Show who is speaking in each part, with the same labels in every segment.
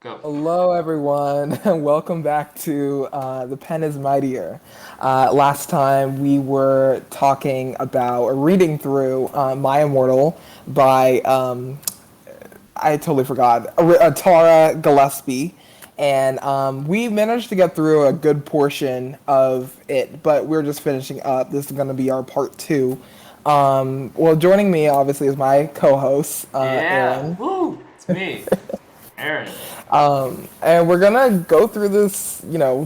Speaker 1: Go.
Speaker 2: Hello, everyone, and welcome back to The Pen is Mightier. Last time we were talking about, or reading through My Immortal by, I totally forgot, Tara Gillespie. And we managed to get through a good portion of it, but we're just finishing up. This is going to be our part two. Well, joining me, obviously, is my co-host,
Speaker 1: Yeah.
Speaker 2: Aaron.
Speaker 1: Woo! It's me, Aaron.
Speaker 2: And we're gonna go through this,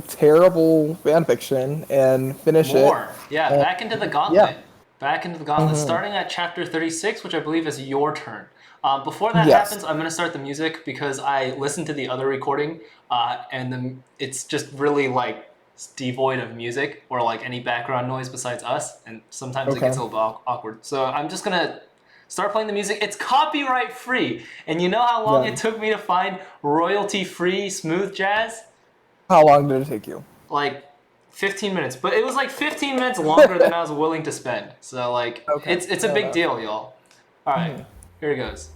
Speaker 2: terrible fan fiction and finish it.
Speaker 1: More. Yeah,
Speaker 2: And
Speaker 1: back into the
Speaker 2: yeah,
Speaker 1: gauntlet. Back into the gauntlet, starting at chapter 36, which I believe is your turn. Before that
Speaker 2: yes.
Speaker 1: happens, I'm going to start the music because I listened to the other recording, it's just really like devoid of music or like any background noise besides us, and sometimes it gets
Speaker 2: Okay.
Speaker 1: a little awkward. So I'm just going to start playing the music. It's copyright free, and you know how long
Speaker 2: Yeah.
Speaker 1: it took me to find royalty free smooth jazz?
Speaker 2: How long did it take you?
Speaker 1: Like 15 minutes, but it was like 15 minutes longer than I was willing to spend. So like
Speaker 2: Okay.
Speaker 1: it's a
Speaker 2: Fair
Speaker 1: big
Speaker 2: enough.
Speaker 1: deal, y'all. All right, here it goes.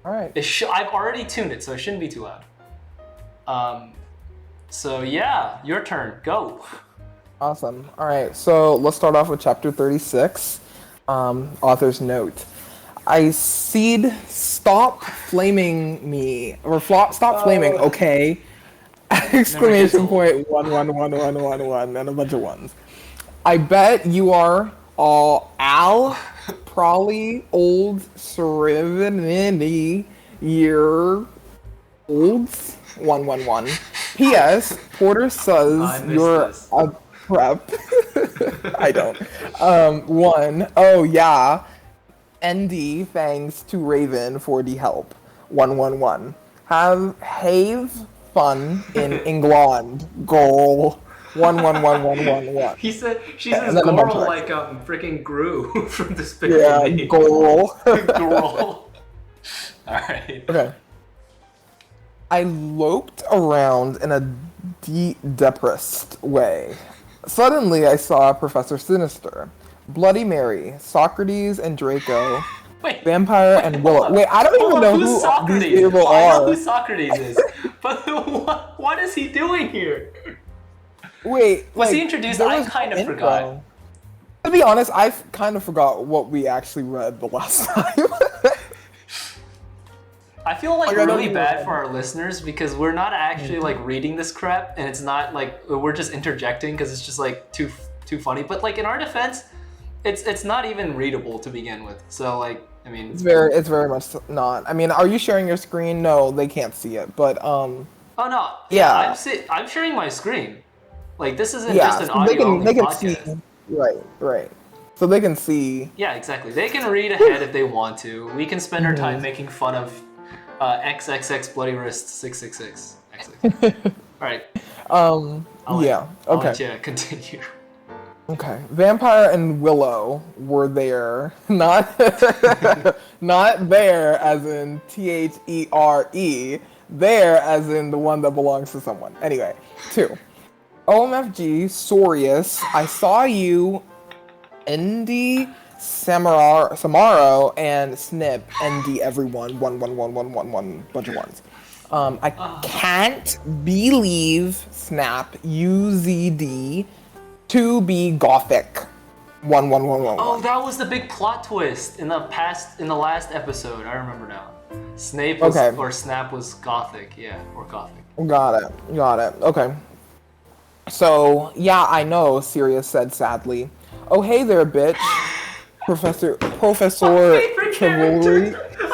Speaker 2: All right.
Speaker 1: I've already tuned it, so it shouldn't be too loud. So yeah, your turn. Go.
Speaker 2: Awesome. All right. So let's start off with chapter 36. Author's note. I seed stop flaming me or stop flaming. Okay. Exclamation
Speaker 1: old.
Speaker 2: point, one, and a bunch of ones. I bet you are all Al, probably old, Srivenini, year olds, 111. P.S. Porter
Speaker 1: I
Speaker 2: says
Speaker 1: missed
Speaker 2: you're
Speaker 1: this.
Speaker 2: a prep. I don't. One, oh yeah. ND, thanks to Raven for the help. 111. Have fun in England. Goal. 111111.
Speaker 1: She says
Speaker 2: And then a bunch
Speaker 1: Goral
Speaker 2: of
Speaker 1: like
Speaker 2: extras.
Speaker 1: freaking Gru from Despicable
Speaker 2: Yeah,
Speaker 1: Me.
Speaker 2: goal.
Speaker 1: Goral. All right.
Speaker 2: Okay. I loped around in a depressed way. Suddenly, I saw Professor Sinister, Bloody Mary, Socrates and Draco,
Speaker 1: Wait.
Speaker 2: Vampire and
Speaker 1: hold
Speaker 2: Willow.
Speaker 1: on.
Speaker 2: Wait, I don't
Speaker 1: Hold
Speaker 2: even
Speaker 1: on,
Speaker 2: know
Speaker 1: who's
Speaker 2: who
Speaker 1: Socrates?
Speaker 2: these people
Speaker 1: I know who
Speaker 2: are.
Speaker 1: Socrates is, but what is he doing here?
Speaker 2: Wait,
Speaker 1: Was he
Speaker 2: like,
Speaker 1: introduced?
Speaker 2: there
Speaker 1: I
Speaker 2: was
Speaker 1: kind
Speaker 2: no
Speaker 1: of
Speaker 2: info.
Speaker 1: forgot.
Speaker 2: To be honest, I kind of forgot what we actually read the last time.
Speaker 1: I feel like
Speaker 2: Like, I don't
Speaker 1: really
Speaker 2: even
Speaker 1: bad
Speaker 2: remember.
Speaker 1: for our listeners because we're not actually like reading this crap, and it's not like we're just interjecting because it's just like too funny. But like in our defense, it's not even readable to begin with. So like, I mean,
Speaker 2: It's very much not. I mean, are you sharing your screen? No, they can't see it. But
Speaker 1: oh no,
Speaker 2: yeah,
Speaker 1: I'm sharing my screen. Like this isn't
Speaker 2: yeah.
Speaker 1: just an
Speaker 2: So they
Speaker 1: audio
Speaker 2: can
Speaker 1: only
Speaker 2: they can see.
Speaker 1: podcast.
Speaker 2: Right. So they can see.
Speaker 1: Yeah, exactly. They can read ahead if they want to. We can spend our time making fun of XXX Bloody Wrist 666. All right.
Speaker 2: Yeah.
Speaker 1: I'll
Speaker 2: Okay.
Speaker 1: let you continue.
Speaker 2: Okay. Vampire and Willow were there, not not there as in THERE, there as in the one that belongs to someone. Anyway, 2. OMFG Sorius, I saw you, Indy Samaro and Snip, ND everyone, 11111, bunch of ones. I can't believe Snap UZD to be Gothic, 11111.
Speaker 1: Oh, that was the big plot twist in the last episode. I remember now. Snape was,
Speaker 2: Okay.
Speaker 1: or Snap was Gothic, yeah, or Gothic.
Speaker 2: Got it. Okay. So, yeah, I know, Sirius said sadly. Oh, hey there, bitch. Professor
Speaker 1: favorite
Speaker 2: Chivalry
Speaker 1: character.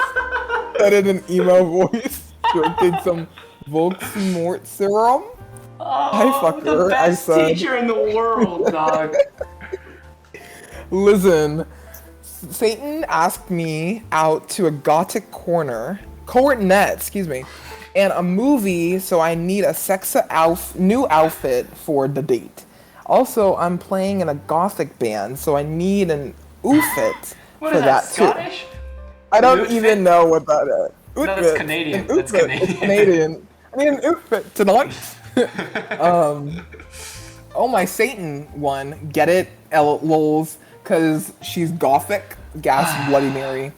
Speaker 2: said in an emo voice, drinking some Volksmort serum.
Speaker 1: Oh,
Speaker 2: fucker,
Speaker 1: the
Speaker 2: I
Speaker 1: best
Speaker 2: said.
Speaker 1: teacher in the world, dog.
Speaker 2: Listen, Satan asked me out to a gothic cornet, excuse me, and a movie, so I need a new outfit for the date. Also, I'm playing in a gothic band, so I need an outfit
Speaker 1: What
Speaker 2: for
Speaker 1: is that,
Speaker 2: too.
Speaker 1: Scottish?
Speaker 2: I don't
Speaker 1: Outfit?
Speaker 2: even know what that is.
Speaker 1: No, that's
Speaker 2: Outfit.
Speaker 1: Canadian.
Speaker 2: An
Speaker 1: That's
Speaker 2: outfit.
Speaker 1: Canadian.
Speaker 2: It's Canadian. I need an outfit tonight. Oh, my Satan one. Get it? Lols. Because she's gothic. Gas Bloody Mary.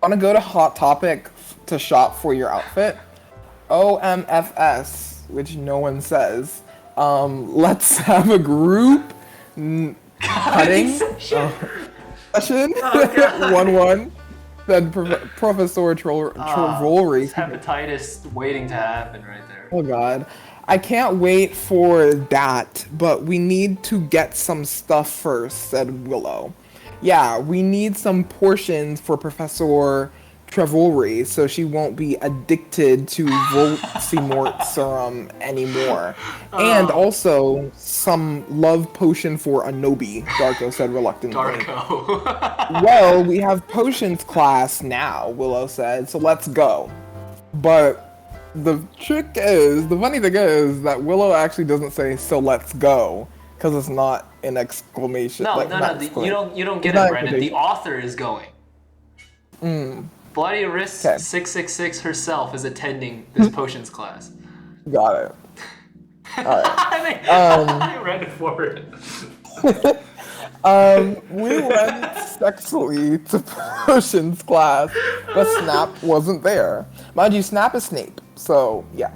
Speaker 2: Want to go to Hot Topic to shop for your outfit? OMFS, which no one says. Let's have a group cutting session. 1-1. Then Professor Trollry.
Speaker 1: Hepatitis waiting to happen right there.
Speaker 2: Oh god. I can't wait for that, but we need to get some stuff first, said Willow. Yeah, we need some portions for Professor Trevorry so she won't be addicted to Voldemort serum anymore. And also some love potion for Anobi, Darko said reluctantly.
Speaker 1: Darko.
Speaker 2: Well, we have potions class now, Willow said, so let's go. But the funny thing is that Willow actually doesn't say, so let's go, because it's not an exclamation.
Speaker 1: No, you don't get it, Brandon. The author is going. Bloody Wrist 666 herself is attending this potions class.
Speaker 2: Got it. Alright.
Speaker 1: I read it forward.
Speaker 2: We went sexily to potions class, but Snap wasn't there. Mind you, Snap is Snape, so yeah.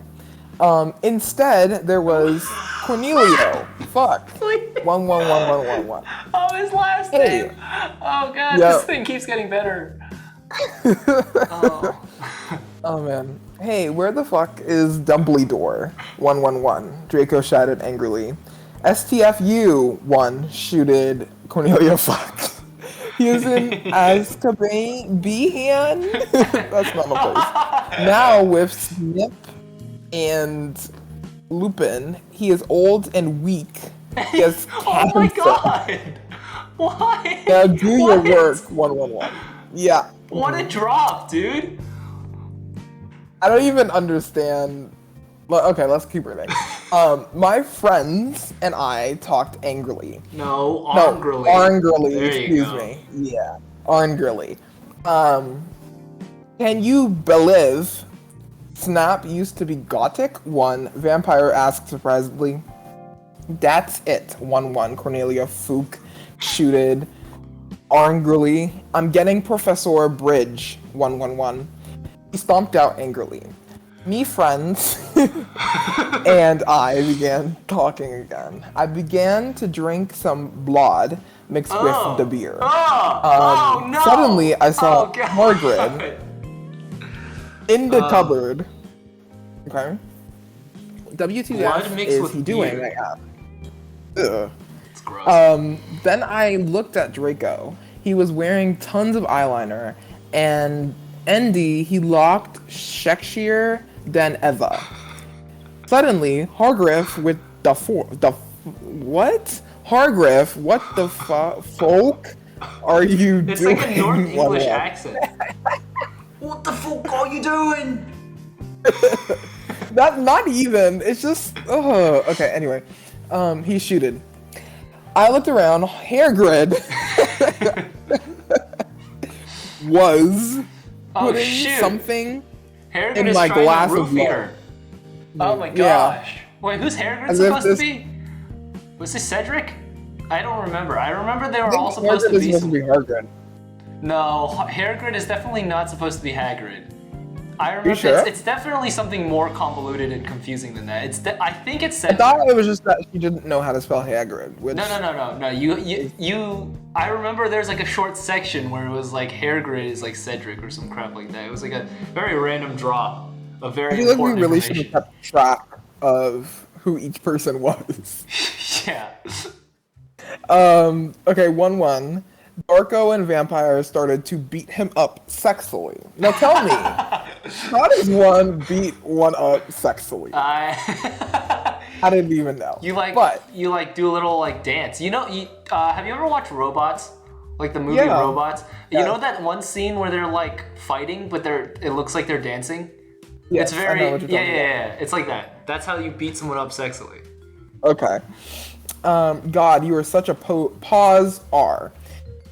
Speaker 2: Instead, there was Cornelio. Fuck. 1111111.
Speaker 1: Oh, his last name. Oh god, this thing keeps getting better.
Speaker 2: Oh man. Hey, where the fuck is Dumbledore? 111. Draco shouted angrily. STFU 1 shooted Cornelio. Fuck. He is in Azkaban. That's not my place. Now with Snip and Lupin, he is old and weak. He has cancer.
Speaker 1: Oh my god! Why?
Speaker 2: Now do your work, 111. Yeah.
Speaker 1: What a drop, dude!
Speaker 2: I don't even understand. Well, okay, let's keep reading. My friends and I talked angrily.
Speaker 1: Angrily.
Speaker 2: Angrily, excuse me. Yeah, angrily. Can you believe Snap used to be Gothic? 1, Vampire asked surprisedly. That's it, 1-1, Cornelia Fook shooted angrily. I'm getting Professor Bridge, 1-1-1. He stomped out angrily. Me friends and I began talking again. I began to drink some blood mixed with the beer.
Speaker 1: No!
Speaker 2: Suddenly, I saw Margaret in the cupboard. Okay. WTF is he doing? I asked. Ugh.
Speaker 1: It's gross.
Speaker 2: Then I looked at Draco. He was wearing tons of eyeliner, and Andy, he locked Shakespeare than Eva. Suddenly, Hargriff with what? Hargriff, what the folk are you doing?
Speaker 1: It's like a North English accent. What the fuck are you doing?
Speaker 2: Not even. It's just. Oh, okay. Anyway, he shooted. I looked around. Hairgrid was putting something in my glass of water.
Speaker 1: Oh my gosh! Wait, who's Hairgrid supposed to be? Was this Cedric? I don't remember. I remember they were all supposed to be.
Speaker 2: Hagrid.
Speaker 1: No, Hairgrid is definitely not supposed to be Hagrid. I remember it's definitely something more convoluted and confusing than that. I think it's Cedric.
Speaker 2: I thought it was just that she didn't know how to spell Hagrid. Which...
Speaker 1: No. You. I remember there's like a short section where it was like Hairgrid is like Cedric or some crap like that. It was like a very random drop of very important
Speaker 2: like we really should have kept track of who each person was.
Speaker 1: Yeah.
Speaker 2: Okay, 1-1. Darko and Vampire started to beat him up sexually. Now tell me, how does one beat one up sexually? I didn't even know.
Speaker 1: You do a little like dance. You know, have you ever watched Robots? Like the movie Robots? Yeah. You know that one scene where they're like fighting, but it looks like they're dancing?
Speaker 2: Yes,
Speaker 1: it's very It's like that. That's how you beat someone up sexually.
Speaker 2: Okay. God, you are such a pause R.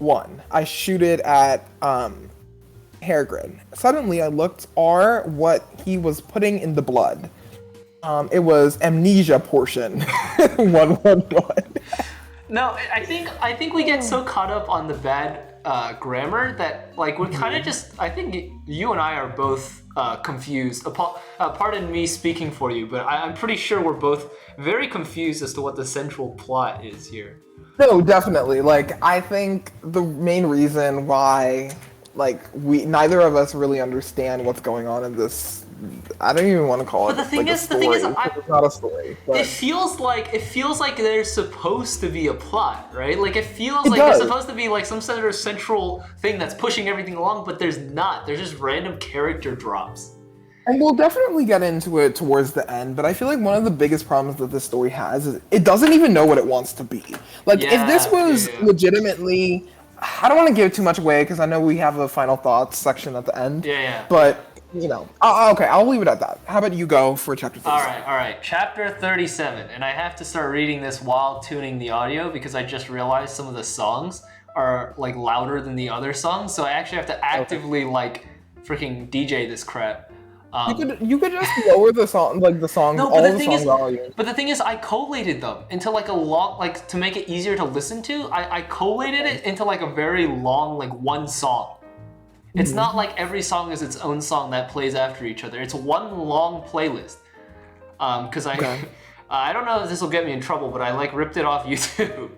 Speaker 2: 1. I shoot it at Hairgrid. Suddenly I looked what he was putting in the blood. It was amnesia portion. 1-1-1.
Speaker 1: No, I think we get so caught up on the bad grammar that like we're kind of just. I think you and I are both confused. Pardon me speaking for you, but I'm pretty sure we're both very confused as to what the central plot is here.
Speaker 2: No, definitely. Like, I think the main reason why, like, neither of us really understand what's going on in this. I don't even want to call it.
Speaker 1: But the thing is,
Speaker 2: it's not a story. But
Speaker 1: it feels like there's supposed to be a plot, right? Like it feels like
Speaker 2: does.
Speaker 1: there's supposed to be like some sort of central thing that's pushing everything along, but there's not. There's just random character drops.
Speaker 2: And we'll definitely get into it towards the end, but I feel like one of the biggest problems that this story has is it doesn't even know what it wants to be. Like, if this was legitimately... I don't want to give too much away, because I know we have a final thoughts section at the end.
Speaker 1: Yeah.
Speaker 2: But, you know... okay, I'll leave it at that. How about you go for chapter 37?
Speaker 1: All right. Chapter 37. And I have to start reading this while tuning the audio, because I just realized some of the songs are, like, louder than the other songs, so I actually have to actively, like, freaking DJ this crap.
Speaker 2: You could just lower the song, like the songs, all the song volume.
Speaker 1: But the thing is, I collated them into like a long, like to make it easier to listen to. I collated it into like a very long, like one song. It's not like every song is its own song that plays after each other. It's one long playlist. Because I don't know if this will get me in trouble, but I like ripped it off YouTube.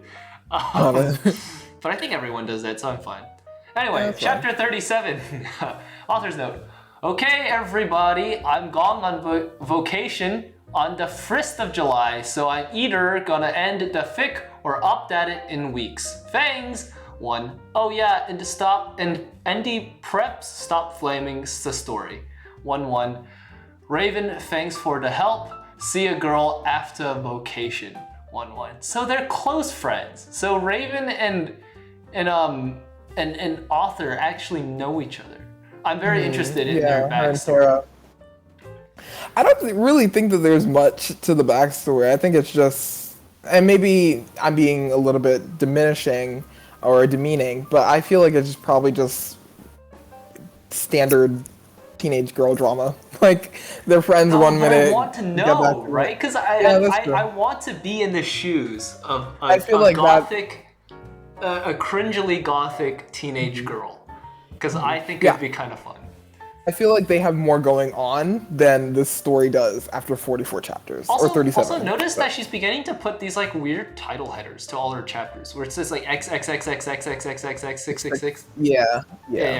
Speaker 1: But I think everyone does that, so I'm fine. Anyway, chapter 37. Author's note. Okay, everybody, I'm gone on vacation on the 1st of July, so I'm either gonna end the fic or opt at it in weeks. Thanks! 1. Oh yeah, and to stop, and ND preps stop flaming the story. 1-1. Raven, thanks for the help. See a girl after vocation. 1-1. So they're close friends. So Raven and Author actually know each other. I'm very interested in their backstory.
Speaker 2: I don't really think that there's much to the backstory. I think it's just, and maybe I'm being a little bit diminishing or demeaning, but I feel like it's just probably just standard teenage girl drama. Like, they're friends 1 minute.
Speaker 1: I want to know, right? Because I want to be in the shoes of a gothic, a cringily gothic teenage girl. Because I think it'd be kind of fun.
Speaker 2: I feel like they have more going on than this story does after 44 chapters, or 37.
Speaker 1: Also, notice that she's beginning to put these like weird title headers to all her chapters, where it says like XXXXXXXXX666.
Speaker 2: Yeah.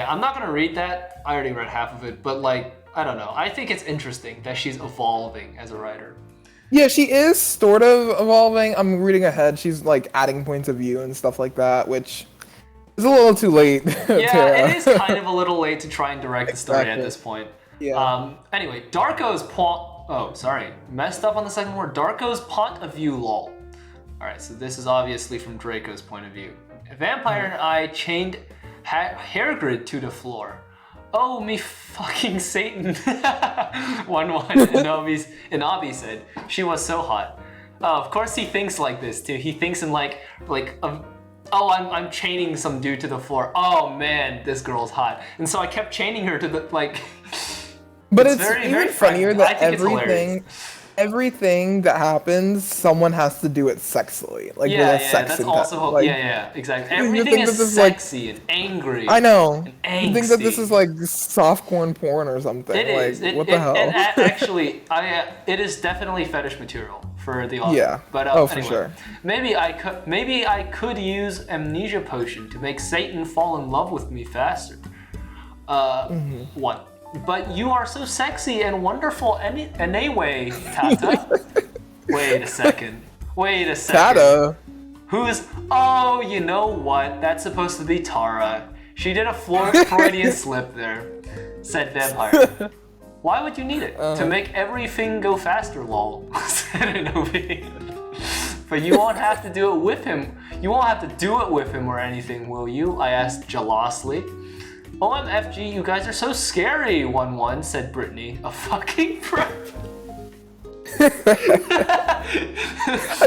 Speaker 1: I'm not gonna read that. I already read half of it, but like, I don't know. I think it's interesting that she's evolving as a writer.
Speaker 2: Yeah, she is sort of evolving. I'm reading ahead. She's like adding points of view and stuff like that, which... It's a little too late.
Speaker 1: Yeah, it is kind of a little late to try and direct the story at this point.
Speaker 2: Yeah.
Speaker 1: Anyway, Darko's messed up on the second word. Darko's point of view, lol. Alright, so this is obviously from Draco's point of view. A vampire and I chained Hairgrid to the floor. Oh, me fucking Satan. 1-1, Inabi said. She was so hot. Of course he thinks like this too. He thinks in oh, I'm chaining some dude to the floor. Oh man, this girl's hot. And so I kept chaining her to the, like...
Speaker 2: But it's even very funnier that everything that happens, someone has to do it sexily. Like,
Speaker 1: that's also... Like, exactly. Everything is sexy and angry.
Speaker 2: I know.
Speaker 1: And
Speaker 2: you think that this is like softcore porn or something.
Speaker 1: It is.
Speaker 2: What the hell?
Speaker 1: Actually, it is definitely fetish material for the author.
Speaker 2: Yeah.
Speaker 1: But
Speaker 2: anyway,
Speaker 1: for sure. Maybe I could use amnesia potion to make Satan fall in love with me faster. 1. But you are so sexy and wonderful anyway, Tata. Wait a second.
Speaker 2: Tata?
Speaker 1: Who's... Oh, you know what? That's supposed to be Tara. She did a Freudian slip there, said Vampire. Why would you need it? To make everything go faster, lol, said Inobi. But you won't have to do it with him. You won't have to do it with him or anything, will you? I asked jealously. OMFG, you guys are so scary, 1-1, said Brittany. A fucking prep.
Speaker 2: I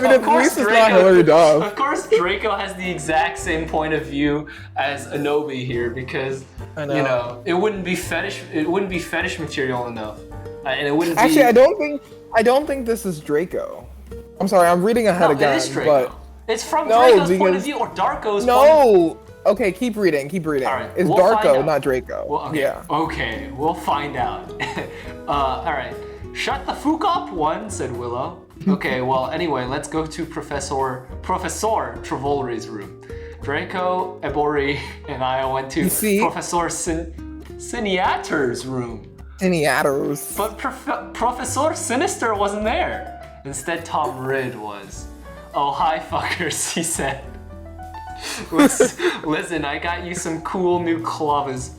Speaker 2: mean, at least it's not Hilary Duff.
Speaker 1: Of course, Draco has the exact same point of view as Inobi here, because you know it wouldn't be fetish material enough, and it wouldn't.
Speaker 2: Actually, I don't think this is Draco. I'm sorry, I'm reading ahead again.
Speaker 1: It is Draco.
Speaker 2: But
Speaker 1: it's from Draco's point of view or Darko's point of view.
Speaker 2: Okay, keep reading.
Speaker 1: All right,
Speaker 2: It's
Speaker 1: we'll find
Speaker 2: Darko,
Speaker 1: out.
Speaker 2: not Draco.
Speaker 1: Well, okay.
Speaker 2: Yeah.
Speaker 1: Okay, we'll find out. All right. Shut the fuck up, one, said Willow. Okay, well, anyway, let's go to Professor Travolri's room. Draco, Ebori, and I went to Professor Siniater's room.
Speaker 2: Siniater's.
Speaker 1: But Professor Sinister wasn't there. Instead, Tom Ridd was. Oh, hi, fuckers, he said. Listen, I got you some cool new clovers.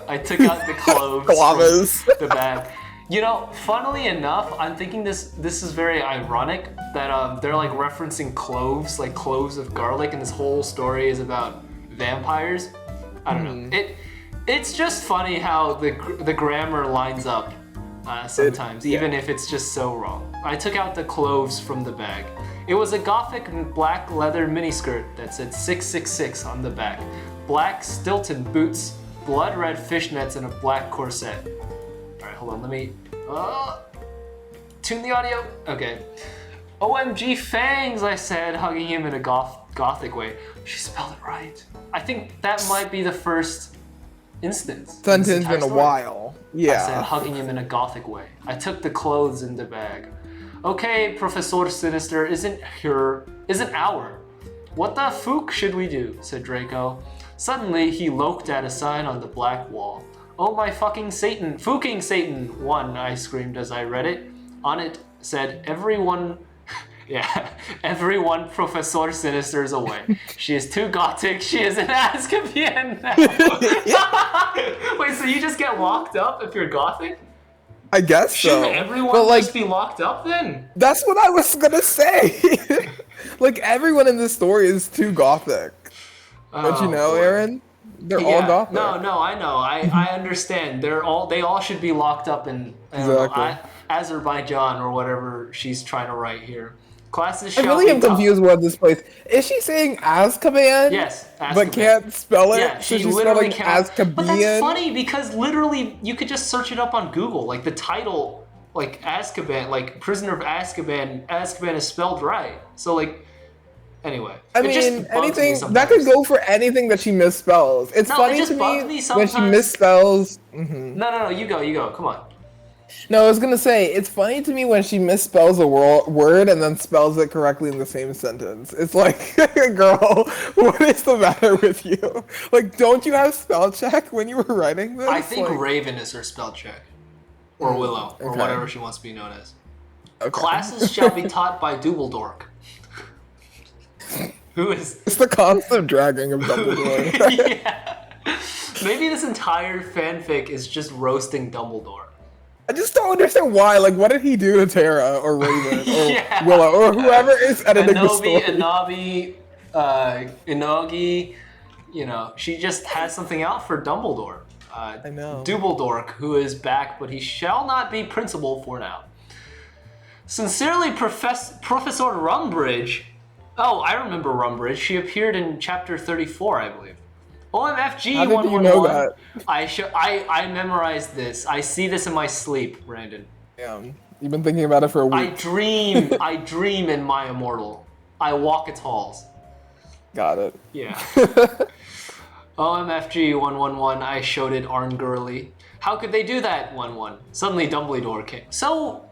Speaker 1: I took out the cloves from the bag. You know, funnily enough, I'm thinking this is very ironic that they're like referencing cloves, like cloves of garlic, and this whole story is about vampires. I don't know. It's just funny how the grammar lines up sometimes, even if it's just so wrong. I took out the cloves from the bag. It was a gothic black leather miniskirt that said 666 on the back, black Stilton boots, blood red fishnets, and a black corset. All right, hold on, let me tune the audio. Okay. OMG fangs, I said, hugging him in a gothic way. She spelled it right. I think that might be the first instance.
Speaker 2: Sentence in a while. Yeah.
Speaker 1: I said, hugging him in a gothic way. I took the clothes in the bag. Okay, Professor Sinister isn't our. What the fook should we do? Said Draco. Suddenly, he looked at a sign on the black wall. Oh my fucking Satan, fooking Satan, one, I screamed as I read it. On it said, everyone Professor Sinister's away. She is too gothic, she is an Azkaban now. Wait, so you just get locked up if you're gothic?
Speaker 2: I guess so.
Speaker 1: Shouldn't everyone just be locked up then?
Speaker 2: That's what I was gonna say. Like, everyone in this story is too gothic. Don't you know, Aaron? They're all gothic.
Speaker 1: No, I know. I understand. They all should be locked up in Azerbaijan or whatever she's trying to write here. Classes shall
Speaker 2: I really am confused with this place. Is she saying Azkaban?
Speaker 1: Yes, Azkaban.
Speaker 2: But can't spell it?
Speaker 1: Yeah,
Speaker 2: she's
Speaker 1: literally
Speaker 2: can't.
Speaker 1: Azkaban. But that's funny because literally you could just search it up on Google. Like the title, like Azkaban, like Prisoner of Azkaban, Azkaban is spelled right. So like, anyway.
Speaker 2: I mean, anything that could go for anything that she misspells. It's funny to me when she misspells. Mm-hmm.
Speaker 1: No, you go. Come on.
Speaker 2: No, I was gonna say, it's funny to me when she misspells a word and then spells it correctly in the same sentence. It's like, girl, what is the matter with you? Like, don't you have spell check when you were writing this?
Speaker 1: I think Raven is her spell check. Or Willow, or whatever she wants to be known as. Okay. Classes shall be taught by Dumbledore. Who is...
Speaker 2: It's the constant dragging of Dumbledore.
Speaker 1: Yeah. Maybe this entire fanfic is just roasting Dumbledore.
Speaker 2: I just don't understand why. Like, what did he do to Tara or Raven or Willow or whoever is editing the story?
Speaker 1: Inogi, you know, she just has something out for Dumbledore.
Speaker 2: I know.
Speaker 1: Dumbledore, who is back, but he shall not be principal for now. Sincerely, Professor Rumbridge. Oh, I remember Rumbridge. She appeared in chapter 34, I believe. OMFG 111. How did you know that? I memorized this. I see this in my sleep, Brandon.
Speaker 2: Yeah, you've been thinking about it for a week.
Speaker 1: I dream in My Immortal. I walk its halls.
Speaker 2: Got it.
Speaker 1: Yeah. OMFG 111. I showed it Arngurly. How could they do that? 1-1. Suddenly Dumbledore came. So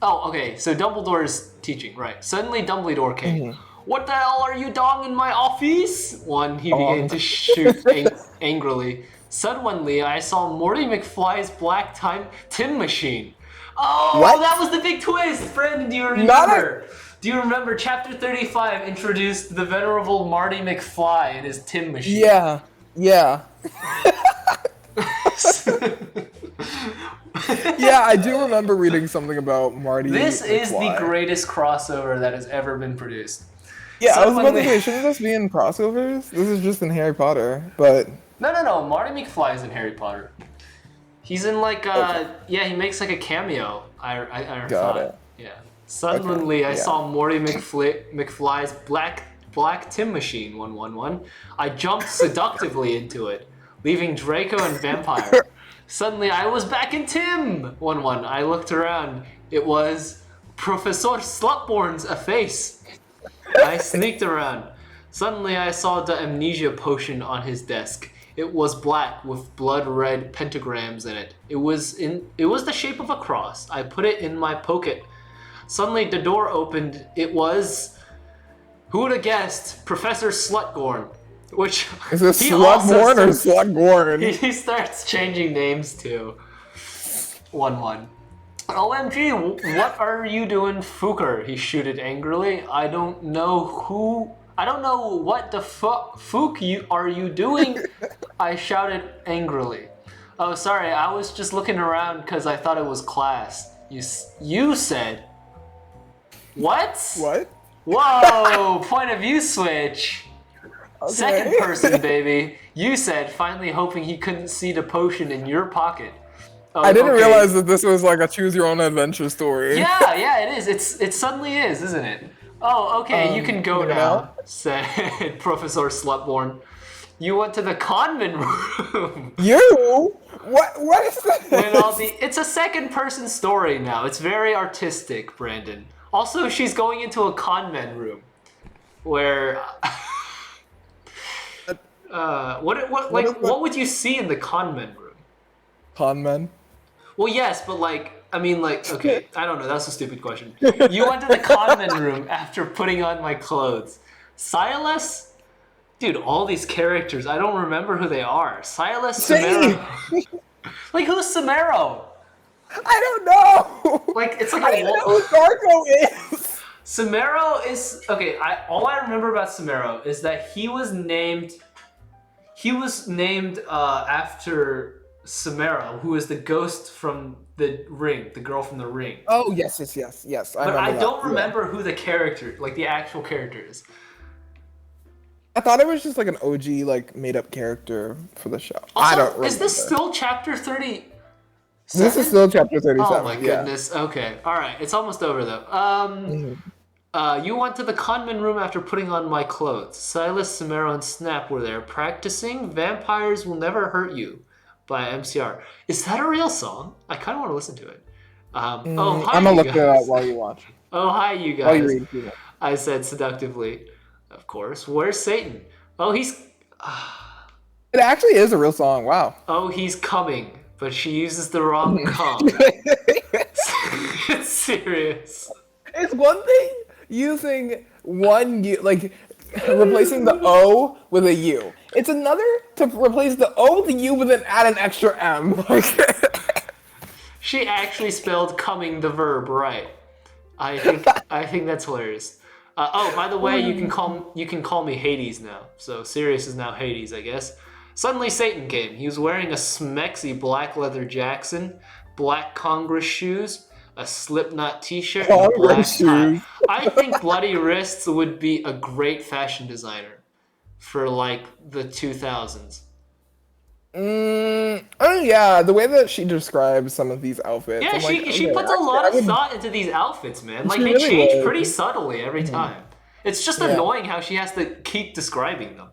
Speaker 1: Dumbledore's teaching, right? Suddenly Dumbledore came. Mm-hmm. What the hell are you doing in my office? He began to shoot angrily. Suddenly, I saw Morty McFly's black time machine. Oh, what? That was the big twist! Brandon, do you remember? Do you remember chapter 35 introduced the venerable Marty McFly and his Tim machine?
Speaker 2: Yeah. Yeah, I do remember reading something about Marty.
Speaker 1: This is the greatest crossover that has ever been produced.
Speaker 2: Yeah, I was about to say, shouldn't this be in crossovers? This is just in Harry Potter, but...
Speaker 1: No. Marty McFly is in Harry Potter. He's in like, he makes like a cameo. I
Speaker 2: Got it.
Speaker 1: Yeah. Suddenly, I saw Morty McFly's black Tim machine, 111. I jumped seductively into it, leaving Draco and Vampire. Suddenly, I was back in Tim, 1-1. I looked around. It was Professor Slutborn's a face. I sneaked around. Suddenly I saw the amnesia potion on his desk. It was black with blood-red pentagrams in it. It was the shape of a cross. I put it in my pocket. Suddenly the door opened. It was, who would have guessed, Professor Slutgorn. Which
Speaker 2: is it Slutgorn or Slutgorn?
Speaker 1: He starts changing names too. 1-1. OMG, what are you doing, Fuker? He shooted angrily. I don't know what the fuck are you doing? I shouted angrily. Oh, sorry, I was just looking around because I thought it was class. You said. What?
Speaker 2: What?
Speaker 1: Whoa, point of view switch.
Speaker 2: Okay.
Speaker 1: Second person, baby. You said, finally hoping he couldn't see the potion in your pocket. Oh,
Speaker 2: I didn't realize that this was like a choose-your-own-adventure story.
Speaker 1: Yeah, it is. It suddenly is, isn't it? Oh, okay, you can go now, said Professor Slutborn. You went to the conman room.
Speaker 2: You? What is this?
Speaker 1: It's a second-person story now. It's very artistic, Brandon. Also, she's going into a conman room, where what would you see in the conman room?
Speaker 2: Conman?
Speaker 1: Well, yes, but okay, I don't know. That's a stupid question. You went to the conman room after putting on my clothes. Silas? Dude, all these characters, I don't remember who they are. Silas, Samaro. Who's Samaro?
Speaker 2: I don't know.
Speaker 1: It's like
Speaker 2: I don't know who Darko is.
Speaker 1: Samaro is okay. All I remember about Samaro is that he was named after Samara, who is the ghost from the Ring, the girl from the Ring.
Speaker 2: Oh, yes.
Speaker 1: But I don't remember who the character, the actual character is.
Speaker 2: I thought it was just like an OG, made-up character for the show.
Speaker 1: Also,
Speaker 2: I don't remember.
Speaker 1: Is this still chapter 30?
Speaker 2: This is still chapter 37.
Speaker 1: Oh my goodness. Yeah. Okay. All right. It's almost over though. You went to the conman room after putting on my clothes. Silas, Samara, and Snap were there practicing Vampires Will Never Hurt You by MCR. Is that a real song? I kind of want to listen to it. Hi,
Speaker 2: I'm gonna look it up while you watch.
Speaker 1: Oh, hi, you guys.
Speaker 2: While you read it.
Speaker 1: I said seductively. Of course. Where's Satan? Oh, he's...
Speaker 2: It actually is a real song. Wow.
Speaker 1: Oh, he's coming, but she uses the wrong come. It's serious.
Speaker 2: It's one thing using one U, replacing the O with a U. It's another to replace the O with a U with add an extra M.
Speaker 1: She actually spelled coming the verb right. I think that's hilarious. By the way, you can call me Hades now. So Sirius is now Hades, I guess. Suddenly Satan came. He was wearing a smexy black leather Jackson, black Congress shoes, a Slipknot t-shirt, and a black tie. I think Bloody Wrists would be a great fashion designer for the 2000s.
Speaker 2: Oh yeah, the way that she describes some of these outfits.
Speaker 1: Yeah, she puts a lot of thought into these outfits, man. They really change pretty subtly every time. It's just annoying how she has to keep describing them.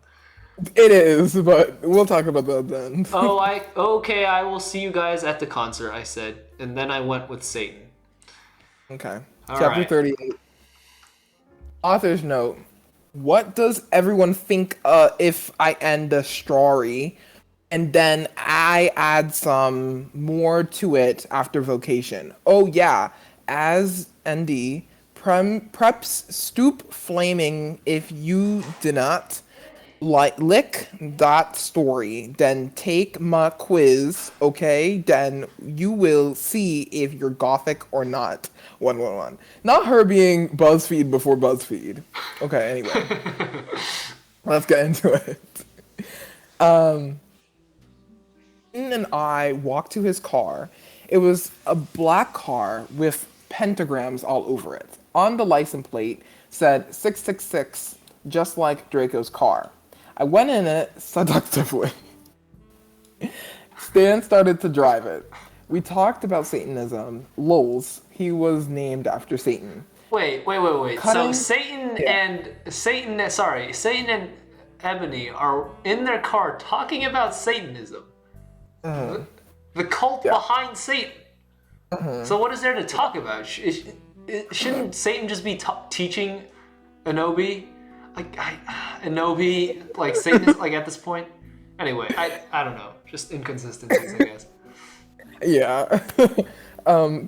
Speaker 2: It is, but we'll talk about that then.
Speaker 1: Okay, I will see you guys at the concert, I said. And then I went with Satan.
Speaker 2: Okay. Chapter 38. Author's note. What does everyone think if I end a story and then I add some more to it after vocation? Oh yeah, as ND, preps stoop flaming if you did not lick that story, then take my quiz, okay? Then you will see if you're gothic or not. 111. Not her being BuzzFeed before BuzzFeed. Okay, anyway. Let's get into it. And I walked to his car. It was a black car with pentagrams all over it. On the license plate said 666, just like Draco's car. I went in it seductively. Stan started to drive it. We talked about Satanism. Lols, he was named after Satan.
Speaker 1: Wait. So Satan and Ebony are in their car talking about Satanism. The cult behind Satan. So what is there to talk about? Shouldn't Satan just be teaching Anobi like Anobi, like Satan is like at this point. Anyway, I don't know, just inconsistencies, I guess.
Speaker 2: Yeah.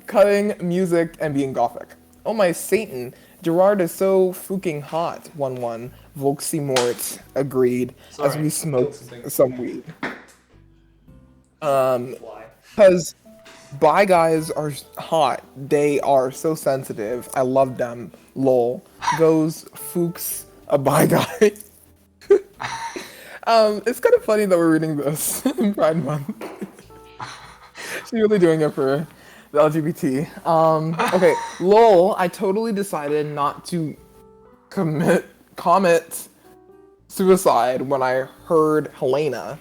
Speaker 2: Cutting music and being gothic. Oh my Satan, Gerard is so fucking hot. 1-1. Volksmort agreed as
Speaker 1: Sorry,
Speaker 2: we
Speaker 1: killed
Speaker 2: smoked some weed.
Speaker 1: Fly.
Speaker 2: Because bi guys are hot. They are so sensitive. I love them. Lol. Goes Fuchs a bi guy. It's kind of funny that we're reading this in Pride Month. She's really doing it for the LGBT. Okay, lol. I totally decided not to commit suicide when I heard Helena.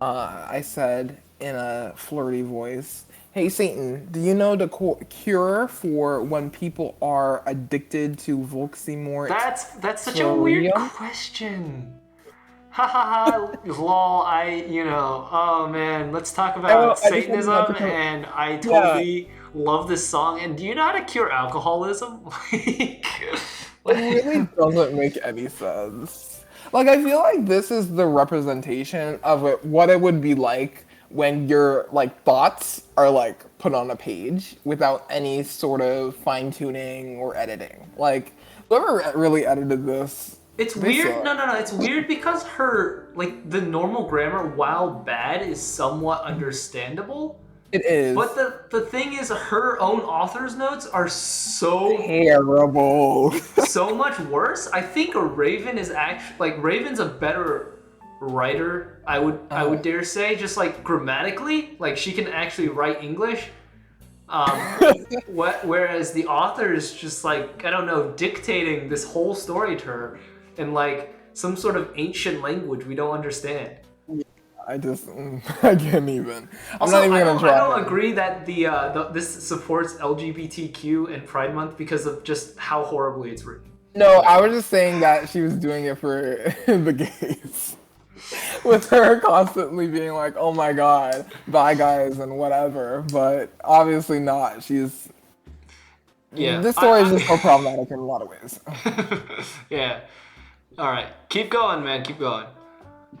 Speaker 2: I said in a flirty voice, "Hey Satan, do you know the cure for when people are addicted to Volksmort?"
Speaker 1: That's such a weird question. Ha ha ha, lol, oh man, let's talk about Satanism, and I totally love this song. And do you know how to cure alcoholism?
Speaker 2: It really doesn't make any sense. Like, I feel like this is the representation of what it would be like when your, like, thoughts are, like, put on a page without any sort of fine-tuning or editing. Like, whoever really edited this...
Speaker 1: It's weird. No. It's weird because her, like, the normal grammar, while bad, is somewhat understandable.
Speaker 2: It is.
Speaker 1: But the thing is, her own author's notes are so
Speaker 2: terrible.
Speaker 1: So much worse. I think Raven is actually, like, Raven's a better writer, I would dare say, just like grammatically. Like, she can actually write English. Whereas the author is just like, I don't know, dictating this whole story to her in like some sort of ancient language we don't understand.
Speaker 2: I can't even.
Speaker 1: Also, I don't agree that this supports LGBTQ and Pride Month because of just how horribly it's written.
Speaker 2: No, I was just saying that she was doing it for the gays. With her constantly being like, oh my god, bye guys and whatever, but obviously not. She's...
Speaker 1: Yeah.
Speaker 2: This story is just so problematic in a lot of ways.
Speaker 1: Yeah. Alright, keep going, man, keep going.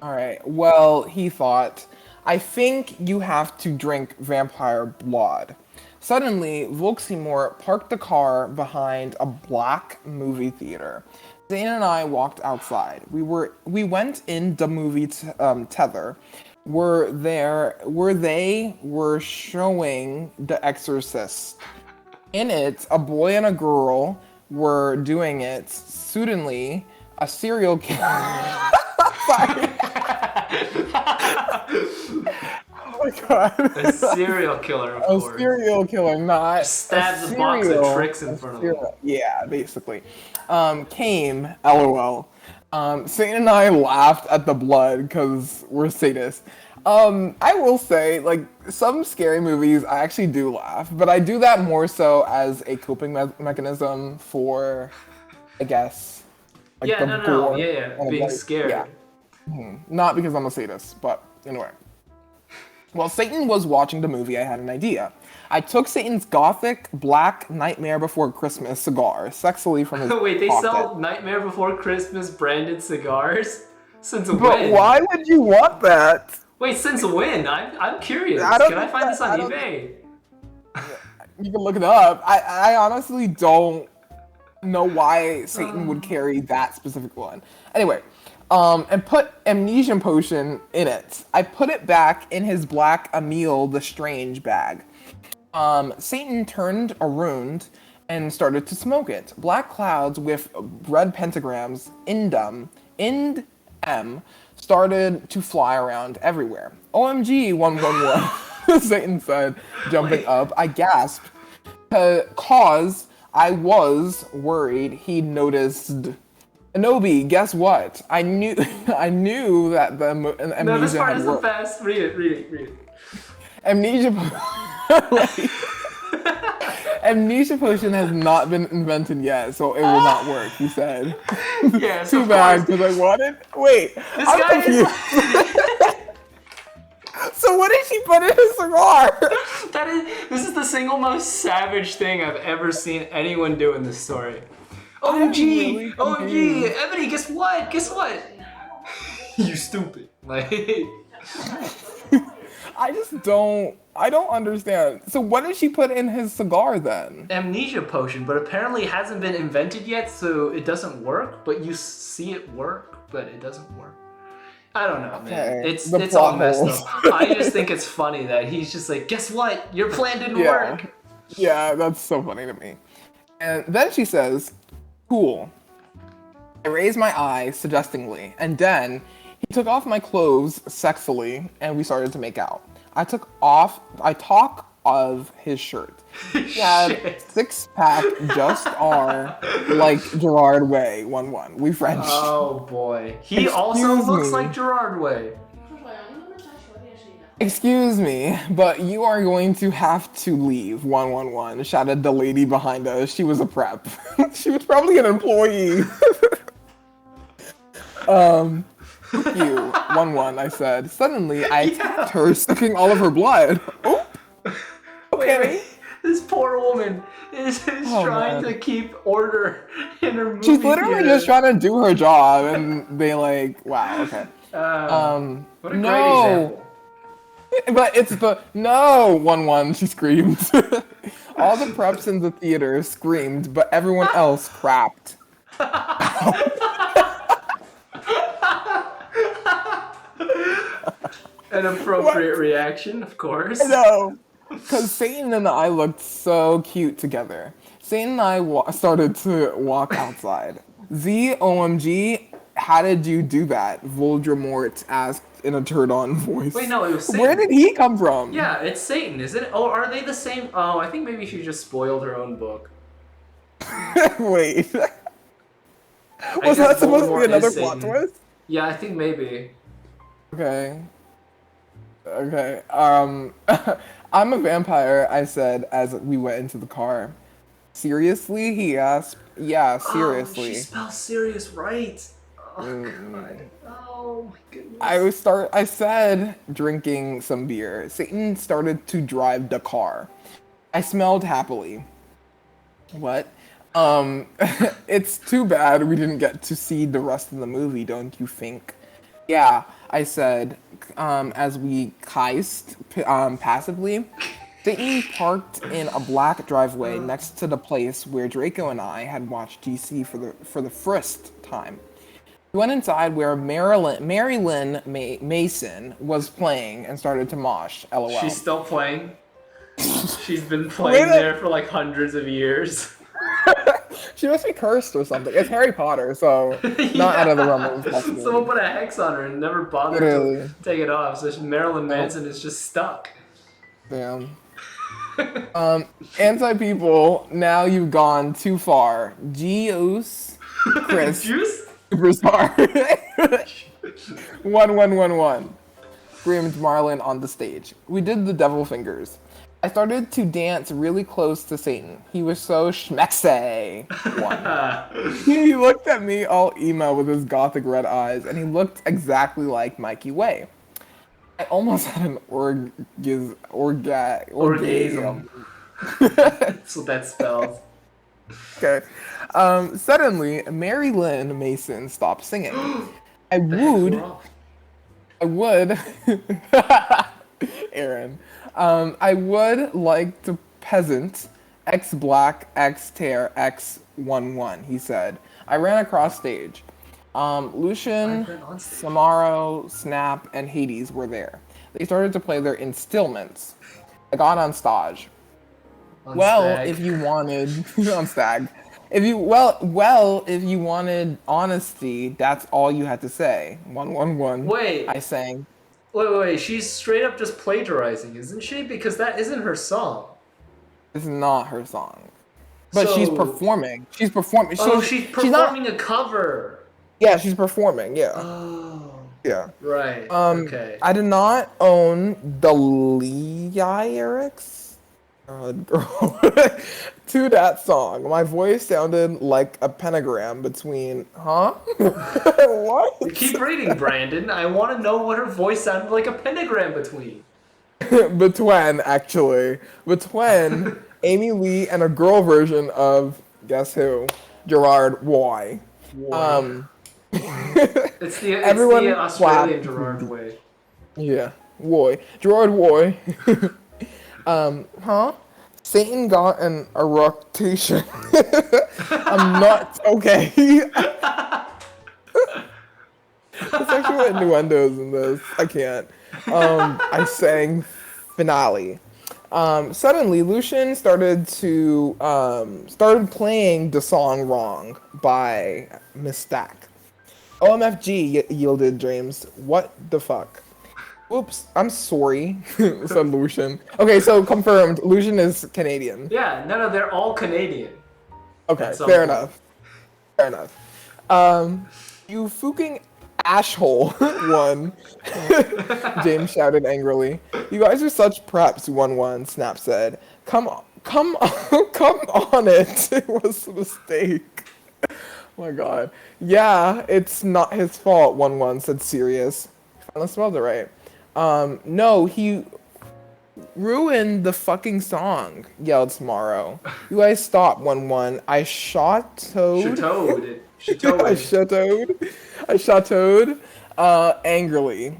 Speaker 2: Alright, well, he thought, I think you have to drink vampire blood. Suddenly, Volksmort parked the car behind a black movie theater. Zane and I walked outside. We went in the movie Tether, where they were showing The Exorcist. In it, a boy and a girl were doing it. Suddenly, a serial killer. Sorry. Oh my god.
Speaker 1: A serial killer, of course.
Speaker 2: A serial killer, not
Speaker 1: stabs a box of tricks in front of him.
Speaker 2: Yeah, basically. Came, LOL. Satan and I laughed at the blood because we're sadists. I will say, like, some scary movies I actually do laugh, but I do that more so as a coping mechanism for, I guess, like
Speaker 1: gore. Being scared.
Speaker 2: Yeah. Not because I'm a sadist, but anyway. While Satan was watching the movie, I had an idea. I took Satan's gothic black Nightmare Before Christmas cigar sexily from his
Speaker 1: Wait, they
Speaker 2: pocket.
Speaker 1: sell Nightmare Before Christmas branded cigars? Since when?
Speaker 2: But why would you want that?
Speaker 1: Wait, since when? I'm curious. Can I find this on eBay?
Speaker 2: You can look it up. I honestly don't know why Satan would carry that specific one. Anyway, and put amnesia potion in it. I put it back in his black Emil the Strange bag. Satan turned around and started to smoke it. Black clouds with red pentagrams in them started to fly around everywhere. OMG 111, Satan said, jumping up. I gasped, cause I was worried he'd noticed. Anobi, guess what? I knew that the amnesia
Speaker 1: No, this part
Speaker 2: had
Speaker 1: is the
Speaker 2: worked.
Speaker 1: best. Read it.
Speaker 2: Amnesia Amnesia potion has not been invented yet, so it will not work, he said.
Speaker 1: Yeah,
Speaker 2: Too bad, because I wanted... Wait, I'm confused. So what did she put in his cigar?
Speaker 1: This is the single most savage thing I've ever seen anyone do in this story.
Speaker 2: I'm
Speaker 1: OMG!
Speaker 2: really
Speaker 1: OMG!
Speaker 2: confused.
Speaker 1: Ebony, guess what? Guess what? You stupid. Like,
Speaker 2: I don't understand. So what did she put in his cigar then?
Speaker 1: amnesia potion, but apparently it hasn't been invented yet, so it doesn't work. But you see it work, but it doesn't work. I don't know, man.
Speaker 2: Okay,
Speaker 1: It's
Speaker 2: the
Speaker 1: it's all
Speaker 2: plot
Speaker 1: messed
Speaker 2: holes.
Speaker 1: up. I just think it's funny that he's just like, guess what? Your plan didn't
Speaker 2: Yeah.
Speaker 1: work.
Speaker 2: Yeah, that's so funny to me. And then she says, cool. I raised my eyes suggestingly, and then he took off my clothes sexily, and we started to make out. I talk of his shirt. He had
Speaker 1: Shit.
Speaker 2: six-pack, just R, like Gerard Way, 1-1. We French.
Speaker 1: Oh boy. He also
Speaker 2: Excuse
Speaker 1: looks
Speaker 2: me.
Speaker 1: like Gerard Way.
Speaker 2: Excuse me, but you are going to have to leave, 111, shouted the lady behind us. She was a prep. She was probably an employee. Fuck you, 1-1, I said. Suddenly, I attacked her, sucking all of her blood. Oh, okay.
Speaker 1: This poor woman is trying
Speaker 2: man.
Speaker 1: to keep order in her movie
Speaker 2: She's literally
Speaker 1: theater.
Speaker 2: just trying to do her job, and they like, wow, okay.
Speaker 1: What a great
Speaker 2: no.
Speaker 1: example.
Speaker 2: But it's the no 1-1, she screamed. All the preps in the theater screamed, but everyone else crapped.
Speaker 1: An appropriate reaction, of course.
Speaker 2: No, because Satan and I looked so cute together. Satan and I started to walk outside. OMG, how did you do that? Voldemort asked in a turned-on voice.
Speaker 1: Wait, no, it was Satan.
Speaker 2: Where did he come from?
Speaker 1: Yeah, it's Satan, isn't it? Oh, are they the same? Oh, I think maybe she just spoiled her own book.
Speaker 2: Wait.
Speaker 1: I
Speaker 2: Was
Speaker 1: guess
Speaker 2: that supposed to
Speaker 1: Voldemort
Speaker 2: be another
Speaker 1: is
Speaker 2: plot
Speaker 1: Satan.
Speaker 2: twist?
Speaker 1: Yeah, I think maybe.
Speaker 2: Okay. Okay. I'm a vampire, I said as we went into the car. Seriously? He asked. Yeah, seriously.
Speaker 1: Oh, she spells serious right. Oh, God. Oh, my goodness.
Speaker 2: I said drinking some beer. Satan started to drive the car. I smelled happily. What? It's too bad we didn't get to see the rest of the movie, don't you think? Yeah, I said, as we heist passively. Satan parked in a black driveway next to the place where Draco and I had watched GC for the first time. We went inside where Marilyn Mason was playing and started to mosh. LOL.
Speaker 1: She's still playing. She's been playing there for like hundreds of years.
Speaker 2: She must be cursed or something. It's Harry Potter, so not out of the realm of possibility.
Speaker 1: Someone put a hex on her and never bothered to take it off, so Marilyn Manson is just stuck.
Speaker 2: Damn. Anti-people, now you've gone too far. Geos, Chris,
Speaker 1: Juice?
Speaker 2: Superstar. 1111. Screamed Marlon on the stage. We did the devil fingers. I started to dance really close to Satan. He was so schmecksy. He looked at me all emo with his gothic red eyes, and he looked exactly like Mikey Way. I almost had an orgasm.
Speaker 1: That's what that spells.
Speaker 2: Okay. Suddenly, Mary Lynn Mason stopped singing. I would, Aaron. I would like to peasant, X black, X tear, X 1-1, he said. I ran across stage. Lucian, Samaro, Snap, and Hades were there. They started to play their instruments. I got on stage. If you wanted on stag. If you wanted honesty, that's all you had to say. 1-1-1.
Speaker 1: Wait.
Speaker 2: I sang.
Speaker 1: Wait. She's straight up just plagiarizing, isn't she? Because that isn't her song.
Speaker 2: It's not her song. But she's performing. She's performing.
Speaker 1: She's performing a cover.
Speaker 2: Yeah, she's performing. Yeah.
Speaker 1: Oh.
Speaker 2: Yeah.
Speaker 1: Right. Okay.
Speaker 2: I did not own the lyrics. Girl. To that song. My voice sounded like a pentagram between. Huh? What?
Speaker 1: Keep reading, Brandon. I want to know what her voice sounded like a pentagram between.
Speaker 2: Between, actually. Between Amy Lee and a girl version of guess who? Gerard, why?
Speaker 1: It's the
Speaker 2: Everyone
Speaker 1: Australian
Speaker 2: clapped.
Speaker 1: Gerard way.
Speaker 2: Yeah, why? Gerard, why? Huh? Satan got an eructation. I'm not okay. There's actual innuendos in this. I can't. I sang finale. Suddenly, Lucian started playing the song wrong by mistake. OMFG yielded James. What the fuck? Oops, I'm sorry, said Lucian. Okay, so confirmed. Lucian is Canadian.
Speaker 1: Yeah, no, they're all Canadian.
Speaker 2: Okay, fair enough. Fair enough. You fucking asshole won. James shouted angrily. You guys are such preps, 1-1, Snap said. Come on, come on it. It was a mistake. Oh my god. Yeah, it's not his fault, 1-1, said Sirius. Finally spelled it right. No, he ruined the fucking song, yelled Tomorrow. You guys stop, 1-1. I shot-toed. I shot-toed angrily.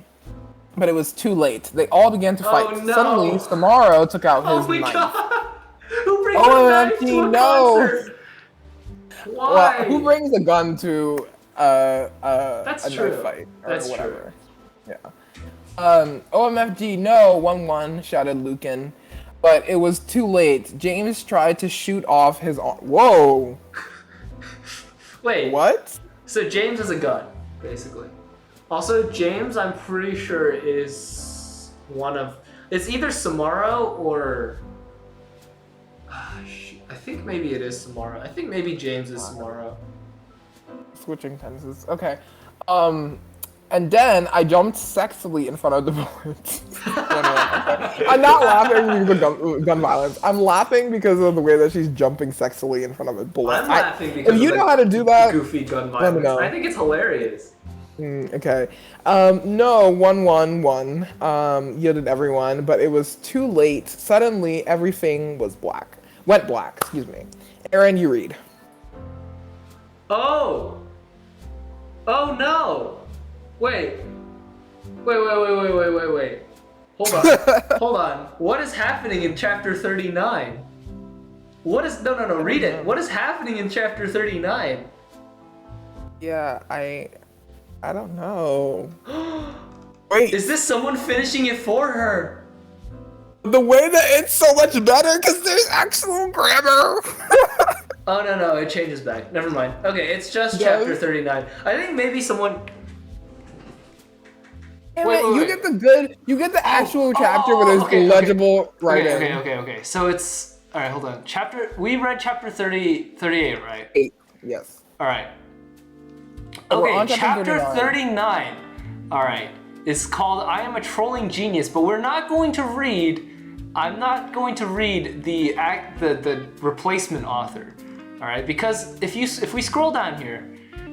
Speaker 2: But it was too late. They all began to fight.
Speaker 1: Oh, no.
Speaker 2: Suddenly, Tomorrow took out his knife.
Speaker 1: God. Who brings a knife to a concert? Why?
Speaker 2: Well, who brings a gun to a
Speaker 1: That's
Speaker 2: knife
Speaker 1: true.
Speaker 2: fight or
Speaker 1: That's
Speaker 2: whatever? True. Yeah. OMFG, no, 1-1, shouted Lucan. But it was too late. James tried to shoot off his arm. Whoa!
Speaker 1: Wait.
Speaker 2: What?
Speaker 1: So James has a gun, basically. Also, James, I'm pretty sure, is one of... It's either Samaro or... I think maybe it is Samaro. I think maybe James is Samaro.
Speaker 2: Switching tenses. Okay. And then I jumped sexily in front of the board. I'm not laughing because of gun violence. I'm laughing because of the way that she's jumping sexily in front of a bullet.
Speaker 1: I'm laughing because
Speaker 2: if you know how to do that,
Speaker 1: goofy gun violence. I think it's hilarious.
Speaker 2: Okay. No, 1-1-1. Yielded everyone, but it was too late. Suddenly, everything was black. Went black, excuse me. Aaron, you read.
Speaker 1: Oh no! Wait. Hold on. What is happening in chapter 39? No, read it. What is happening in chapter 39?
Speaker 2: Yeah, I don't know. Wait.
Speaker 1: Is this someone finishing it for her?
Speaker 2: The way that it's so much better because there's actual grammar.
Speaker 1: Oh, no, it changes back. Never mind. Okay, it's just chapter 39. I think maybe someone...
Speaker 2: Wait. You get the actual chapter where there's legible writing.
Speaker 1: Okay. So it's... Alright, hold on. We read chapter 38, right?
Speaker 2: 8, yes.
Speaker 1: Alright.
Speaker 2: We're
Speaker 1: Okay,
Speaker 2: on
Speaker 1: chapter 39. Alright. It's called I Am a Trolling Genius, but I'm not going to read the replacement author. Alright, because if we scroll down here,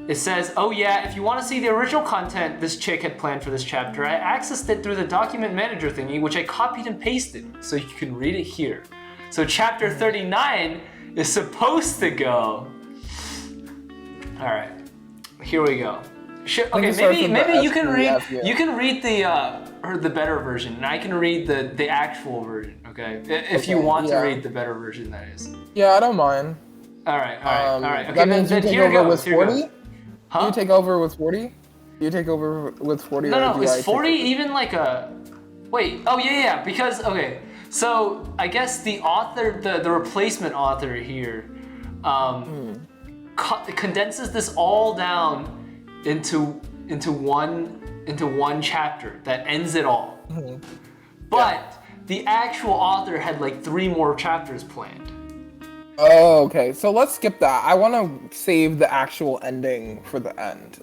Speaker 1: it says, oh yeah, if you want to see the original content this chick had planned for this chapter, I accessed it through the document manager thingy, which I copied and pasted, so you can read it here. So chapter 39 is supposed to go. Alright, here we go. Okay, maybe you can read the better version, and I can read the actual version, okay? If you want to read the better version, that is.
Speaker 2: Yeah, I don't mind.
Speaker 1: Alright. Okay,
Speaker 2: that means you take over with 40?
Speaker 1: Huh?
Speaker 2: You take over with 40? You take over with 40?
Speaker 1: No, is 40 even like a... Wait, oh yeah, because, okay. So, I guess the author, the replacement author here, condenses this all down into one chapter that ends it all. But the actual author had like 3 more chapters planned.
Speaker 2: Oh, okay. So let's skip that. I want to save the actual ending for the end.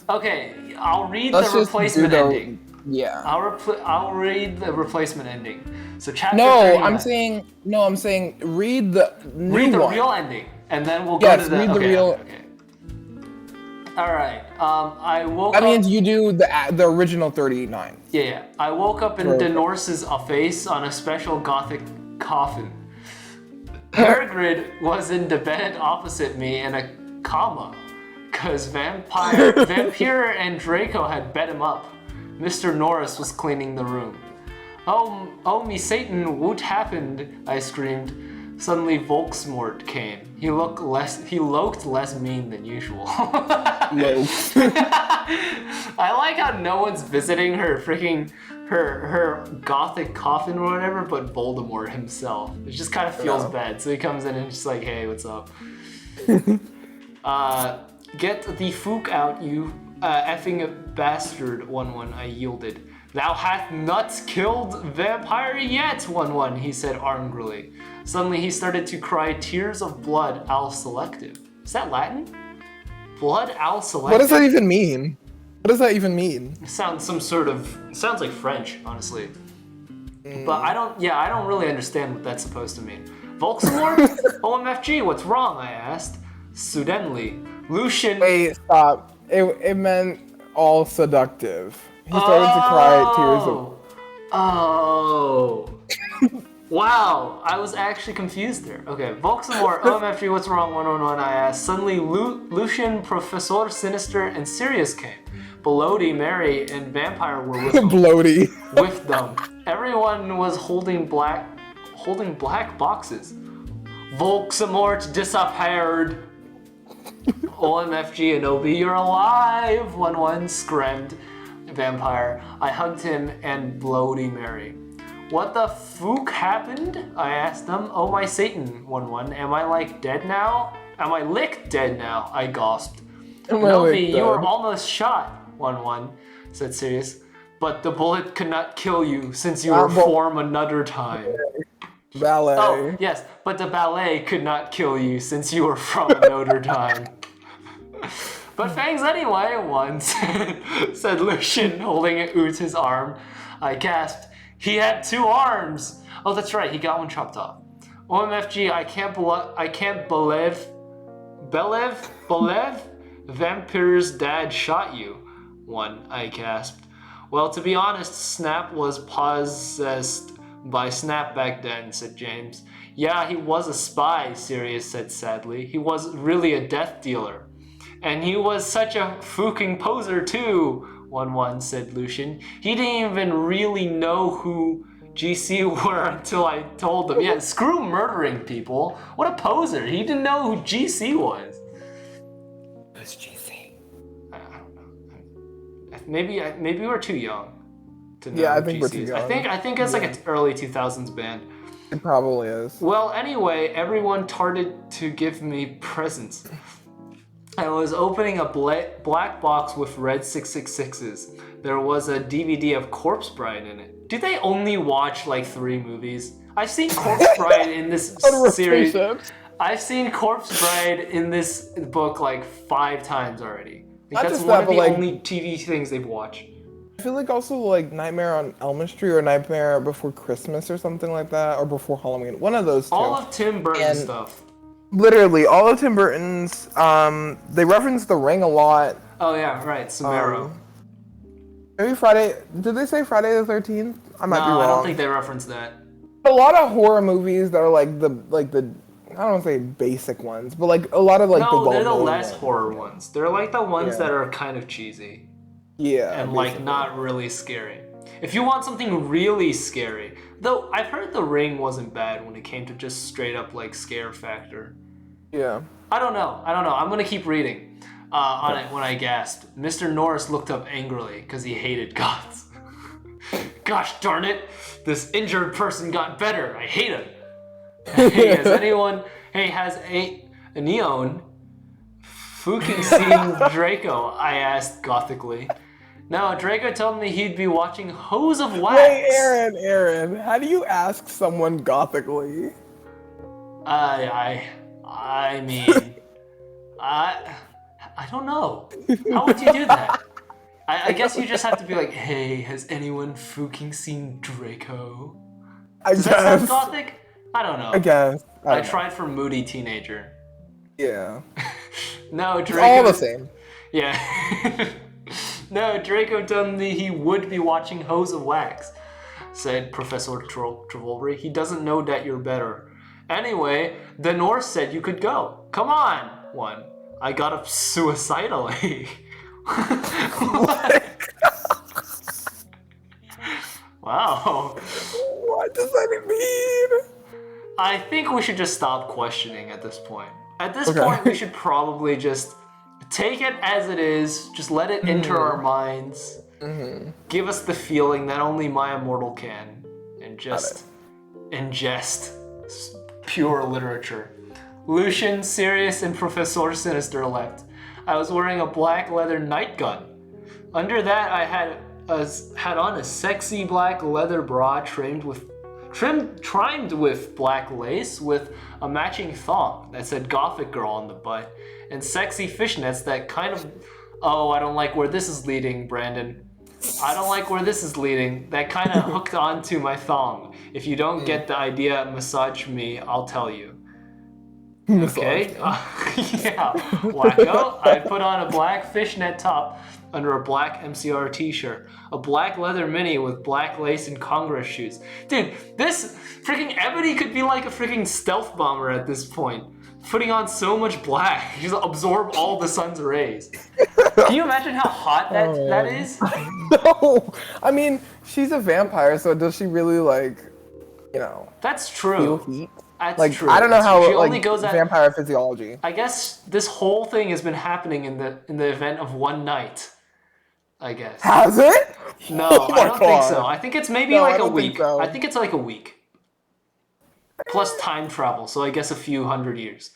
Speaker 1: Okay, I'll read the replacement ending.
Speaker 2: Yeah.
Speaker 1: I'll read the replacement ending. So chapter 39.
Speaker 2: I'm saying read the new one.
Speaker 1: Real ending, and then we'll go to the...
Speaker 2: read the real...
Speaker 1: Okay. Alright, I woke
Speaker 2: up... That means
Speaker 1: you
Speaker 2: do the original 39.
Speaker 1: Yeah. I woke up in Denorse's face on a special gothic coffin. Hagrid was in the bed opposite me in a coma, cause Vampire and Draco had bet him up. Mr. Norris was cleaning the room. Oh me Satan, what happened? I screamed. Suddenly Volksmort came. He looked less mean than usual.
Speaker 2: No.
Speaker 1: I like how no one's visiting her her gothic coffin or whatever, but Voldemort himself. It just kind of feels bad. So he comes in and just like, hey, what's up? Get the fook out, you effing bastard, 1-1, I yielded. Thou hast not killed vampire yet, 1-1, he said angrily. Suddenly he started to cry tears of blood, al selective. Is that Latin? Blood al selective?
Speaker 2: What does that even mean? What does that even mean?
Speaker 1: It sounds like French, honestly. But I don't really understand what that's supposed to mean. Volksmort? OMFG, what's wrong? I asked. Suddenly, Lucian...
Speaker 2: Wait, stop. It meant all seductive. He started to cry tears of...
Speaker 1: Oh. Wow, I was actually confused there. Okay, Volksmort, OMFG, what's wrong? 111, I asked. Suddenly, Lucian, Professor Sinister, and Sirius came. Bloody, Mary, and Vampire were with them.
Speaker 2: Bloody.
Speaker 1: With them. Everyone was holding black boxes. Volksmort disappeared. OMFG and OB, you're alive! 1-1 screamed Vampire. I hugged him and Bloody Mary. What the fook happened? I asked them. Oh my Satan, 1-1. Am I like dead now? Am I licked dead now? I gasped. Novi, you were almost shot, 1-1, said Sirius. But the bullet could not kill you since you were formed another time.
Speaker 2: Ballet.
Speaker 1: Oh, yes, but the ballet could not kill you since you were from Notre Dame. But thanks anyway, once, said Lucian, holding out his arm. I gasped. He had 2 arms. Oh, that's right, he got one chopped off. OMFG, I can't believe Vampire's dad shot you. 1, I gasped. Well, to be honest, Snap was possessed by Snap back then, said James. Yeah, he was a spy, Sirius said sadly. He was really a death dealer. And he was such a fucking poser too, 1-1, said Lucian. He didn't even really know who GC were until I told him. Yeah, screw murdering people. What a poser. He didn't know who GC was.
Speaker 2: Who's GC?
Speaker 1: I don't know. Maybe we're too young to know.
Speaker 2: Yeah, I
Speaker 1: who
Speaker 2: think
Speaker 1: GC
Speaker 2: we're too
Speaker 1: is.
Speaker 2: young.
Speaker 1: I think it's like an early 2000s band.
Speaker 2: It probably is.
Speaker 1: Well, anyway, everyone started to give me presents. I was opening a black box with red 666s. There was a DVD of Corpse Bride in it. Do they only watch like 3 movies? I've seen Corpse Bride in this series. I've seen Corpse Bride in this book like 5 times already. Like, that's one of the only TV things they've watched.
Speaker 2: I feel like also like Nightmare on Elm Street or Nightmare Before Christmas or something like that, or Before Halloween. One of those 2.
Speaker 1: All of Tim Burton stuff.
Speaker 2: Literally, all of Tim Burton's, they reference The Ring a lot.
Speaker 1: Oh yeah, right, Samaro.
Speaker 2: Maybe Friday, did they say Friday the 13th? I might be wrong.
Speaker 1: No, I don't think they referenced that.
Speaker 2: A lot of horror movies that are like the, I don't want to say basic ones, but like a lot of like
Speaker 1: No, they're the less horror ones. They're like the ones that are kind of cheesy.
Speaker 2: Yeah.
Speaker 1: And like not really scary. If you want something really scary, though I've heard The Ring wasn't bad when it came to just straight up like scare factor.
Speaker 2: Yeah.
Speaker 1: I don't know. I'm gonna keep reading on it when I gasped. Mr. Norris looked up angrily because he hated goths. Gosh darn it! This injured person got better. I hate him. Hey, has a neon fucking seen Draco? I asked gothically. No, Draco told me he'd be watching Hose of Wax.
Speaker 2: Wait, Aaron, how do you ask someone gothically?
Speaker 1: I mean, I don't know. How would you do that? I guess you just have to be like, hey, has anyone fucking seen Draco? Does that sound gothic? I don't know.
Speaker 2: I guess.
Speaker 1: I tried for moody teenager.
Speaker 2: Yeah.
Speaker 1: No, Draco.
Speaker 2: It's all the same.
Speaker 1: Yeah. No, Draco told me he would be watching Hose of Wax, said Professor Travolbury. He doesn't know that you're better. Anyway, the Norse said you could go. Come on, one. I got up suicidally. What? Wow.
Speaker 2: What does that mean?
Speaker 1: I think we should just stop questioning at this point. At this
Speaker 2: Okay.
Speaker 1: point, we should probably just take it as it is, just let it enter our minds, give us the feeling that only My Immortal can, and just ingest pure literature. Lucian, Sirius, and Professor Sinister left. I was wearing a black leather night gun. Under that, I had on a sexy black leather bra trimmed with black lace with a matching thong that said Gothic Girl on the butt, and sexy fishnets that kind of... Oh, I don't like where this is leading, Brandon. I don't like where this is leading. That kind of hooked onto my thong. If you don't get the idea, massage me, I'll tell you. Okay? Yeah, wacko. I put on a black fishnet top under a black MCR t-shirt, a black leather mini with black lace and Congress shoes. Dude, this freaking Ebony could be like a freaking stealth bomber at this point. Putting on so much black, just absorb all the sun's rays. Can you imagine how hot that is?
Speaker 2: No, I mean, she's a vampire, so does she really
Speaker 1: That's
Speaker 2: feel
Speaker 1: true.
Speaker 2: heat?
Speaker 1: That's true.
Speaker 2: I don't know
Speaker 1: That's
Speaker 2: how
Speaker 1: true. She only goes at
Speaker 2: vampire physiology.
Speaker 1: I guess this whole thing has been happening in the event of one night. I guess.
Speaker 2: Has it?
Speaker 1: No,
Speaker 2: Oh
Speaker 1: I don't
Speaker 2: my
Speaker 1: think so.
Speaker 2: God.
Speaker 1: I think it's maybe
Speaker 2: No,
Speaker 1: like
Speaker 2: I
Speaker 1: a
Speaker 2: don't think
Speaker 1: week.
Speaker 2: so.
Speaker 1: I think it's like a week. Plus time travel, so I guess a few hundred years.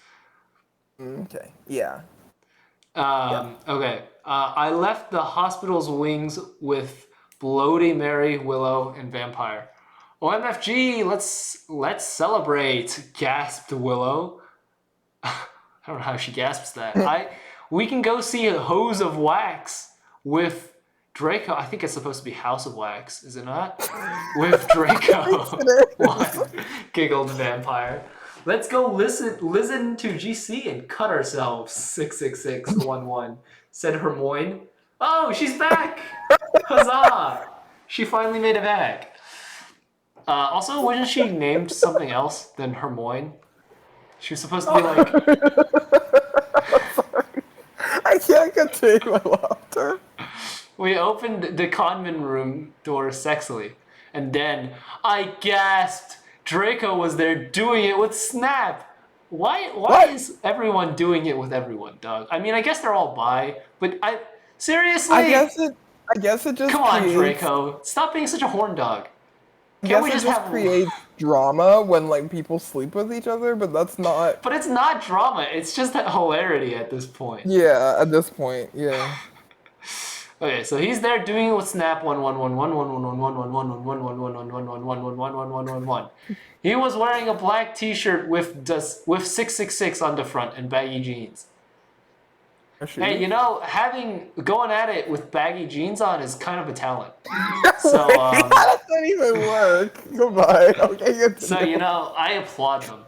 Speaker 2: Okay. Yeah.
Speaker 1: Okay. I left the hospital's wings with Bloody Mary, Willow, and Vampire. OMFG, let's celebrate, gasped Willow. I don't know how she gasps that. We can go see a Hose of Wax with Draco. I think it's supposed to be House of Wax, is it not? With Draco. What? Giggled Vampire. Let's go listen to GC and cut ourselves. 66611 said Hermione. Oh, she's back! Huzzah! She finally made it back. Also, wasn't she named something else than Hermione? She was supposed to be like...
Speaker 2: I can't contain my laughter.
Speaker 1: We opened the conman room door sexily, and then I gasped. Draco was there doing it with Snap. Why is everyone doing it with everyone, dog? I mean, I guess they're all bi, but seriously?
Speaker 2: I guess it just
Speaker 1: Come on,
Speaker 2: creates,
Speaker 1: Draco. Stop being such a horn dog.
Speaker 2: I
Speaker 1: Can't
Speaker 2: guess
Speaker 1: we
Speaker 2: it
Speaker 1: just
Speaker 2: just
Speaker 1: have...
Speaker 2: creates drama when people sleep with each other, but that's not.
Speaker 1: But it's not drama. It's just that hilarity at this point.
Speaker 2: Yeah, at this point, yeah.
Speaker 1: Okay, so he's there doing it with Snap 11111111111111111111111. He was wearing a black T-shirt with 666 on the front and baggy jeans. Hey, going at it with baggy jeans on is kind of a talent. So,
Speaker 2: that doesn't even work. Goodbye. Okay,
Speaker 1: so I applaud them.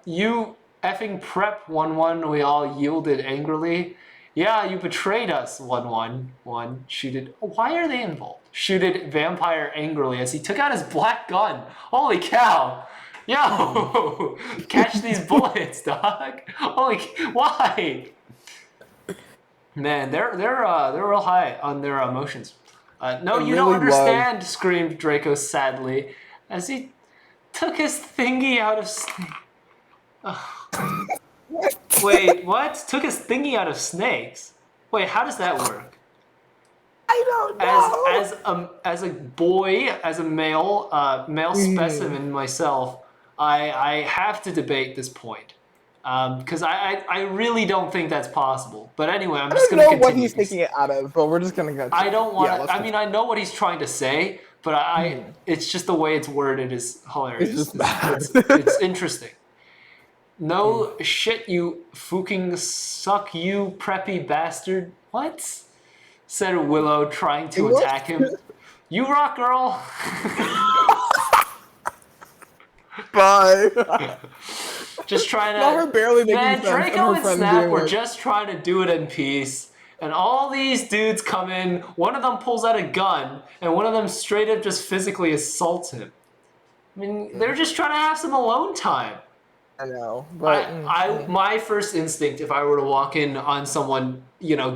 Speaker 1: You effing prep 1-1. We all yielded angrily. Yeah, you betrayed us, 1-1. Shooted. Why are they involved? Shooted Vampire angrily as he took out his black gun. Holy cow! Yo, catch these bullets, dog. Why? Man, they're real high on their emotions. No, you don't understand, screamed Draco sadly as he took his thingy out of Snake. Wait, what? Took his thingy out of Snake's? Wait, how does that work?
Speaker 2: I don't know.
Speaker 1: As a boy, as a male specimen myself, I have to debate this point. Because I really don't think that's possible. But anyway, I'm just going to continue.
Speaker 2: I don't know what he's taking it out of, but we're just going to go.
Speaker 1: I don't want to... I mean, I know what he's trying to say, but it's just the way it's worded is hilarious.
Speaker 2: It's just bad.
Speaker 1: It's interesting. No shit, you fucking suck, you preppy bastard. What? Said Willow, trying to attack him. You rock, girl.
Speaker 2: Bye.
Speaker 1: Just trying to...
Speaker 2: Not her barely making
Speaker 1: Man,
Speaker 2: sense.
Speaker 1: Draco and Snap were just trying to do it in peace. And all these dudes come in, one of them pulls out a gun, and one of them straight up just physically assaults him. I mean, they're just trying to have some alone time.
Speaker 2: I know, but
Speaker 1: My first instinct, if I were to walk in on someone,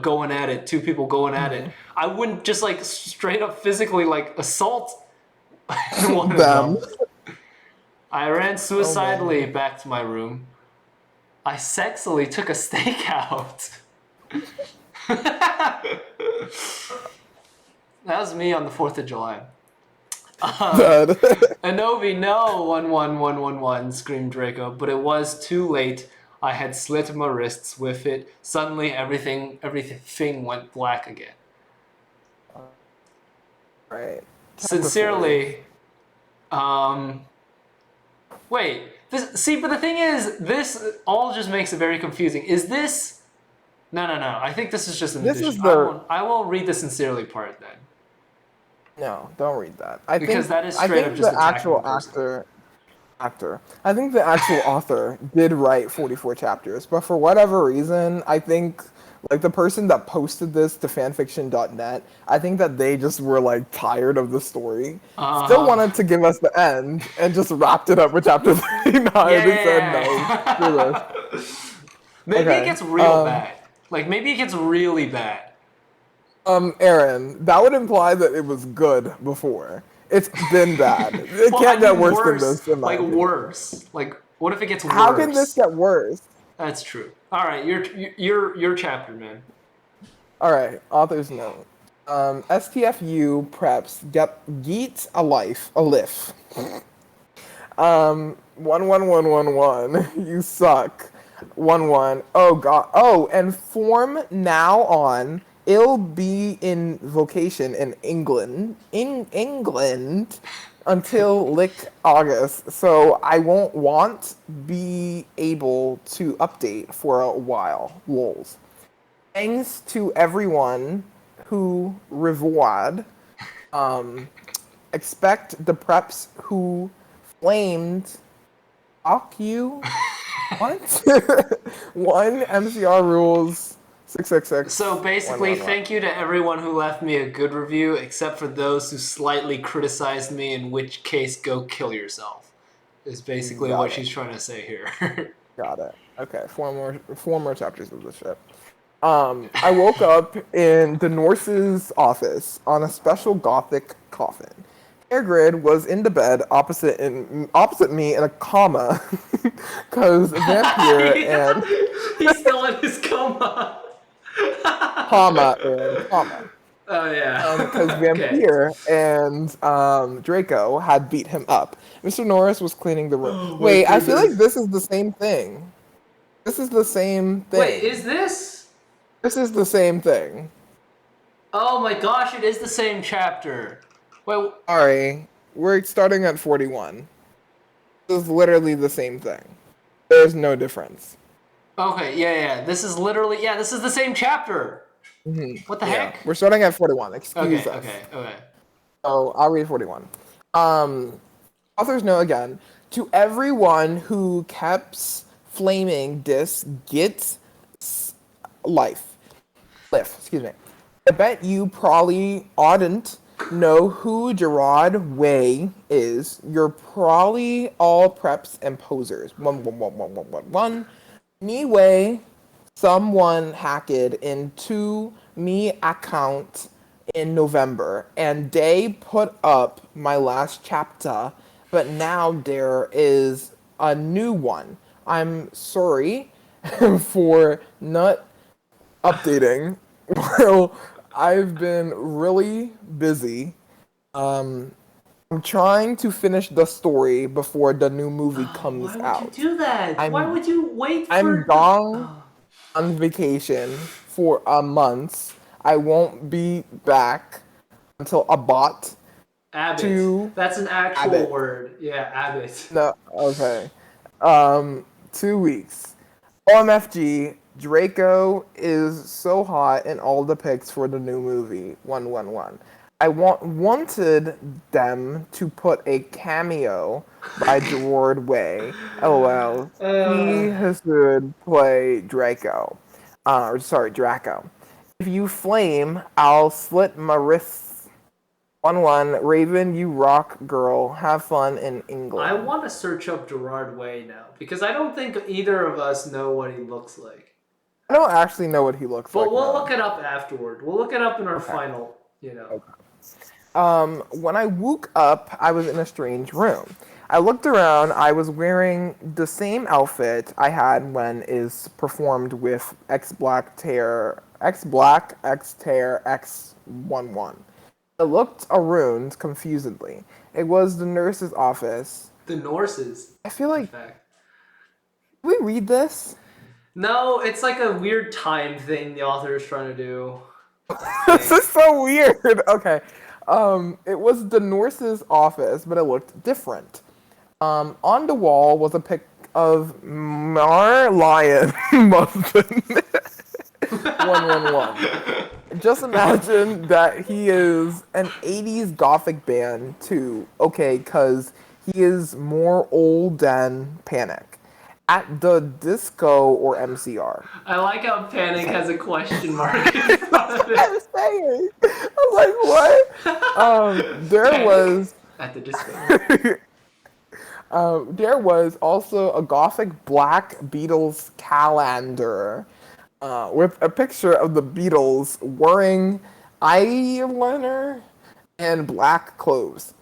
Speaker 1: going at it, two people going at it, I wouldn't just like straight up physically like assault one of
Speaker 2: them.
Speaker 1: them. I ran
Speaker 2: Oh
Speaker 1: suicidally
Speaker 2: man.
Speaker 1: back to my room. I sexily took a stakeout. That was me on the 4th of July.
Speaker 2: Dead.
Speaker 1: Anobi, no, 11111, screamed Draco, but it was too late. I had slit my wrists with it. Suddenly, everything went black again.
Speaker 2: Right. Chapter 40.
Speaker 1: Sincerely, wait. But the thing is, this all just makes it very confusing. Is this? No. I think this is just an
Speaker 2: This
Speaker 1: addition.
Speaker 2: is the
Speaker 1: I won't read the sincerely part then.
Speaker 2: No, don't read that.
Speaker 1: Because that is
Speaker 2: I
Speaker 1: straight up
Speaker 2: think
Speaker 1: just
Speaker 2: the
Speaker 1: attacking
Speaker 2: actual
Speaker 1: the person.
Speaker 2: actor. I think the actual author did write 44 chapters, but for whatever reason, I think like the person that posted this to fanfiction.net, I think that they just were like tired of the story. Still
Speaker 1: Uh-huh.
Speaker 2: wanted to give us the end and just wrapped it up with chapter 39 and said no, screw this.
Speaker 1: Yeah. Maybe it
Speaker 2: Okay.
Speaker 1: gets real bad. Like maybe it gets really bad.
Speaker 2: Aaron, that would imply that it was good before. It's been bad. It
Speaker 1: Well,
Speaker 2: can't
Speaker 1: I
Speaker 2: get
Speaker 1: mean
Speaker 2: worse than
Speaker 1: worse.
Speaker 2: this, in my
Speaker 1: Like
Speaker 2: opinion.
Speaker 1: worse. Like what if it gets
Speaker 2: How can this
Speaker 1: worse?
Speaker 2: get worse?
Speaker 1: That's true. All right, your chapter, man.
Speaker 2: All right, author's note. STFU preps get a lift. 11111. You suck. 11. Oh god. Oh, and form now on. It'll be in vocation in England until like August. So I won't be able to update for a while. Lols. Thanks to everyone who revoid. Expect the preps who flamed fuck you. What? One MCR rules 666.
Speaker 1: So basically,
Speaker 2: 111.
Speaker 1: thank you to everyone who left me a good review, except for those who slightly criticized me, in which case, go kill yourself. Is basically
Speaker 2: Got
Speaker 1: what
Speaker 2: it.
Speaker 1: she's trying to say here.
Speaker 2: Got it. Okay, four more chapters of this shit. I woke up in the Norse's office on a special gothic coffin. Hairgrid was in the bed opposite me in a coma, because vampire and
Speaker 1: He's still in his coma.
Speaker 2: comma.
Speaker 1: Oh yeah.
Speaker 2: Because
Speaker 1: Okay.
Speaker 2: Vampire and Draco had beat him up. Mr. Norris was cleaning the room.
Speaker 1: Oh my
Speaker 2: Wait, I feel
Speaker 1: goodness.
Speaker 2: like this is the same thing. This is the same thing.
Speaker 1: Wait, is this?
Speaker 2: This is the same thing.
Speaker 1: Oh my gosh, it is the same chapter. Wait,
Speaker 2: Sorry, we're starting at 41. This is literally the same thing. There's no difference.
Speaker 1: okay, yeah. This is literally, this is the same chapter. What the
Speaker 2: Yeah,
Speaker 1: heck?
Speaker 2: we're starting at 41. Excuse us.
Speaker 1: Okay.
Speaker 2: So I'll read 41. Authors know again. To everyone who keeps flaming this gets life. Excuse me. I bet you probably oughtn't know who Gerard Way is. You're probably all preps and posers. 1111111. Anyway, someone hacked into me account in November and they put up my last chapter, but now there is a new one. I'm sorry for not updating. Well, I've been really busy. I'm trying to finish the story before the new movie comes
Speaker 1: Why would
Speaker 2: out.
Speaker 1: you do that? Why would you wait
Speaker 2: I'm
Speaker 1: for?
Speaker 2: gone on vacation for a month. I won't be back until about
Speaker 1: Abbott.
Speaker 2: two.
Speaker 1: That's an actual
Speaker 2: Abbott.
Speaker 1: word. Yeah, Abbott.
Speaker 2: No, okay. 2 weeks. OMFG, Draco is so hot in all the pics for the new movie 111. I wanted them to put a cameo by Gerard Way. LOL. He should play Draco. Draco. If you flame, I'll slit my wrists. 1-1. Raven, you rock, girl. Have fun in England.
Speaker 1: I want to search up Gerard Way now because I don't think either of us know what he looks like.
Speaker 2: I don't actually know what he looks like.
Speaker 1: But we'll
Speaker 2: now.
Speaker 1: look it up afterward. We'll look it up in our
Speaker 2: Okay.
Speaker 1: final, Okay.
Speaker 2: When I woke up, I was in a strange room. I looked around. I was wearing the same outfit I had when is performed with X Black X 11. I looked around confusedly. It was the nurse's office.
Speaker 1: The Norses.
Speaker 2: I feel like.
Speaker 1: In fact.
Speaker 2: Did we read this?
Speaker 1: No, it's like a weird time thing the author is trying to do.
Speaker 2: This is so weird. Okay. It was the nurse's office, but it looked different. On the wall was a pic of Mar Lion Muffin. 111. Just imagine that he is an 80s gothic band too. Okay, cause he is more old than Panic. At the disco or MCR.
Speaker 1: I like how Panic has a question mark in front of it.
Speaker 2: I'm saying. I was like, what? There
Speaker 1: Panic
Speaker 2: was.
Speaker 1: at the disco.
Speaker 2: There was also a gothic black Beatles calendar with a picture of the Beatles wearing eyeliner and black clothes.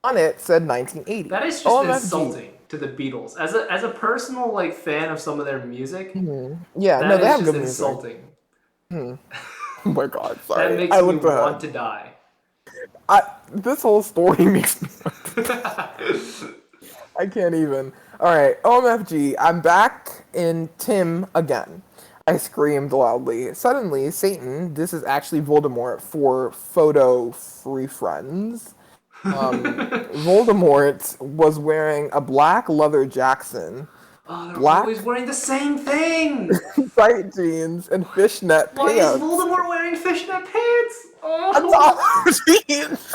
Speaker 2: On it said 1980.
Speaker 1: That is just
Speaker 2: OMFG.
Speaker 1: insulting to the Beatles. As a personal fan of some of their music,
Speaker 2: Yeah,
Speaker 1: that
Speaker 2: no, they
Speaker 1: is
Speaker 2: have
Speaker 1: just
Speaker 2: good
Speaker 1: insulting.
Speaker 2: music. Oh my god, sorry.
Speaker 1: That makes me want to die.
Speaker 2: This whole story makes me want to die. I can't even. Alright, OMFG, I'm back in Tim again. I screamed loudly. Suddenly, Satan, this is actually Voldemort for photo free friends. Voldemort was wearing a black leather Jackson,
Speaker 1: Oh, they're
Speaker 2: black
Speaker 1: always wearing the same thing!
Speaker 2: tight jeans, and fishnet
Speaker 1: Why
Speaker 2: pants.
Speaker 1: is Voldemort wearing fishnet pants?
Speaker 2: On
Speaker 1: Oh.
Speaker 2: top of jeans!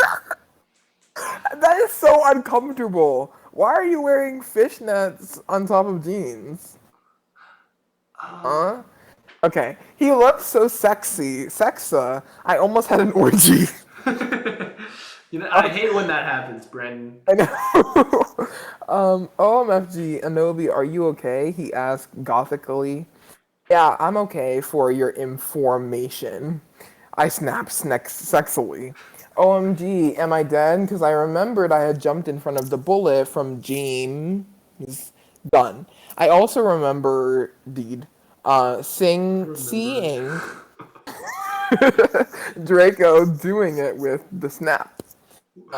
Speaker 2: That is so uncomfortable. Why are you wearing fishnets on top of jeans? Huh? Okay. He looks so sexy. Sexa. I almost had an orgy.
Speaker 1: I hate when that happens, Brendan.
Speaker 2: I know. OMFG, Anobi, are you okay? He asked gothically. Yeah, I'm okay for your information. I snapped sexily. OMG, am I dead? Because I remembered I had jumped in front of the bullet from James. Done. I also remember, seeing Draco doing it with the snap.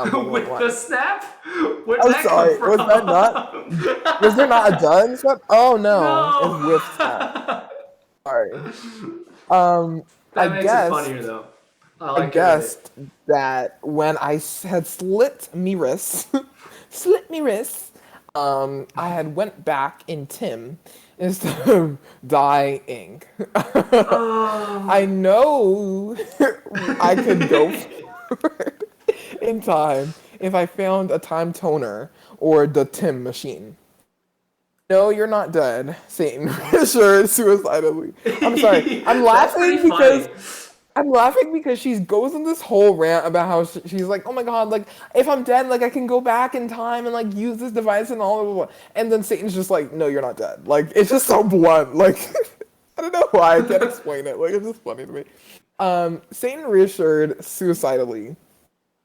Speaker 1: With the snap? Where'd
Speaker 2: I'm
Speaker 1: that
Speaker 2: sorry,
Speaker 1: come from?
Speaker 2: was that not? Was there not a done snap? Oh no, it's with snap. Sorry.
Speaker 1: That
Speaker 2: I
Speaker 1: makes
Speaker 2: guess.
Speaker 1: it funnier though.
Speaker 2: I guessed that when I had slit me wrist, I had went back in Tim instead of dying. I know I could go forward in time if I found a time toner or the Tim machine. No, you're not dead, Satan reassured suicidally. I'm sorry. I'm laughing because she goes in this whole rant about how she's like, oh my god, like if I'm dead, like I can go back in time and like use this device and all blah, blah, blah. And then Satan's just like, no, you're not dead. Like it's just so blunt. Like I don't know why I can't explain it. Like it's just funny to me. Satan reassured suicidally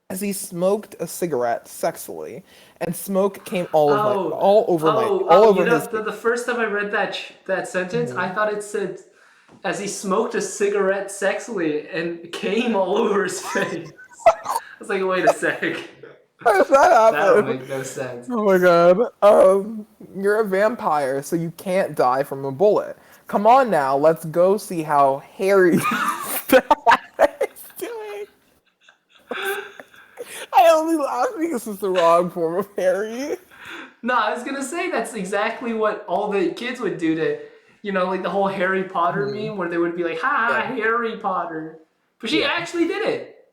Speaker 2: as he smoked a cigarette sexily, and smoke came all over his.
Speaker 1: The first time I read that sentence, I thought it said, as he smoked a cigarette sexily and came all over his face. I was like, wait a sec.
Speaker 2: How does that happen?
Speaker 1: That would make no sense.
Speaker 2: Oh my god. You're a vampire, so you can't die from a bullet. Come on now, let's go see how Harry is doing. I only laugh because it's the wrong form of Harry.
Speaker 1: No, I was gonna say that's exactly what all the kids would do to, like the whole Harry Potter meme where they would be like, ha, Harry Potter. But she actually did it.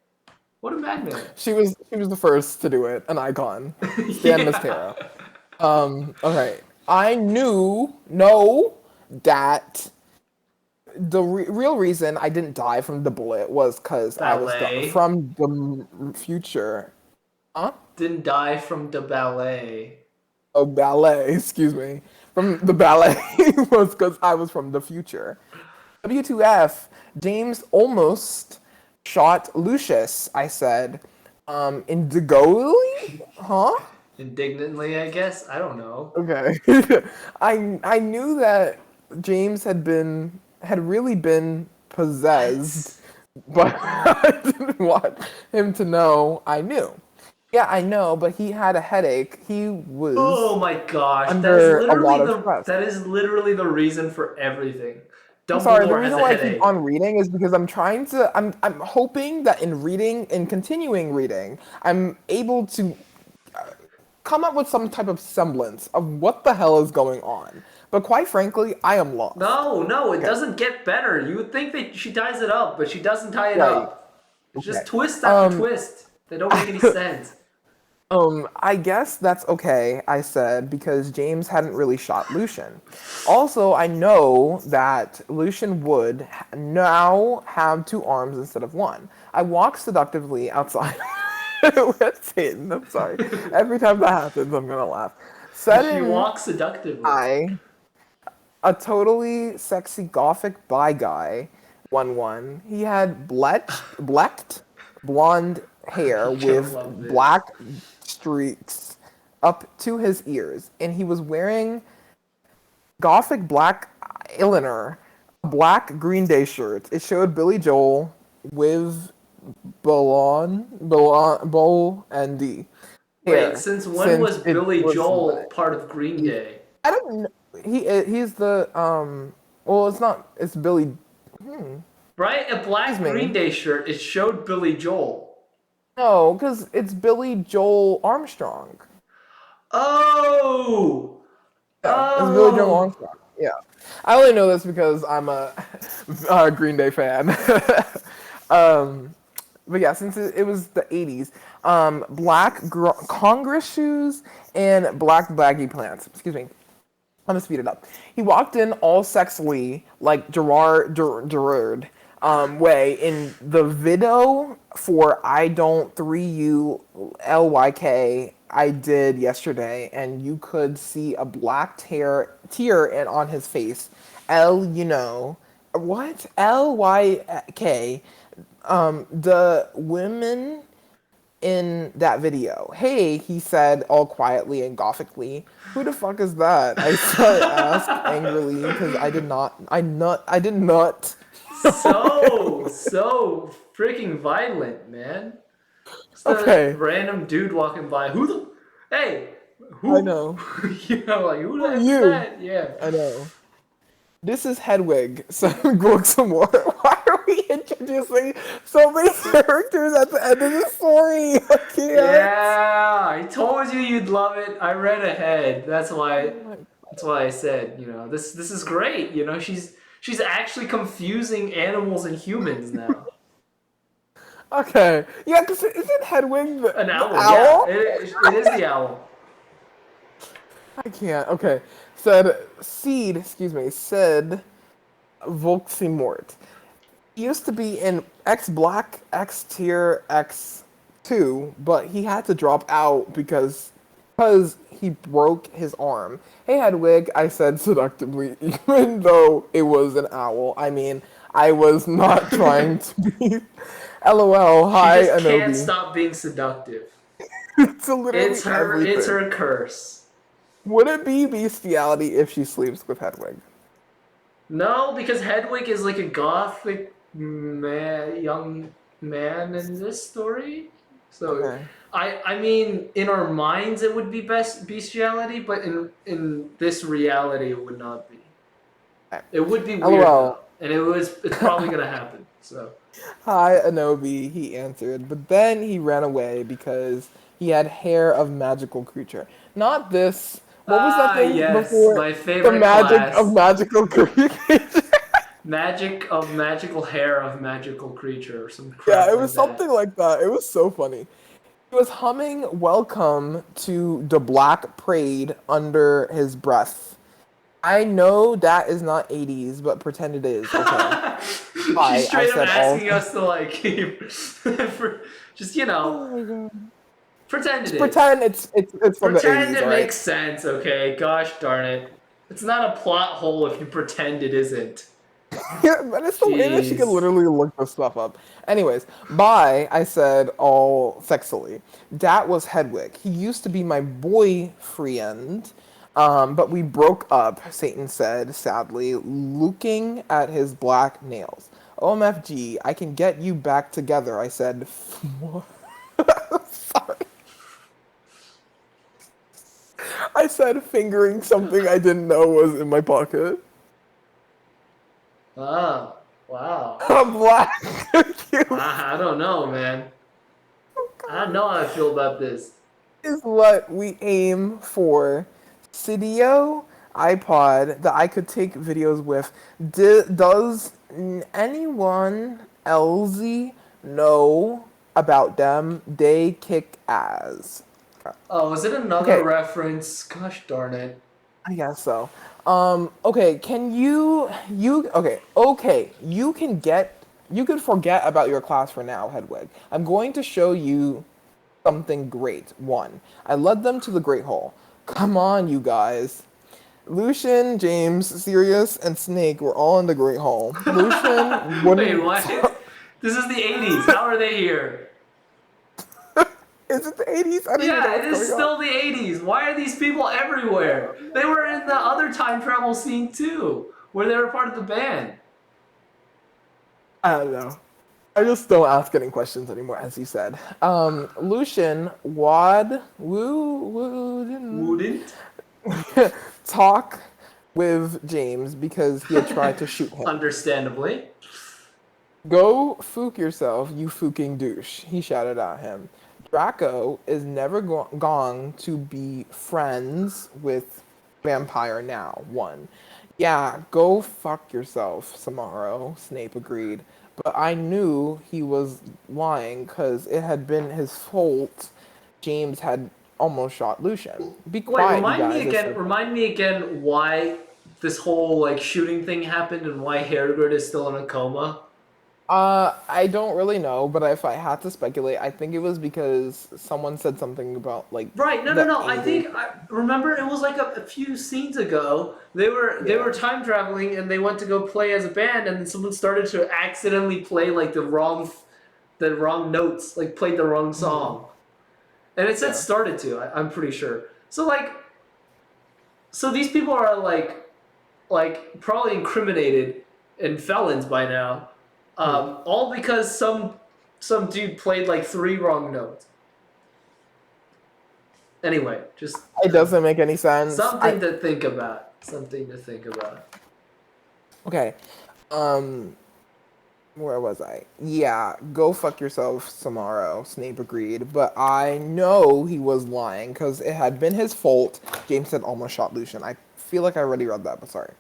Speaker 1: What a madman.
Speaker 2: She was the first to do it, an icon. Stan Mistera. Okay. I know that the real reason I didn't die from the bullet was because I was
Speaker 1: Ballet.
Speaker 2: from the future. Huh?
Speaker 1: Didn't die from the ballet.
Speaker 2: Oh, ballet, excuse me. From the ballet was because I was from the future. W2F, James almost shot Lucius, I said. Indigoli? Huh?
Speaker 1: Indignantly, I guess. I don't know.
Speaker 2: Okay. I knew that James had really been possessed,
Speaker 1: What?
Speaker 2: but I didn't want him to know I knew. Yeah, I know, but he had a headache. He
Speaker 1: Oh
Speaker 2: was
Speaker 1: my gosh,
Speaker 2: under a lot of stress.
Speaker 1: that is literally the reason for everything.
Speaker 2: I'm sorry, the
Speaker 1: Dumbledore has
Speaker 2: reason
Speaker 1: a
Speaker 2: why I keep
Speaker 1: headache.
Speaker 2: on reading is because I'm hoping that in reading and continuing reading, I'm able to come up with some type of semblance of what the hell is going on. But quite frankly, I am lost.
Speaker 1: No, no, it
Speaker 2: Okay.
Speaker 1: doesn't get better. You would think that she ties it up, but she doesn't tie it
Speaker 2: Right.
Speaker 1: up. It's
Speaker 2: Okay.
Speaker 1: just twist after
Speaker 2: Um
Speaker 1: twist. They don't make any sense.
Speaker 2: I guess that's okay, I said, because James hadn't really shot Lucian. Also, I know that Lucian would now have two arms instead of one. I walk seductively outside. Let's Hayden, I'm sorry. Every time that happens, I'm gonna laugh.
Speaker 1: She
Speaker 2: Setting
Speaker 1: walks seductively.
Speaker 2: I, a totally sexy gothic bi guy, 1-1. He had blecked blonde hair
Speaker 1: You're gonna
Speaker 2: with
Speaker 1: love this.
Speaker 2: black streaks up to his ears, and he was wearing gothic black eyeliner, a black Green Day shirt. It showed Billy Joel with Bowl and D
Speaker 1: Wait,
Speaker 2: hair,
Speaker 1: since when
Speaker 2: since
Speaker 1: was
Speaker 2: it
Speaker 1: Billy
Speaker 2: was
Speaker 1: Joel part of Green Day?
Speaker 2: I don't know. He's the well, it's not, it's Billy.
Speaker 1: Right? A
Speaker 2: Excuse
Speaker 1: black Green
Speaker 2: me.
Speaker 1: Day shirt, it showed Billy Joel.
Speaker 2: No, because it's Billy Joel Armstrong.
Speaker 1: Oh!
Speaker 2: Yeah, it's Billy Joel
Speaker 1: Oh!
Speaker 2: Armstrong. Yeah, I only know this because I'm a Green Day fan. um, but yeah, since it was the '80s, black Congress shoes and black baggy pants. Excuse me. I'm gonna speed it up. He walked in all sexily, like Gerard way in the video for I don't 3ULYK I did yesterday, and you could see a black tear and on his face. What LYK? The women in that video. Hey, he said all quietly and gothically. Who the fuck is that? I asked angrily because I did not.
Speaker 1: So freaking violent, man. Just a
Speaker 2: Okay,
Speaker 1: random dude walking by. Who the? Hey,
Speaker 2: I
Speaker 1: who?
Speaker 2: know.
Speaker 1: You know, like who
Speaker 2: Who
Speaker 1: the
Speaker 2: are
Speaker 1: heck is
Speaker 2: you?
Speaker 1: that? Yeah.
Speaker 2: I know. This is Hedwig. So go some more. Why are we introducing so many characters at the end of the story? I can't.
Speaker 1: Yeah, I told you you'd love it. I read ahead. That's
Speaker 2: Oh
Speaker 1: why.
Speaker 2: my.
Speaker 1: That's why I said, this is great. She's actually confusing animals and humans now.
Speaker 2: Okay. Yeah, because isn't Hedwig
Speaker 1: An
Speaker 2: the
Speaker 1: owl, yeah.
Speaker 2: owl?
Speaker 1: It is the owl.
Speaker 2: I can't. Okay. Said Volksimort. He used to be in X Black, X Tier, X2, but he had to drop out because he broke his arm. Hey Hedwig, I said seductively, even though it was an owl. I mean, I was not trying to be. LOL.
Speaker 1: She
Speaker 2: Hi
Speaker 1: just can't
Speaker 2: Anobi.
Speaker 1: stop being seductive.
Speaker 2: It's literally
Speaker 1: It's
Speaker 2: everything.
Speaker 1: her curse.
Speaker 2: Would it be bestiality if she sleeps with Hedwig?
Speaker 1: No, because Hedwig is like a gothic young man in this story. So,
Speaker 2: Okay.
Speaker 1: I mean, in our minds it would be best bestiality, but in this reality it would not be. It would be weird
Speaker 2: LOL.
Speaker 1: though, and it's probably gonna happen. So,
Speaker 2: Hi, Anobi, he answered, but then he ran away because he had hair of magical creature. Not this. What was that
Speaker 1: ah,
Speaker 2: thing
Speaker 1: yes,
Speaker 2: before?
Speaker 1: my
Speaker 2: The
Speaker 1: favorite
Speaker 2: magic of
Speaker 1: class.
Speaker 2: magical creature.
Speaker 1: Magic of magical hair of magical creature, or some
Speaker 2: Yeah,
Speaker 1: crap
Speaker 2: it
Speaker 1: like
Speaker 2: was something
Speaker 1: that.
Speaker 2: like that. It was so funny. He was humming "Welcome to the Black Parade" under his breath. I know that is not 80s, but pretend it is. Okay.
Speaker 1: She's
Speaker 2: I
Speaker 1: straight up
Speaker 2: said all.
Speaker 1: asking us to like keep, just
Speaker 2: Oh my god.
Speaker 1: pretend it
Speaker 2: Just
Speaker 1: is.
Speaker 2: pretend it's from the
Speaker 1: Pretend
Speaker 2: 80s,
Speaker 1: it
Speaker 2: all right?
Speaker 1: makes sense, okay? Gosh darn it. It's not a plot hole if you pretend it isn't.
Speaker 2: Yeah, but it's the way that she can
Speaker 1: Jeez.
Speaker 2: literally look this stuff up. Anyways, bye, I said all sexily. That was Hedwig. He used to be my boyfriend, but we broke up, Satan said sadly, looking at his black nails. OMFG, I can get you back together, I said. Sorry. I said fingering something I didn't know was in my pocket.
Speaker 1: Oh, wow.
Speaker 2: A black cube
Speaker 1: I don't know, man. I don't know how I feel about this.
Speaker 2: is what we aim for. Cydio iPod that I could take videos with. Does anyone else know about them? They kick ass.
Speaker 1: Oh, is it another
Speaker 2: Okay,
Speaker 1: reference? Gosh darn it.
Speaker 2: I guess so. Okay, can okay, you can forget about your class for now, Hedwig. I'm going to show you something great. One, I led them to the Great Hall. Come on, you guys. Lucian, James, Sirius, and Snake were all in the Great Hall. Lucian
Speaker 1: Wait,
Speaker 2: wouldn't.
Speaker 1: what? This is the 80s. How are they here?
Speaker 2: Is it the 80s? I don't even know
Speaker 1: Yeah, it
Speaker 2: what's
Speaker 1: is
Speaker 2: going on.
Speaker 1: still the 80s. Why are these people everywhere? They were in the other time travel scene too, where they were part of the band.
Speaker 2: I don't know. I just don't ask any questions anymore, as you said. Lucian, didn't
Speaker 1: Wouldn't?
Speaker 2: talk with James because he had tried to shoot him.
Speaker 1: Understandably.
Speaker 2: Go fook yourself, you fooking douche, he shouted at him. Draco is never going to be friends with Vampire now. One. Yeah, go fuck yourself, Samaro, Snape agreed. But I knew he was lying because it had been his fault James had almost shot Lucian. Be
Speaker 1: Wait,
Speaker 2: quiet, you guys, I said.
Speaker 1: remind me again why this whole like shooting thing happened and why Harrogate is still in a coma.
Speaker 2: I don't really know, but if I had to speculate, I think it was because someone said something about like
Speaker 1: Right, no, no,
Speaker 2: the
Speaker 1: no.
Speaker 2: anger.
Speaker 1: I remember it was like a few scenes ago. They
Speaker 2: Yeah.
Speaker 1: were time traveling and they went to go play as a band, and then someone started to accidentally play like the wrong notes, like played the wrong
Speaker 2: Hmm.
Speaker 1: song, and it said
Speaker 2: Yeah.
Speaker 1: started to. I'm pretty sure. So like, so these people are like probably incriminated and felons by now,
Speaker 2: Hmm.
Speaker 1: all because some dude played like three wrong notes. Anyway, just
Speaker 2: It doesn't make any sense.
Speaker 1: something to think about. Something to think about.
Speaker 2: Okay. Um, where was I? Yeah, go fuck yourself, Samaro. Snape agreed, but I know he was lying because it had been his fault. James had almost shot Lucian. I feel like I already read that, but sorry.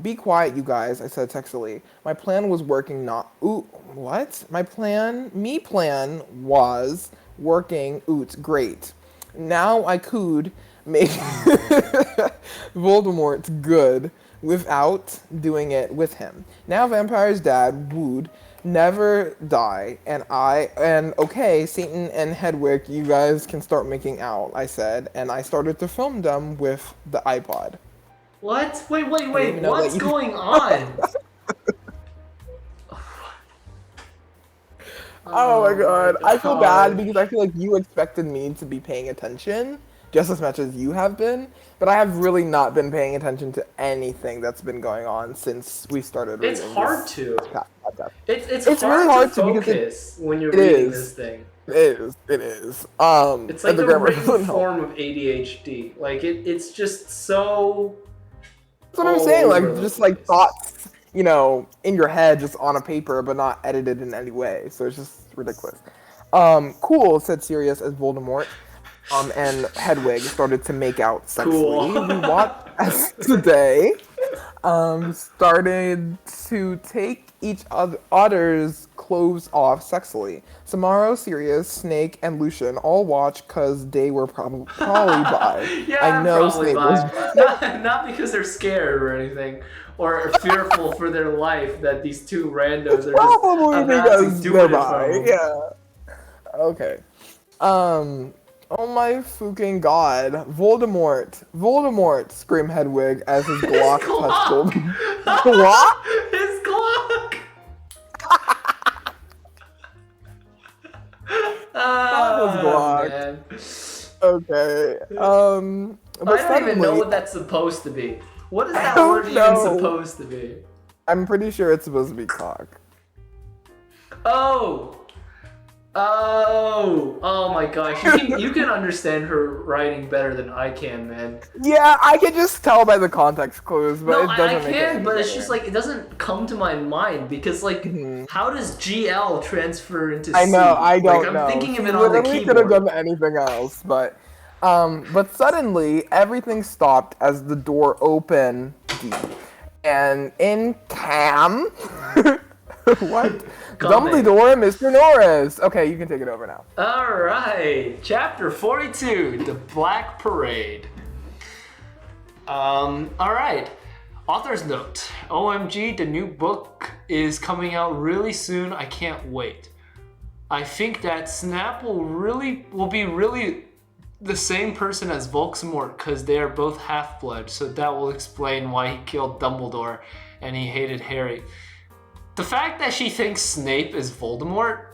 Speaker 2: Be quiet, you guys, I said textily. My plan was working not. Ooh, what? Me plan was working. Oot, great. Now I could make Voldemort good without doing it with him. Now Vampire's dad would never die, and okay, Satan and Hedwig, you guys can start making out, I said, and I started to film them with the iPod.
Speaker 1: What? Wait, wait,
Speaker 2: I didn't
Speaker 1: wait.
Speaker 2: even know that
Speaker 1: What's
Speaker 2: you.
Speaker 1: going on?
Speaker 2: Oh my
Speaker 1: Oh my
Speaker 2: god. I feel bad
Speaker 1: gosh.
Speaker 2: because I feel like you expected me to be paying attention just as much as you have been, but I have really not been paying attention to anything that's been going on since we started
Speaker 1: It's
Speaker 2: reading
Speaker 1: hard
Speaker 2: this
Speaker 1: to.
Speaker 2: podcast.
Speaker 1: It's
Speaker 2: It's really
Speaker 1: hard to
Speaker 2: hard to because
Speaker 1: focus when you're
Speaker 2: it
Speaker 1: reading
Speaker 2: is.
Speaker 1: this thing.
Speaker 2: It is. It is.
Speaker 1: It's
Speaker 2: And
Speaker 1: like
Speaker 2: the
Speaker 1: the
Speaker 2: grammar
Speaker 1: written
Speaker 2: doesn't help.
Speaker 1: form of ADHD. Like it's just so
Speaker 2: That's what I'm
Speaker 1: all
Speaker 2: saying.
Speaker 1: over
Speaker 2: Like
Speaker 1: the
Speaker 2: just like
Speaker 1: place.
Speaker 2: thoughts, in your head, just on a paper, but not edited in any way. So it's just ridiculous. Cool, said Sirius as Voldemort. And Hedwig started to make out
Speaker 1: Cool.
Speaker 2: sexually. We watched today. started to take each other's clothes off sexily. Samaro, Sirius, Snake, and Lucian all watched because they were probably by.
Speaker 1: Yeah,
Speaker 2: I know
Speaker 1: probably
Speaker 2: Snake
Speaker 1: by.
Speaker 2: was.
Speaker 1: Not because they're scared or anything, or fearful for their life that these two randos are
Speaker 2: Probably
Speaker 1: just about
Speaker 2: because
Speaker 1: to do
Speaker 2: they're
Speaker 1: it from
Speaker 2: by.
Speaker 1: them.
Speaker 2: Yeah. Okay. Oh my fucking god. Voldemort. Voldemort, screamed Hedwig as his Glock touched Golden. Glock?
Speaker 1: His Glock!
Speaker 2: Glock.
Speaker 1: Man.
Speaker 2: Okay. But
Speaker 1: I don't even know
Speaker 2: suddenly,
Speaker 1: what that's supposed to be. What is that
Speaker 2: don't
Speaker 1: word even
Speaker 2: know.
Speaker 1: supposed to be?
Speaker 2: I'm pretty sure it's supposed to be cock.
Speaker 1: Oh! Oh my gosh. You can understand her writing better than I can, man.
Speaker 2: Yeah, I can just tell by the context clues, but
Speaker 1: No,
Speaker 2: it doesn't
Speaker 1: I
Speaker 2: make
Speaker 1: can,
Speaker 2: any
Speaker 1: but it's
Speaker 2: sense.
Speaker 1: just like, it doesn't come to my mind because, like, how does GL transfer into C?
Speaker 2: I know, I don't
Speaker 1: like, I'm
Speaker 2: know.
Speaker 1: thinking of
Speaker 2: She
Speaker 1: it on the
Speaker 2: literally could have
Speaker 1: keyboard.
Speaker 2: done anything else, but suddenly everything stopped as the door opened, and in cam, what? Dumbledore and Mr. Norris. Okay, you can take it over now.
Speaker 1: Alright, chapter 42, The Black Parade. Alright. Author's note. OMG, the new book is coming out really soon. I can't wait. I think that Snap will be really the same person as Voldemort because they are both half-blood, so that will explain why he killed Dumbledore and he hated Harry. The fact that she thinks Snape is Voldemort,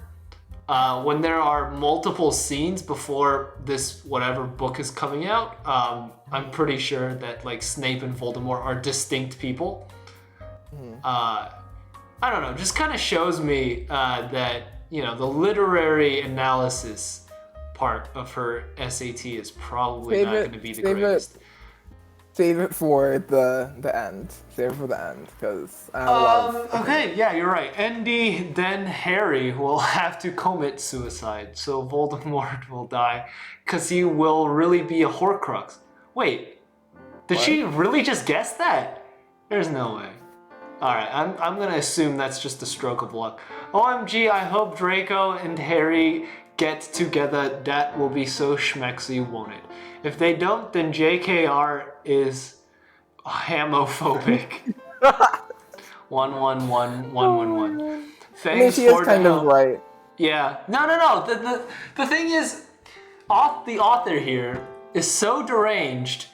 Speaker 1: when there are multiple scenes before this whatever book is coming out, I'm pretty sure that like Snape and Voldemort are distinct people. I don't know, just kind of shows me that, you know, the literary analysis part of her SAT is probably not going to be the greatest.
Speaker 2: Save it for the end. Save it for the end, because I have a lot of...
Speaker 1: Okay, yeah, you're right. Andy, then Harry will have to commit suicide, so Voldemort will die, because he will really be a Horcrux. Wait, did she really just guess that? There's no way. Alright, I'm gonna assume that's just a stroke of luck. OMG, I hope Draco and Harry get together. That will be so schmexy, won't it? If they don't, then JKR is homophobic. 111. Thanks
Speaker 2: she is
Speaker 1: for
Speaker 2: kind
Speaker 1: the
Speaker 2: of
Speaker 1: help.
Speaker 2: right.
Speaker 1: Yeah. No. The thing is, the author here is so deranged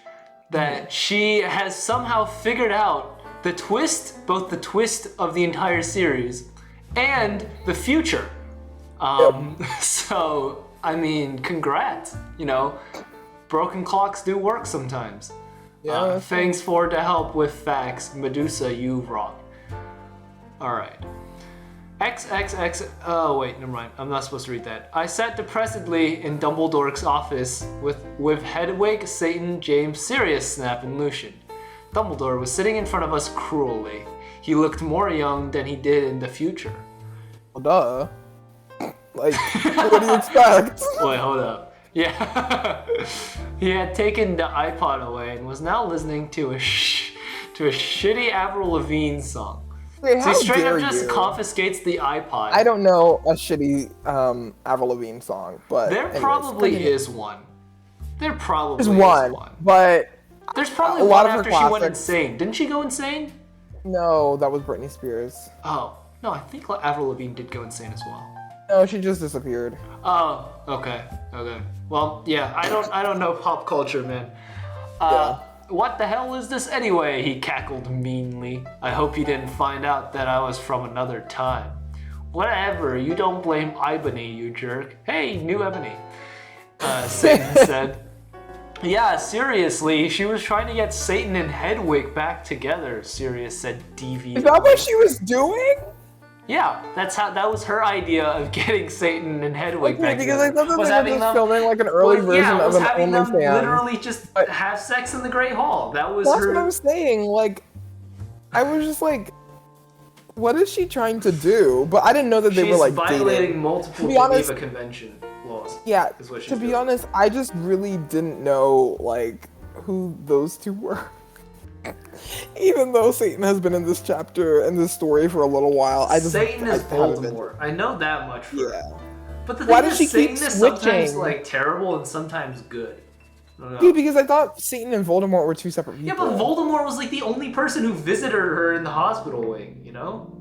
Speaker 1: that she has somehow figured out the twist, both the twist of the entire series and the future. So, I mean, congrats. You know, broken clocks do work sometimes.
Speaker 2: Yeah.
Speaker 1: Thanks for the help with facts. Medusa, you rock. Alright. XXX. Oh, wait, never mind. I'm not supposed to read that. I sat depressedly in Dumbledore's office with Hedwig, Satan, James, Sirius, Snap, and Lucian. Dumbledore was sitting in front of us cruelly. He looked more young than he did in the future.
Speaker 2: Well, duh. Like, what do you expect?
Speaker 1: Wait, hold up. Yeah. He had taken the iPod away and was now listening to a shitty Avril Lavigne song.
Speaker 2: Wait,
Speaker 1: So
Speaker 2: how
Speaker 1: he straight
Speaker 2: dare
Speaker 1: up just
Speaker 2: you?
Speaker 1: confiscates the iPod.
Speaker 2: I don't know a shitty Avril Lavigne song, but
Speaker 1: There
Speaker 2: anyways,
Speaker 1: probably
Speaker 2: continue.
Speaker 1: is one. There probably
Speaker 2: There's
Speaker 1: is
Speaker 2: one,
Speaker 1: one.
Speaker 2: but
Speaker 1: There's probably
Speaker 2: a lot
Speaker 1: one
Speaker 2: of her
Speaker 1: after she went
Speaker 2: classics.
Speaker 1: insane. Didn't she go insane?
Speaker 2: no, that was Britney Spears.
Speaker 1: Oh, no, I think Avril Lavigne did go insane as well.
Speaker 2: No, she just disappeared.
Speaker 1: Oh, okay. Well, yeah, I don't know pop culture, man.
Speaker 2: Yeah.
Speaker 1: What the hell is this anyway? He cackled meanly. I hope you didn't find out that I was from another time. Whatever, you don't blame Ebony, you jerk. Hey, new Ebony. Satan said. Yeah, seriously, she was trying to get Satan and Hedwig back together, Sirius said deviantly.
Speaker 2: Is that what she was doing?
Speaker 1: Yeah, that was her idea of getting Satan and Hedwig
Speaker 2: Okay,
Speaker 1: back
Speaker 2: because
Speaker 1: together.
Speaker 2: I thought that
Speaker 1: Was
Speaker 2: they were
Speaker 1: having
Speaker 2: just
Speaker 1: them-
Speaker 2: filming like an early version
Speaker 1: yeah,
Speaker 2: of
Speaker 1: was
Speaker 2: an
Speaker 1: having them
Speaker 2: OnlyFans.
Speaker 1: literally just have sex in the Great Hall. That was
Speaker 2: That's
Speaker 1: her.
Speaker 2: what I'm saying. Like, I was just like, what is she trying to do? But I didn't know that they
Speaker 1: She's
Speaker 2: were like
Speaker 1: violating
Speaker 2: dating.
Speaker 1: multiple
Speaker 2: To be honest-
Speaker 1: Geneva Convention laws.
Speaker 2: Yeah,
Speaker 1: is what she's
Speaker 2: to be
Speaker 1: doing.
Speaker 2: honest, I just really didn't know like who those two were. Even though Satan has been in this chapter and this story for a little while,
Speaker 1: Satan is
Speaker 2: haven't been.
Speaker 1: Voldemort. I know that much for her.
Speaker 2: Yeah.
Speaker 1: But the
Speaker 2: Why
Speaker 1: thing
Speaker 2: does
Speaker 1: is,
Speaker 2: she keep
Speaker 1: Satan is sometimes
Speaker 2: switching?
Speaker 1: like terrible and sometimes good. I don't know.
Speaker 2: Yeah, because I thought Satan and Voldemort were two separate people.
Speaker 1: Yeah, but Voldemort was like the only person who visited her in the hospital wing, you know?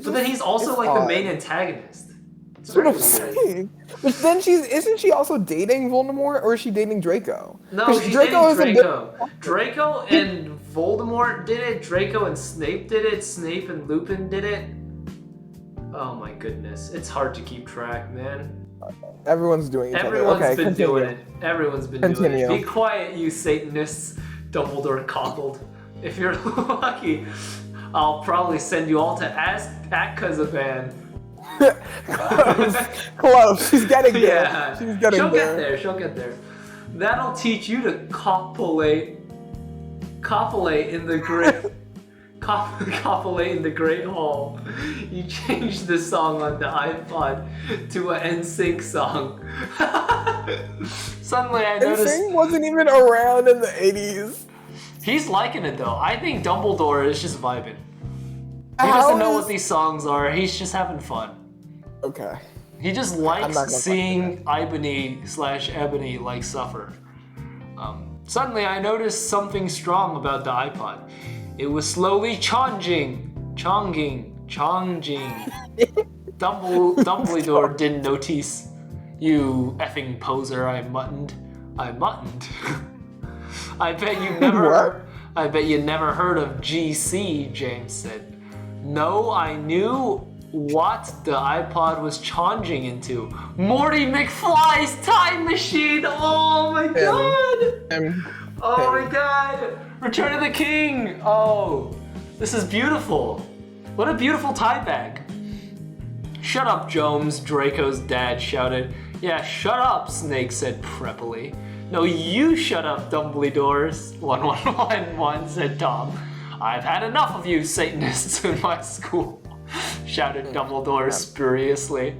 Speaker 1: But then he's also
Speaker 2: It's
Speaker 1: like
Speaker 2: odd.
Speaker 1: the main antagonist. It's
Speaker 2: That's what I'm
Speaker 1: very weird.
Speaker 2: saying. But then isn't she also dating Voldemort, or is she dating Draco?
Speaker 1: No,
Speaker 2: 'Cause
Speaker 1: she's
Speaker 2: Draco is a
Speaker 1: dating
Speaker 2: bit-
Speaker 1: Draco. Draco and Voldemort did it. Draco and Snape did it. Snape and Lupin did it. Oh my goodness. It's hard to keep track, man.
Speaker 2: Everyone's doing each other.
Speaker 1: Everyone's
Speaker 2: Okay,
Speaker 1: been
Speaker 2: continue.
Speaker 1: doing it. Everyone's been doing
Speaker 2: Continue.
Speaker 1: it. Be quiet, you Satanists, Dumbledore cockled. If you're lucky, I'll probably send you all to Azkaban.
Speaker 2: Close. She's getting there.
Speaker 1: Yeah,
Speaker 2: She's getting
Speaker 1: she'll
Speaker 2: there.
Speaker 1: get there. She'll get there. That'll teach you to copulate in the great, copulate in the Great Hall. You changed the song on the iPod to an NSYNC song. Suddenly I noticed
Speaker 2: NSYNC wasn't even around in the 80s.
Speaker 1: he's liking it though. I think Dumbledore is just vibing. He
Speaker 2: How
Speaker 1: doesn't know
Speaker 2: is-
Speaker 1: what these songs are. He's just having fun.
Speaker 2: Okay.
Speaker 1: He just
Speaker 2: not
Speaker 1: likes
Speaker 2: gonna
Speaker 1: seeing Ebony like suffer. Suddenly I noticed something strong about the iPod. It was slowly changing. Dumbledore didn't notice. You effing poser, I muttoned. I bet you never heard of GC, James said. No, I knew what the iPod was changing into. Morty McFly's time machine! Oh my god! Oh my god! Return of the King! Oh, this is beautiful. What a beautiful tie bag. Shut up, Jones, Draco's dad shouted. Yeah, shut up, Snake said preppily. No, you shut up, Dumbledore's 1111 said Tom. I've had enough of you Satanists in my school, shouted Dumbledore spuriously.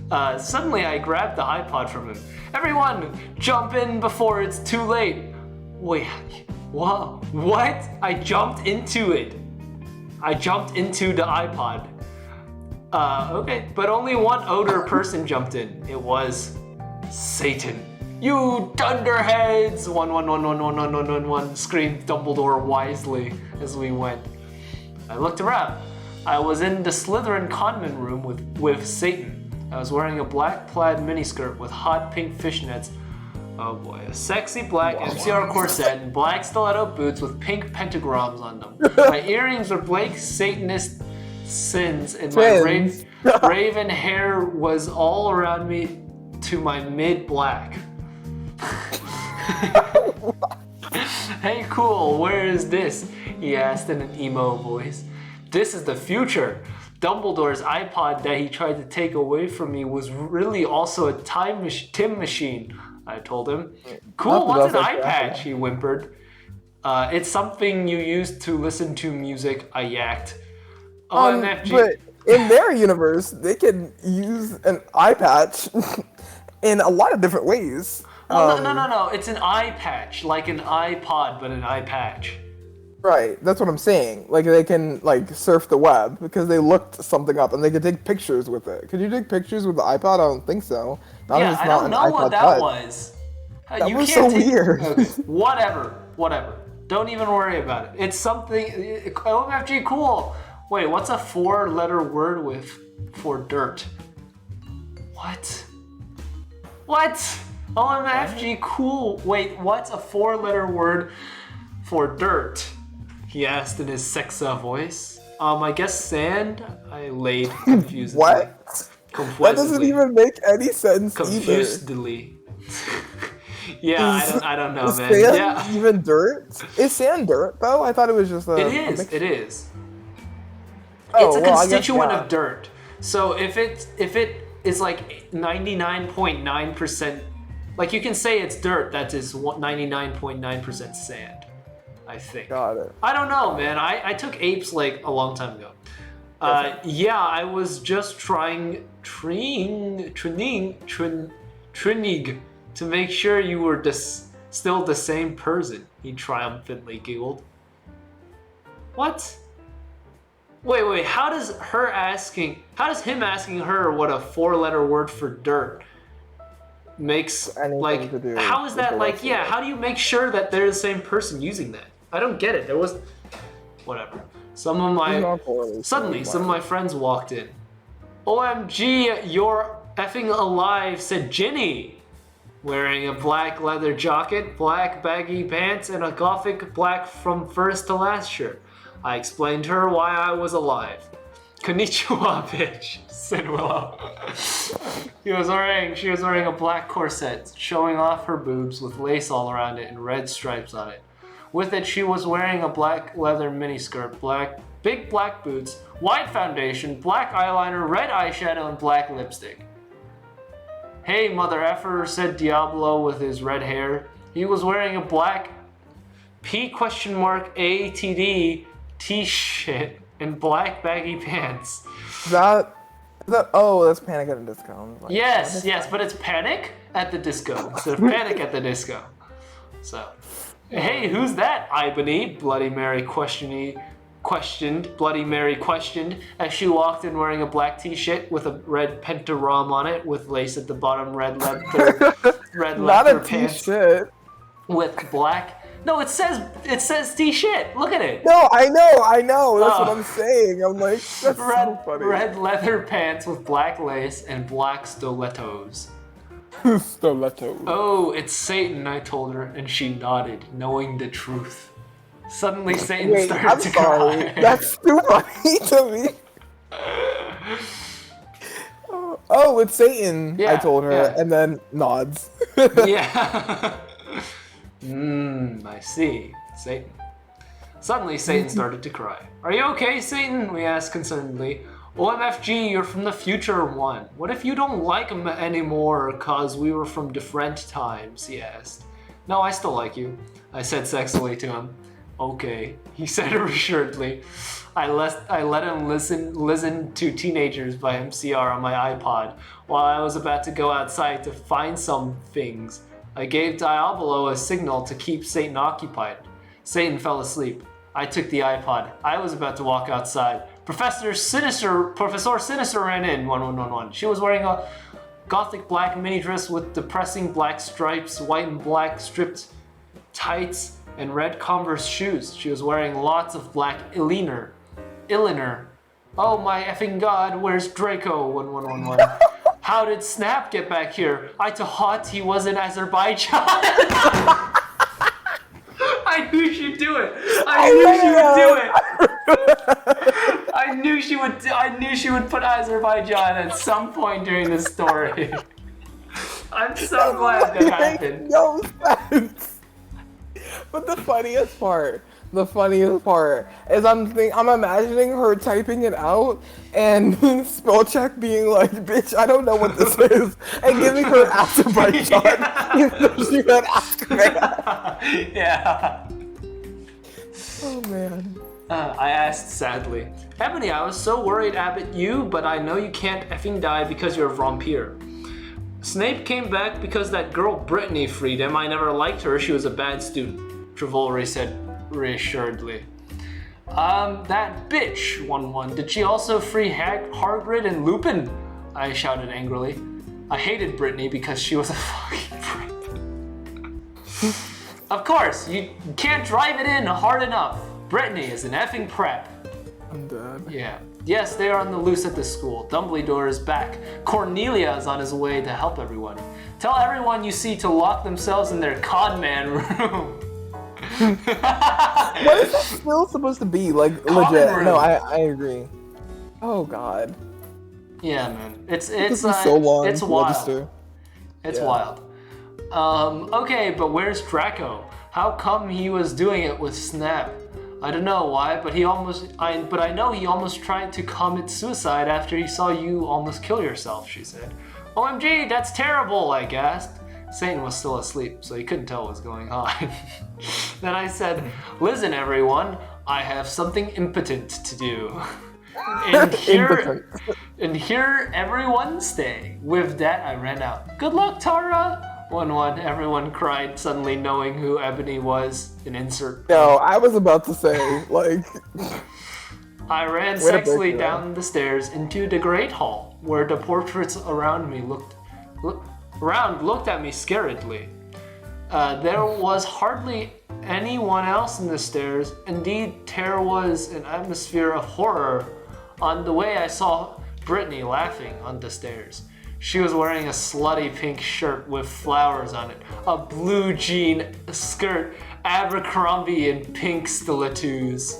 Speaker 1: Suddenly I grabbed the iPod from him. Everyone, jump in before it's too late. Wait, what? What? I jumped into it. I jumped into the iPod. Okay, but only one odor person jumped in. It was Satan. You dunderheads! 1111111 screamed Dumbledore wisely as we went. I looked around. I was in the Slytherin conman room with Satan. I was wearing a black plaid miniskirt with hot pink fishnets. Oh boy, a sexy black MCR corset and black stiletto boots with pink pentagrams on them. My earrings were Blake Satanist sins, and my raven hair was all around me to my mid-black. Hey, cool, where is this? He asked in an emo voice. This is the future. Dumbledore's iPod that he tried to take away from me was really also a time machine, I told him. Cool, what's an eye patch? He whimpered. It's something you use to listen to music, I yacked. OMFG.
Speaker 2: But in their universe, they can use an eye patch in a lot of different ways.
Speaker 1: Well, no. It's an eye patch, like an iPod, but an eye patch.
Speaker 2: Right, that's what I'm saying. Like, they can, like, surf the web because they looked something up and they could take pictures with it. Could you take pictures with the iPod? I don't think so. Not if
Speaker 1: Yeah,
Speaker 2: it's
Speaker 1: I
Speaker 2: not
Speaker 1: don't
Speaker 2: an
Speaker 1: know
Speaker 2: iPod
Speaker 1: what that
Speaker 2: Touch.
Speaker 1: was.
Speaker 2: That
Speaker 1: You
Speaker 2: was
Speaker 1: can't
Speaker 2: so
Speaker 1: take-
Speaker 2: weird.
Speaker 1: Okay, whatever. Don't even worry about it. It's something. OMFG, cool. Wait, what's a 4-letter word for dirt? What? OMFG, cool. Wait, what's a 4-letter word for dirt? He asked in his sexa voice. I guess sand? I laid confusedly.
Speaker 2: What? That doesn't even make any sense either.
Speaker 1: Confusedly. Yeah, I don't know,
Speaker 2: Is
Speaker 1: man.
Speaker 2: sand
Speaker 1: Yeah.
Speaker 2: even dirt? Is sand dirt, though? I thought it was just a...
Speaker 1: It is.
Speaker 2: Oh,
Speaker 1: It's a
Speaker 2: well, I guess
Speaker 1: constituent
Speaker 2: not.
Speaker 1: of dirt. So if it is like 99.9%, like you can say it's dirt that is 99.9% sand, I think.
Speaker 2: Got it.
Speaker 1: I don't know, man. I took apes like a long time ago. Yeah, I was just trining to make sure you were still the same person, he triumphantly giggled. What? Wait, how does him asking her what a 4-letter word for dirt makes, like, how is that, like, yeah, how do you make sure that they're the same person using that? I don't get it. There was, whatever. Suddenly, some of my friends walked in. OMG, you're effing alive, said Ginny, wearing a black leather jacket, black baggy pants, and a gothic black from first to last shirt. I explained to her why I was alive. Konnichiwa, bitch, said Willow. She was wearing a black corset, showing off her boobs with lace all around it and red stripes on it. With it, she was wearing a black leather miniskirt, big black boots, white foundation, black eyeliner, red eyeshadow, and black lipstick. Hey, mother effer, said Diablo with his red hair. He was wearing a black P?ATD t-shirt and black baggy pants.
Speaker 2: That's Panic at the Disco. Like,
Speaker 1: yes, but it's Panic at the Disco instead of Panic at the Disco. So, hey, who's that, Ibony? Bloody Mary questioned as she walked in wearing a black t-shirt with a red pentagram on it with lace at the bottom, red leather
Speaker 2: Not a
Speaker 1: pants
Speaker 2: t-shirt.
Speaker 1: with black. No, it says t-shirt. Look at it.
Speaker 2: No, I know. That's what I'm saying. I'm like, that's so funny.
Speaker 1: Red leather pants with black lace and black stilettos.
Speaker 2: Stilettos.
Speaker 1: Oh, it's Satan, I told her, and she nodded, knowing the truth. Suddenly, Satan started
Speaker 2: I'm
Speaker 1: to
Speaker 2: sorry.
Speaker 1: cry.
Speaker 2: That's too funny to me. Oh, it's Satan, I told her, and then nods.
Speaker 1: Yeah. I see. Satan. Suddenly, Satan started to cry. Are you okay, Satan? We asked concernedly. OMFG, you're from the future one. What if you don't like him anymore cause we were from different times, he asked. No, I still like you, I said sexily to him. Okay, he said reassuredly. I let him listen to Teenagers by MCR on my iPod while I was about to go outside to find some things. I gave Diablo a signal to keep Satan occupied. Satan fell asleep. I took the iPod. I was about to walk outside. Professor Sinister ran in, 1111. She was wearing a gothic black mini dress with depressing black stripes, white and black stripped tights, and red Converse shoes. She was wearing lots of black eyeliner. Oh my effing god, where's Draco, 1111? How did Snap get back here? I thought he was in Azerbaijan. I knew she'd do it. I knew she would put Azerbaijan at some point during this story. I'm so glad that happened.
Speaker 2: No sense. But the funniest part is I'm imagining her typing it out and spell check being like, bitch, I don't know what this is, and giving her Azerbaijan. She went Azerbaijan.
Speaker 1: Yeah.
Speaker 2: Oh man.
Speaker 1: I asked sadly. Ebony, I was so worried about you, but I know you can't effing die because you're a vampire. Snape came back because that girl Brittany freed him. I never liked her. She was a bad student. Travolry said reassuredly. That bitch, 1-1. Did she also free Hagrid and Lupin? I shouted angrily. I hated Brittany because she was a fucking prick. Of course, you can't drive it in hard enough. Brittany is an effing prep.
Speaker 2: I'm dead.
Speaker 1: Yeah. Yes, they are on the loose at the school. Dumbledore is back. Cornelia is on his way to help everyone. Tell everyone you see to lock themselves in their conman room.
Speaker 2: What is that still supposed to be? Like, legit. No, I agree. Oh god.
Speaker 1: Yeah, man. It's
Speaker 2: so long.
Speaker 1: It's wild.
Speaker 2: Register.
Speaker 1: It's wild. Okay, but where's Draco? How come he was doing it with Snap? I don't know why, but I know he almost tried to commit suicide after he saw you almost kill yourself, she said. OMG, that's terrible, I gasped. Satan was still asleep, so he couldn't tell what was going on. Then I said, listen everyone, I have something impotent to do. And here everyone stay. With that, I ran out. Good luck, Tara! 1-1. Everyone cried, suddenly knowing who Ebony was. An insert.
Speaker 2: No, I was about to say, like...
Speaker 1: I ran
Speaker 2: Way to break
Speaker 1: sexily
Speaker 2: it
Speaker 1: down the stairs into the great hall, where the portraits around me looked at me scaredly. There was hardly anyone else in the stairs. Indeed, there was an atmosphere of horror. On the way, I saw Brittany laughing on the stairs. She was wearing a slutty pink shirt with flowers on it, a blue jean skirt, Abercrombie and pink stilettos.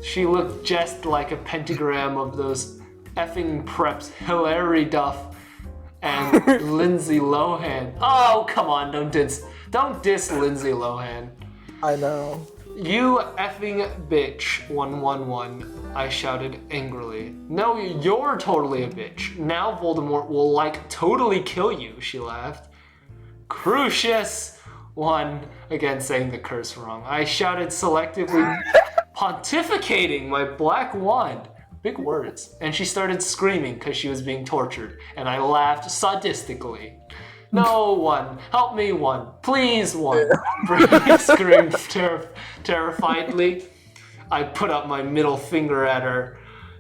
Speaker 1: She looked just like a pentagram of those effing preps, Hilary Duff and Lindsay Lohan. Oh, come on, don't diss Lindsay Lohan.
Speaker 2: I know.
Speaker 1: You effing bitch, 111, I shouted angrily. No, you're totally a bitch. Now Voldemort will, totally kill you, she laughed. Crucius, one, again saying the curse wrong. I shouted selectively, pontificating my black wand. Big words. And she started screaming because she was being tortured, and I laughed sadistically. No, one. Help me, one. Please, one. Brittany screamed terrifiedly. I put up my middle finger at her.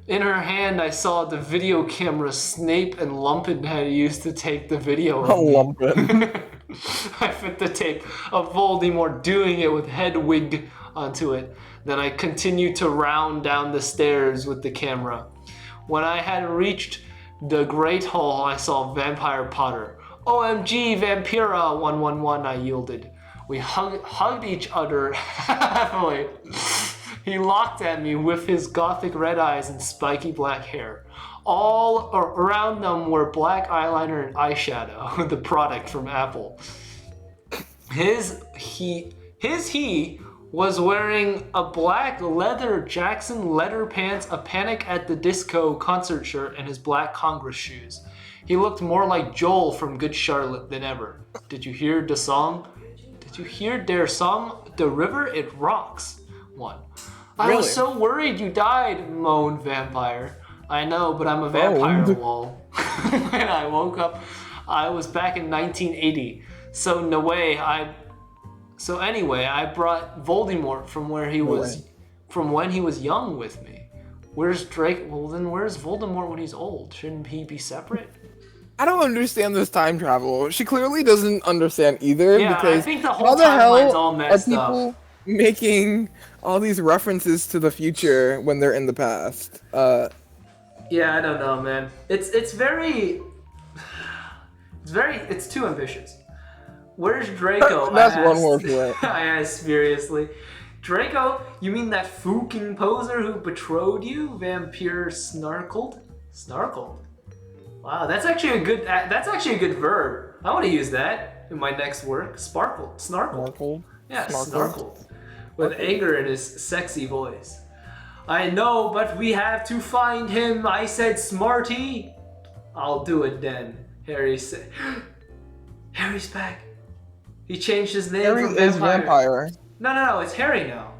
Speaker 1: In her hand, I saw the video camera Snape and Lumpin had used to take the video of me.
Speaker 2: Lumpin.
Speaker 1: I fit the tape of Voldemort doing it with Hedwig onto it. Then I continued to round down the stairs with the camera. When I had reached the Great Hall, I saw Vampire Potter. OMG, Vampira, 111, I yielded. We hugged each other halfway. He looked at me with his gothic red eyes and spiky black hair. All around them were black eyeliner and eyeshadow, the product from Apple. He was wearing a black leather Jackson leather pants, a Panic at the Disco concert shirt, and his black Congress shoes. He looked more like Joel from Good Charlotte than ever. Did you hear the song? Did you hear their song? The river, it rocks. One. I was so worried you died, moaned Vampire. I know, but I'm a vampire, lol. When I woke up, I was back in 1980. So anyway, I brought Voldemort from when he was young with me. Where's Drake? Well, then where's Voldemort when he's old? Shouldn't he be separate?
Speaker 2: I don't understand this time travel. She clearly doesn't understand either.
Speaker 1: Yeah,
Speaker 2: because
Speaker 1: I think the whole timeline's all messed
Speaker 2: are people
Speaker 1: up.
Speaker 2: Making all these references to the future when they're in the past?
Speaker 1: Yeah, I don't know, man. It's too ambitious. Where's Draco?
Speaker 2: That's one word for it.
Speaker 1: I asked furiously. Draco, you mean that fucking poser who betrayed you? Vampire snarkled. Snarkled. Wow, that's actually a good verb. I want to use that in my next work. Sparkled. Snarkled.
Speaker 2: Snarkled.
Speaker 1: Yeah, snarkled. With anger in his sexy voice. I know, but we have to find him, I said, smarty. I'll do it then, Harry said. Harry's back. He changed his name
Speaker 2: Harry
Speaker 1: from
Speaker 2: is vampire.
Speaker 1: No, it's Harry now.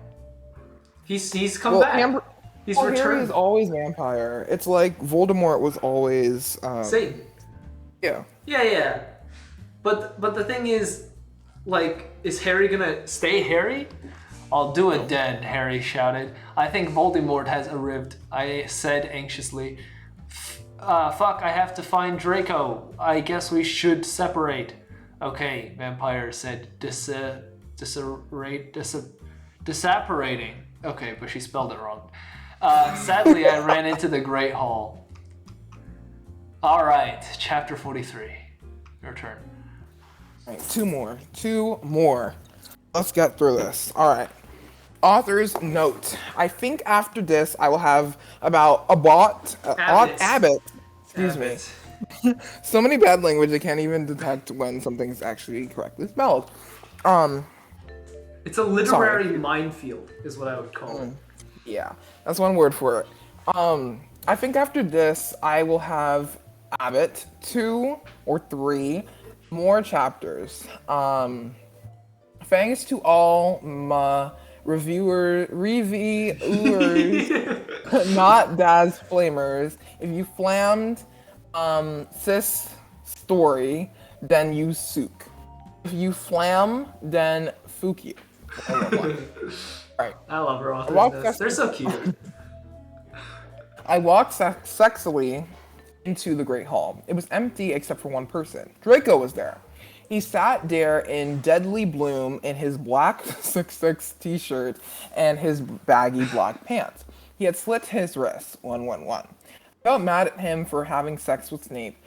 Speaker 1: He's come back. He's returned.
Speaker 2: Harry is always vampire. It's like Voldemort was always
Speaker 1: Satan.
Speaker 2: Yeah.
Speaker 1: Yeah. But the thing is, is Harry gonna stay Harry? I'll do it then, Harry shouted. I think Voldemort has arrived, I said anxiously. Fuck, I have to find Draco. I guess we should separate. Okay, Vampire said, disapparating. Okay, but she spelled it wrong. Sadly, I ran into the Great Hall. All right, chapter 43. Your turn.
Speaker 2: All right, two more. Let's get through this. All right. Author's note. I think after this, I will have about Abbott. Excuse me. So many bad language, I can't even detect when something's actually correctly spelled.
Speaker 1: It's a literary minefield, is what I would call it.
Speaker 2: Yeah, that's one word for it. I think after this, I will have Abbott 2 or 3 more chapters. Thanks to all my reviewers, not Daz Flamers. If you flammed sis story, then you sook. If you flam, then fuck you. 111. Alright.
Speaker 1: I love her
Speaker 2: I walked,
Speaker 1: authors. They're so cute.
Speaker 2: sexily into the Great Hall. It was empty except for one person. Draco was there. He sat there in deadly bloom in his black 6'6" t-shirt and his baggy black pants. He had slit his wrists, 111. I felt mad at him for having sex with Snape,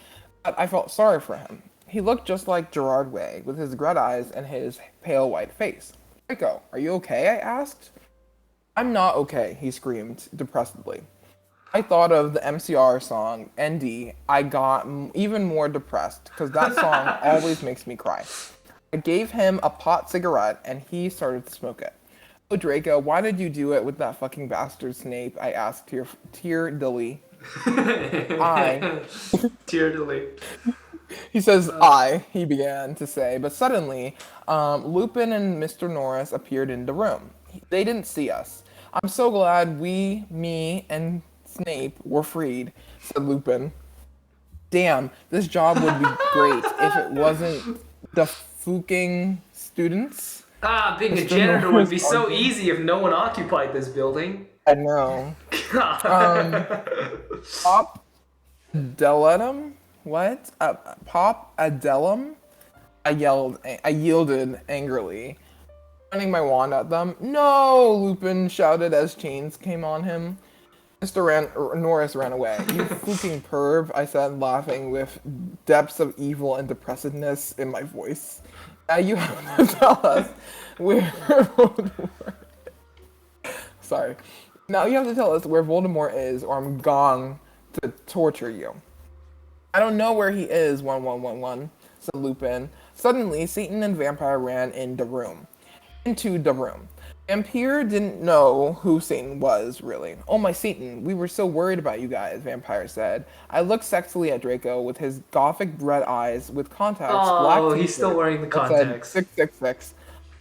Speaker 2: but I felt sorry for him. He looked just like Gerard Way, with his red eyes and his pale white face. Draco, are you okay? I asked. I'm not okay, he screamed depressedly. I thought of the MCR song, ND. I got even more depressed, because that song always makes me cry. I gave him a pot cigarette, and he started to smoke it. Oh, Draco, why did you do it with that fucking bastard Snape? I asked tear-dilly.
Speaker 1: Tear-dilly.
Speaker 2: He says, he began to say, but suddenly, Lupin and Mr. Norris appeared in the room. They didn't see us. I'm so glad me, and Snape were freed, said Lupin. Damn, this job would be great if it wasn't the fucking students.
Speaker 1: Being a janitor would be so easy if no one occupied this building.
Speaker 2: I know. Pop Deletum? What? Pop Adelum? I yielded angrily, pointing my wand at them. No! Lupin shouted as chains came on him. Norris ran away. You fucking perv, I said, laughing with depths of evil and depressedness in my voice. Now you have to tell us where Voldemort... Sorry. Now you have to tell us where Voldemort is, or I'm gone to torture you. I don't know where he is, 1111, said Lupin. Suddenly, Satan and Vampire ran into the room. Vampire didn't know who Satan was, really. Oh, my Satan, we were so worried about you guys, Vampire said. I looked sexily at Draco with his gothic red eyes with contacts, black
Speaker 1: t-shirt, he's still wearing the contacts.
Speaker 2: 666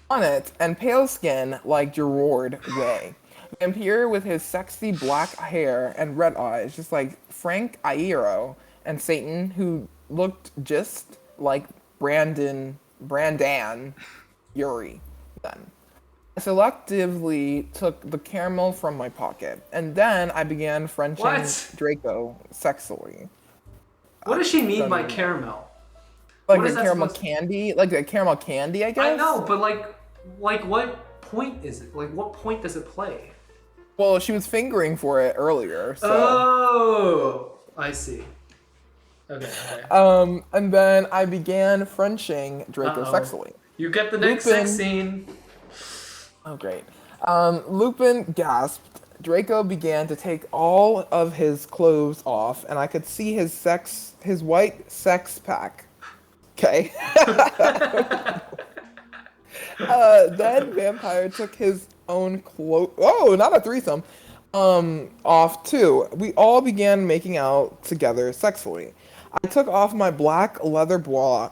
Speaker 2: on it, and pale skin like Gerard Way. Vampire with his sexy black hair and red eyes, just like Frank Iero, and Satan, who looked just like Brandon Yuri then. I selectively took the caramel from my pocket, and then I began Frenching Draco sexily.
Speaker 1: What does she mean by caramel?
Speaker 2: Like a caramel candy? Like a caramel candy, I guess?
Speaker 1: I know, but like what point is it? Like what point does it play?
Speaker 2: Well, she was fingering for it earlier, so...
Speaker 1: Oh! I see. Okay.
Speaker 2: And then I began Frenching Draco sexily.
Speaker 1: You get the next sex scene.
Speaker 2: Oh, great. Lupin gasped. Draco began to take all of his clothes off, and I could see his white sex pack. Okay. Then Vampire took his own clothes. Oh, not a threesome. Off too. We all began making out together sexually. I took off my black leather bra,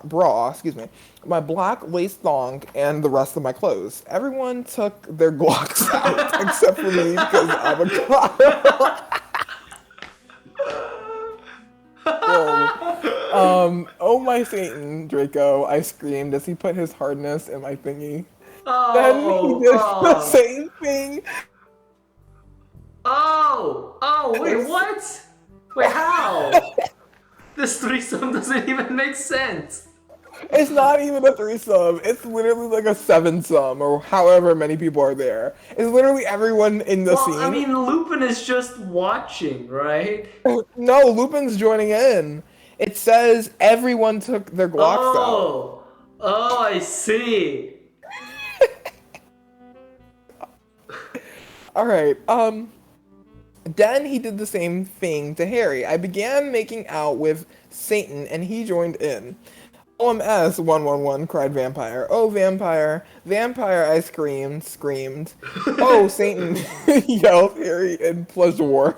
Speaker 2: my black lace thong, and the rest of my clothes. Everyone took their Glocks out, except for me, because I'm a cop. Oh my Satan, Draco, I screamed as he put his hardness in my thingy. Then he did the same thing.
Speaker 1: Wait, what? Wait, how? This threesome doesn't even make sense.
Speaker 2: It's not even a threesome. It's literally like a 7-some, or however many people are there. It's literally everyone in the scene.
Speaker 1: I mean, Lupin is just watching, right?
Speaker 2: No, Lupin's joining in. It says everyone took their Glocks out.
Speaker 1: Oh, I see.
Speaker 2: Alright, then he did the same thing to Harry. I began making out with Satan, and he joined in. OMS, 111, cried Vampire. Oh, Vampire. Vampire, I screamed. Oh, Satan, yelled Harry in pleasure.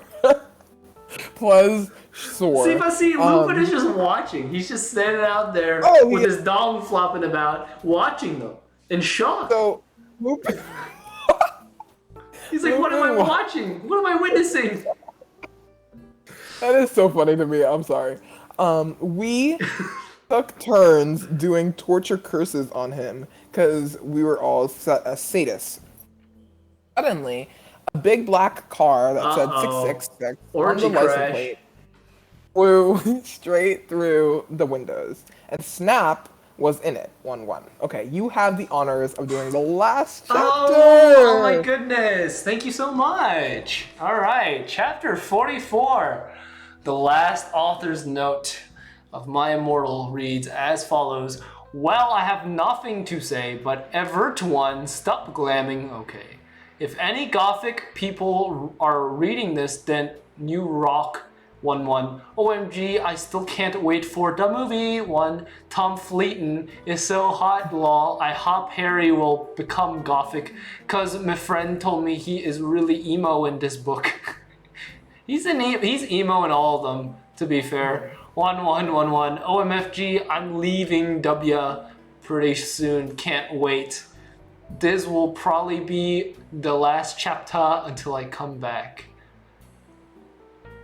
Speaker 1: See, Lupin is just watching. He's just standing out there with his dong flopping about, watching them, in shock.
Speaker 2: So, Lupin...
Speaker 1: He's like, what am I watching? What am I witnessing?
Speaker 2: That is so funny to me. I'm sorry. We took turns doing torture curses on him because we were all sadists. Suddenly, a big black car that said
Speaker 1: Uh-oh.
Speaker 2: 666 on the
Speaker 1: Orgy
Speaker 2: license
Speaker 1: crash.
Speaker 2: plate flew straight through the windows, and Snap was in it. 1-1. Okay, you have the honors of doing the last chapter.
Speaker 1: Oh my goodness. Thank you so much. All right, chapter 44. The last author's note of My Immortal reads as follows. Well, I have nothing to say, but Evert one, stop glamming. Okay. If any Gothic people are reading this, then you rock. 1-1. OMG, I still can't wait for the movie. 1. Tom Fleeton is so hot, lol. I hope Harry will become Gothic, cause my friend told me he is really emo in this book. he's emo in all of them, to be fair. 1-1-1-1. OMFG, I'm leaving W pretty soon. Can't wait. This will probably be the last chapter until I come back.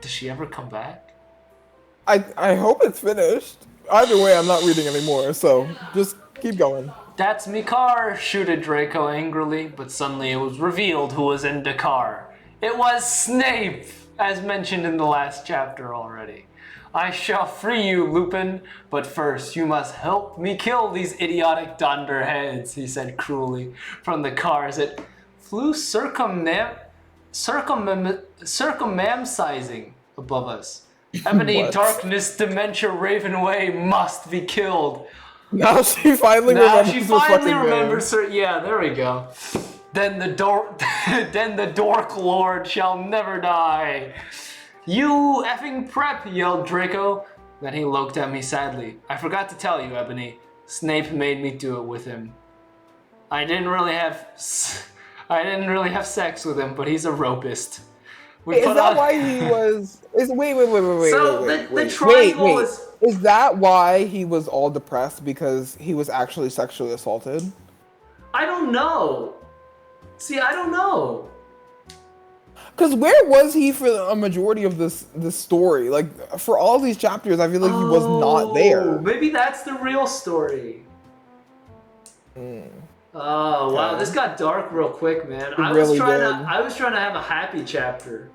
Speaker 1: Does she ever come back?
Speaker 2: I hope it's finished. Either way, I'm not reading anymore, so just keep going.
Speaker 1: That's me car, shooted Draco angrily, but suddenly it was revealed who was in the car. It was Snape, as mentioned in the last chapter already. I shall free you, Lupin, but first you must help me kill these idiotic dunderheads, he said cruelly from the car as it flew circummamsizing above us. Ebony, Darkness, Dementia, Ravenway must be killed.
Speaker 2: Now she finally
Speaker 1: remembers her. Yeah, there we go. Then the Dork Lord shall never die. You effing prep, yelled Draco. Then he looked at me sadly. I forgot to tell you, Ebony. Snape made me do it with him. I didn't really have sex with him, but he's a rapist.
Speaker 2: Wait, is that why he was? Wait.
Speaker 1: So the triangle is.
Speaker 2: Is that why he was all depressed because he was actually sexually assaulted?
Speaker 1: I don't know. See, I don't know.
Speaker 2: Because where was he for a majority of this story? Like, for all these chapters, I feel like he was not there.
Speaker 1: Maybe that's the real story. Oh, wow, this got dark real quick, man. I was trying to have a happy chapter.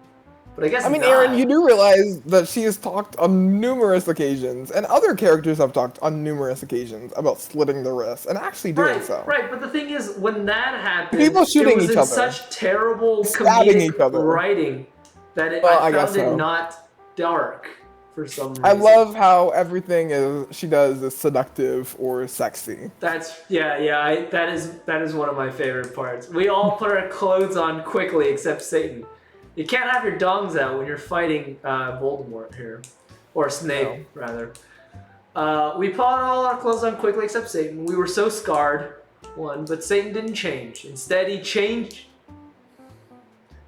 Speaker 1: But I guess
Speaker 2: I mean, Aaron, you do realize that she has talked on numerous occasions, and other characters have talked on numerous occasions about slitting the wrists and actually doing so.
Speaker 1: Right, but the thing is, when that happened,
Speaker 2: people shooting each other,
Speaker 1: such terrible comedic writing that I found it not dark for some reason.
Speaker 2: I love how everything she does is seductive or sexy.
Speaker 1: That is one of my favorite parts. We all put our clothes on quickly except Satan. You can't have your dongs out when you're fighting Voldemort here. Or Snape, rather. We put all our clothes on quickly except Satan. We were so scarred, but Satan didn't change. Instead, he changed.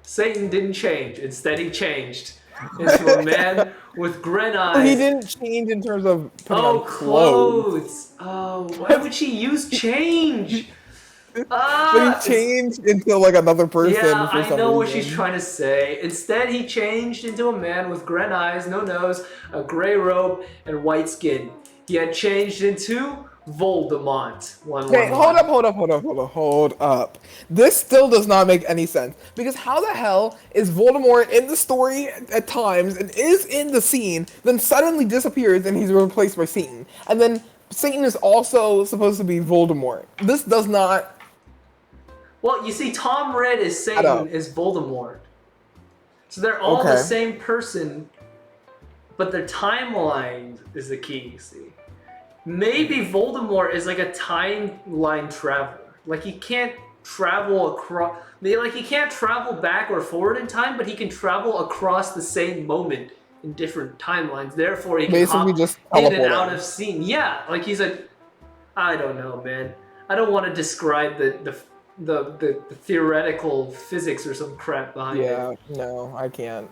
Speaker 1: Satan didn't change. Instead, he changed into a man with grin eyes.
Speaker 2: He didn't change in terms of putting on clothes.
Speaker 1: Oh, why would she use change?
Speaker 2: But he changed into like another person for some reason.
Speaker 1: I know what she's trying to say. Instead, he changed into a man with grin eyes, no nose, a gray robe, and white skin. He had changed into Voldemort.
Speaker 2: Okay, hold up. This still does not make any sense. Because how the hell is Voldemort in the story at times and is in the scene, then suddenly disappears and he's replaced by Satan? And then Satan is also supposed to be Voldemort. This does not...
Speaker 1: Well, you see, Tom Ridd is Satan, is Voldemort. So they're all the same person, but their timeline is the key, you see. Maybe Voldemort is like a timeline traveler. Like, he can't travel across... Like, he can't travel back or forward in time, but he can travel across the same moment in different timelines. Therefore, he can
Speaker 2: basically
Speaker 1: hop
Speaker 2: just
Speaker 1: in and out of scene. Yeah, like he's a... I don't know, man. I don't want to describe the theoretical physics or some crap behind it.
Speaker 2: Yeah, no, I can't.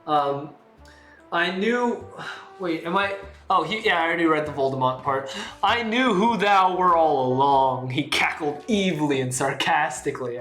Speaker 1: I knew... Wait, am I... Oh, I already read the Voldemort part. I knew who thou were all along. He cackled evilly and sarcastically.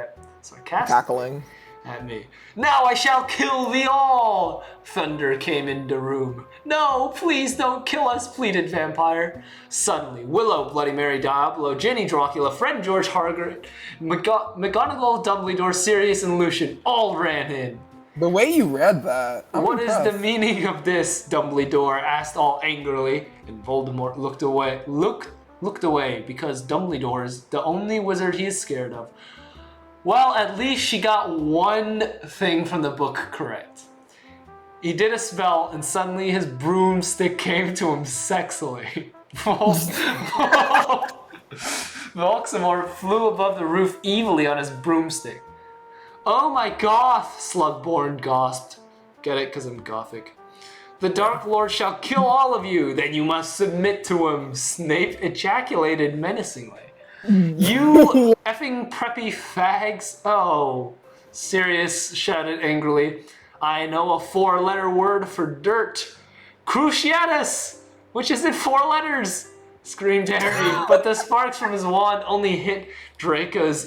Speaker 2: Cackling.
Speaker 1: at me. Now I shall kill thee all! Thunder came into room. No, please don't kill us, pleaded Vampire. Suddenly, Willow, Bloody Mary, Diablo, Ginny, Dracula, Fred, George, Hargreaves, McGonagall, Dumbledore, Sirius, and Lucian all ran in.
Speaker 2: The way you read that,
Speaker 1: What is the meaning of this? Dumbledore asked all angrily, and Voldemort looked away because Dumbledore is the only wizard he is scared of. Well, at least she got one thing from the book correct. He did a spell, and suddenly his broomstick came to him sexily. Voldemort flew above the roof evilly on his broomstick. Oh my goth, Slugborn gasped. Get it? Because I'm gothic. The Dark Lord shall kill all of you, then you must submit to him, Snape ejaculated menacingly. You effing preppy fags. Oh, Sirius shouted angrily. I know a 4-letter word for dirt. Cruciatus, which is in 4 letters, screamed Harry, but the sparks from his wand only hit Draco's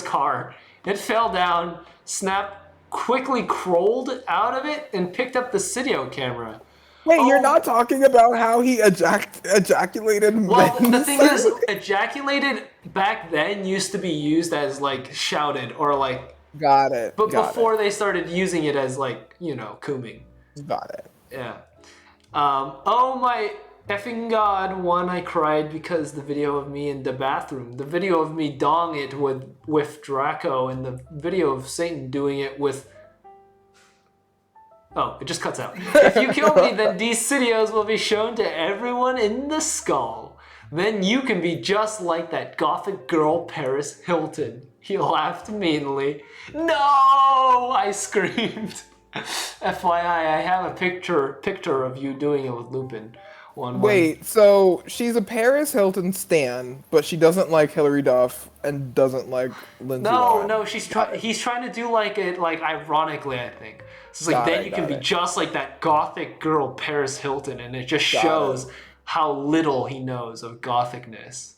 Speaker 1: car. It fell down. Snap quickly crawled out of it and picked up the video camera.
Speaker 2: Wait, you're not talking about how he ejaculated?
Speaker 1: Well, the thing is, ejaculated back then used to be used as like shouted or like.
Speaker 2: Got it.
Speaker 1: But before they started using it as like, you know, cooming.
Speaker 2: Got it.
Speaker 1: Yeah. Oh my effing god, I cried because the video of me in the bathroom, the video of me dong it with Draco, and the video of Satan doing it with... Oh, it just cuts out. If you kill me, then these videos will be shown to everyone in the skull. Then you can be just like that gothic girl Paris Hilton. He laughed meanly. No! I screamed. FYI, I have a picture of you doing it with Lupin.
Speaker 2: Wait, so she's a Paris Hilton stan, but she doesn't like Hilary Duff and doesn't like Lindsay Lohan.
Speaker 1: No, he's trying to do like it like ironically, I think. So it's like then you can be just like that gothic girl Paris Hilton, and it just shows how little he knows of gothicness.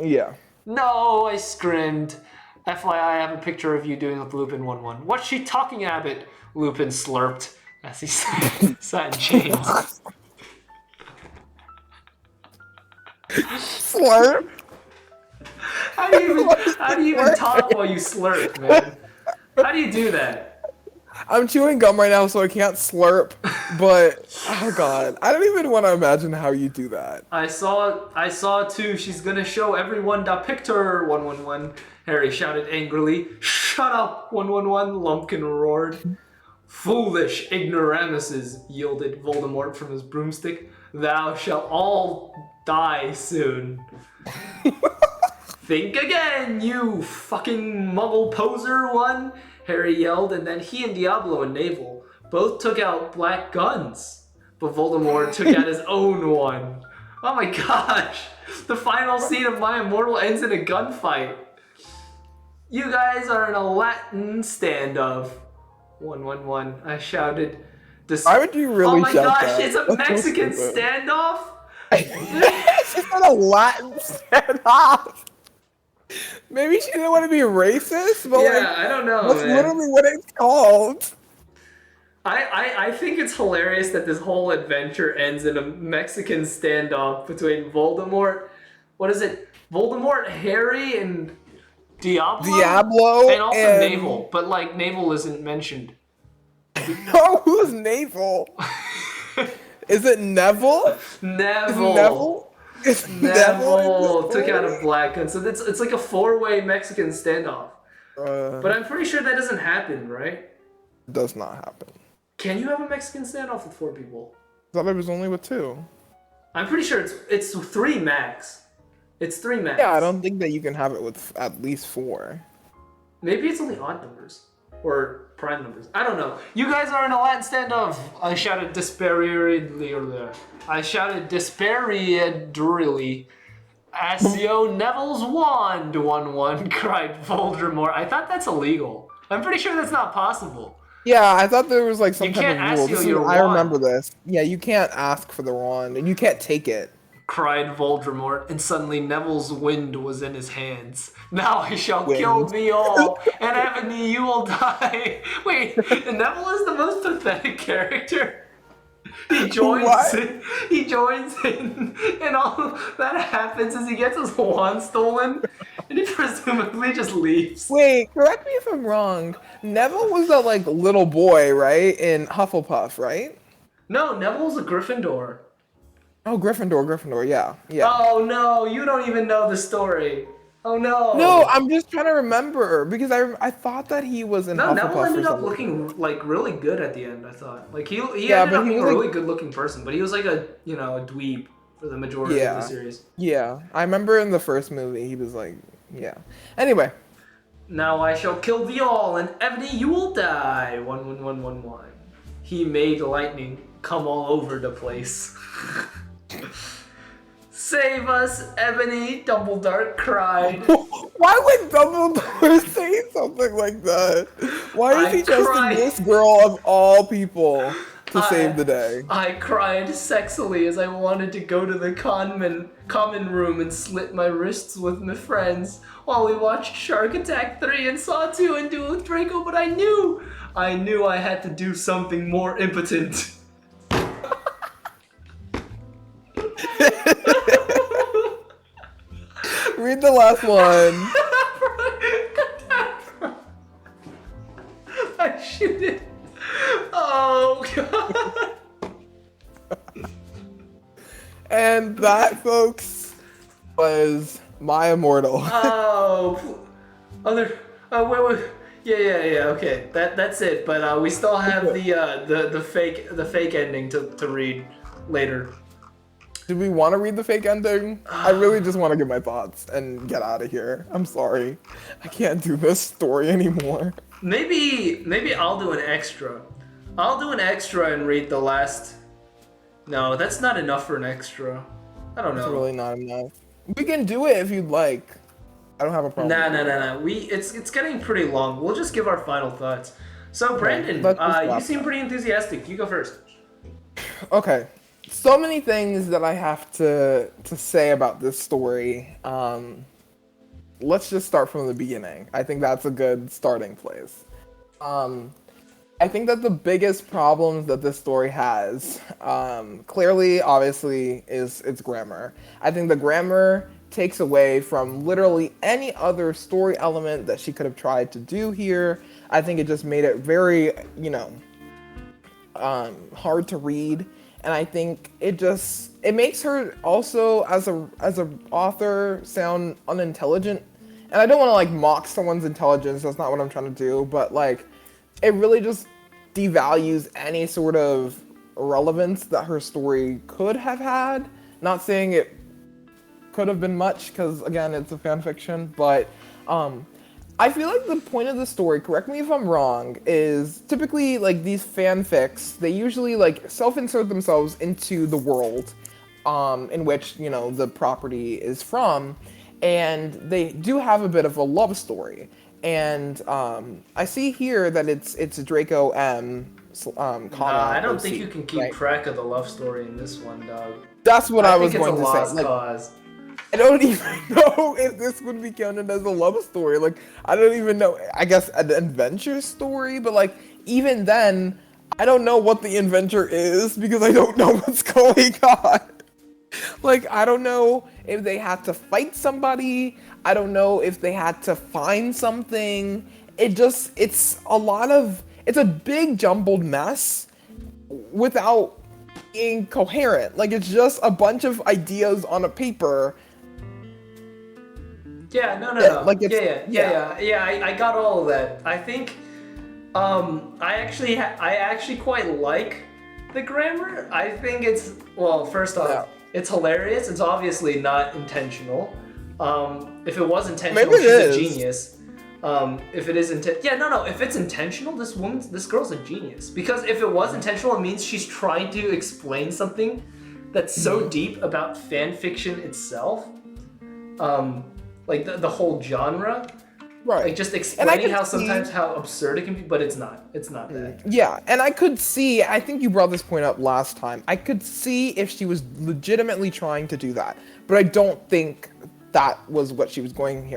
Speaker 2: Yeah.
Speaker 1: No, I screamed. FYI, I have a picture of you doing with Lupin 1-1. What's she talking about? Lupin slurped as he sat in chains.
Speaker 2: Slurp?
Speaker 1: How do you even talk while you slurp, man? How do you do that?
Speaker 2: I'm chewing gum right now, so I can't slurp. But oh god, I don't even want to imagine how you do that.
Speaker 1: I saw too. She's gonna show everyone the picture. 1-1-1. Harry shouted angrily. Shut up. 1-1-1. Lumpkin roared. Foolish ignoramuses, yielded Voldemort from his broomstick. Thou shalt all die soon. Think again, you fucking muggle poser one, Harry yelled, and then he and Diablo and Navel both took out black guns. But Voldemort took out his own one. Oh my gosh! The final scene of My Immortal ends in a gunfight. You guys are in a Latin standoff. 1-1-1, I shouted.
Speaker 2: Why would you really shout that?
Speaker 1: Oh my gosh, it's a Mexican standoff?
Speaker 2: It's not a Latin standoff. Maybe she didn't want to be racist, but
Speaker 1: yeah, I don't know.
Speaker 2: That's literally what it's called.
Speaker 1: I think it's hilarious that this whole adventure ends in a Mexican standoff between Voldemort. What is it? Voldemort, Harry, and Diablo, and also Navel. But like Navel isn't mentioned.
Speaker 2: No, who's Navel? Is it Neville?
Speaker 1: Neville.
Speaker 2: It's
Speaker 1: Neville took out a black gun. So it's like a 4-way Mexican standoff. But I'm pretty sure that doesn't happen, right?
Speaker 2: It does not happen.
Speaker 1: Can you have a Mexican standoff with 4 people?
Speaker 2: I thought it was only with 2.
Speaker 1: I'm pretty sure it's 3 max. It's 3 max.
Speaker 2: Yeah, I don't think that you can have it with at least 4.
Speaker 1: Maybe it's only odd numbers. Or prime numbers. I don't know. You guys are in a Latin standoff. I shouted despairingly. Accio Neville's wand, 1-1, cried Voldemort. I thought that's illegal. I'm pretty sure that's not possible.
Speaker 2: Yeah, I thought there was like some
Speaker 1: you
Speaker 2: kind
Speaker 1: can't
Speaker 2: of rule.
Speaker 1: Accio your
Speaker 2: I
Speaker 1: wand.
Speaker 2: remember this. Yeah, you can't ask for the wand, and you can't take it.
Speaker 1: cried Voldemort, and suddenly Neville's wind was in his hands. Now I shall
Speaker 2: Wind.
Speaker 1: kill thee all, and Ebony, you will die. Wait, Neville is the most pathetic character. He joins
Speaker 2: What?
Speaker 1: in, and all that happens is he gets his wand stolen, and he presumably just leaves.
Speaker 2: Wait, correct me if I'm wrong. Neville was a like little boy, right? In Hufflepuff, right?
Speaker 1: No, Neville's a Gryffindor.
Speaker 2: Oh, Gryffindor, yeah.
Speaker 1: Oh no, you don't even know the story. Oh no.
Speaker 2: No, I'm just trying to remember because I thought that he was in Hufflepuff
Speaker 1: Neville ended
Speaker 2: or
Speaker 1: up
Speaker 2: something.
Speaker 1: looking like really good at the end. I thought like he
Speaker 2: Yeah,
Speaker 1: ended
Speaker 2: but
Speaker 1: up
Speaker 2: he
Speaker 1: being a
Speaker 2: was,
Speaker 1: really
Speaker 2: like-
Speaker 1: good looking person, but he was like a a dweeb for the majority of the series.
Speaker 2: Yeah, I remember in the first movie he was like, yeah. Anyway,
Speaker 1: Now I shall kill thee all, and Ebony, you will die. 11111. He made lightning come all over the place. Save us, Ebony, Dumbledore cried.
Speaker 2: why would Dumbledore say something like that? Why is he trusting
Speaker 1: cried.
Speaker 2: this girl of all people to save the day?
Speaker 1: I cried sexily as I wanted to go to the common room and slit my wrists with my friends while we watched Shark Attack 3 and Saw 2 and Duel with Draco, but I knew I had to do something more impotent.
Speaker 2: Read the last one.
Speaker 1: I shoot it. Oh god.
Speaker 2: And that, folks, was My Immortal.
Speaker 1: Oh, other. Wait. Yeah. Okay, that's it. But we still have the fake ending to read later.
Speaker 2: Did we want to read the fake ending? I really just want to give my thoughts and get out of here. I'm sorry. I can't do this story anymore.
Speaker 1: Maybe I'll do an extra. I'll do an extra and read the last. No, that's not enough for an extra. I don't know.
Speaker 2: It's really not enough. We can do it if you'd like. I don't have a problem.
Speaker 1: Nah. It's getting pretty long. We'll just give our final thoughts. So Brandon,
Speaker 2: let's just
Speaker 1: you
Speaker 2: wrap
Speaker 1: seem
Speaker 2: up.
Speaker 1: pretty enthusiastic. You go first.
Speaker 2: Okay. So many things that I have to say about this story. Let's just start from the beginning. I think that's a good starting place. I think that the biggest problems that this story has, clearly, obviously, is its grammar. I think the grammar takes away from literally any other story element that she could have tried to do here. I think it just made it very, hard to read. And I think it makes her also as a author sound unintelligent. And I don't want to like mock someone's intelligence. That's not what I'm trying to do. But like, it really just devalues any sort of relevance that her story could have had. Not saying it could have been much, because again, it's a fan fiction. But I feel like the point of the story, correct me if I'm wrong, is typically like these fanfics, they usually like self-insert themselves into the world in which, the property is from, and they do have a bit of a love story. And I see here that it's Draco M.
Speaker 1: Nah, I don't
Speaker 2: OC,
Speaker 1: think you can keep
Speaker 2: right?
Speaker 1: track of the love story in this one, dog.
Speaker 2: That's what I was
Speaker 1: think
Speaker 2: going
Speaker 1: it's a
Speaker 2: to
Speaker 1: lost
Speaker 2: say. Like,
Speaker 1: cause.
Speaker 2: I don't even know if this would be counted as a love story. Like, I don't even know. I guess an adventure story, but like, even then, I don't know what the adventure is because I don't know what's going on. Like, I don't know if they had to fight somebody. I don't know if they had to find something. It's a big jumbled mess without being coherent. Like, it's just a bunch of ideas on a paper.
Speaker 1: Yeah, no.
Speaker 2: Like
Speaker 1: I got all of that. I think, I actually quite like the grammar. I think first off, it's hilarious. It's obviously not intentional. If it was intentional,
Speaker 2: Maybe it
Speaker 1: she's a
Speaker 2: is.
Speaker 1: genius. If it is if it's intentional, this girl's a genius. Because if it was intentional, it means she's trying to explain something that's so deep about fan fiction itself. Like the whole genre,
Speaker 2: Right.
Speaker 1: Like just
Speaker 2: And I
Speaker 1: explaining
Speaker 2: could
Speaker 1: how
Speaker 2: see,
Speaker 1: sometimes how absurd it can be, but it's not. It's not that.
Speaker 2: yeah, and I could see, I think you brought this point up last time. I could see if she was legitimately trying to do that, but I don't think that was what she was going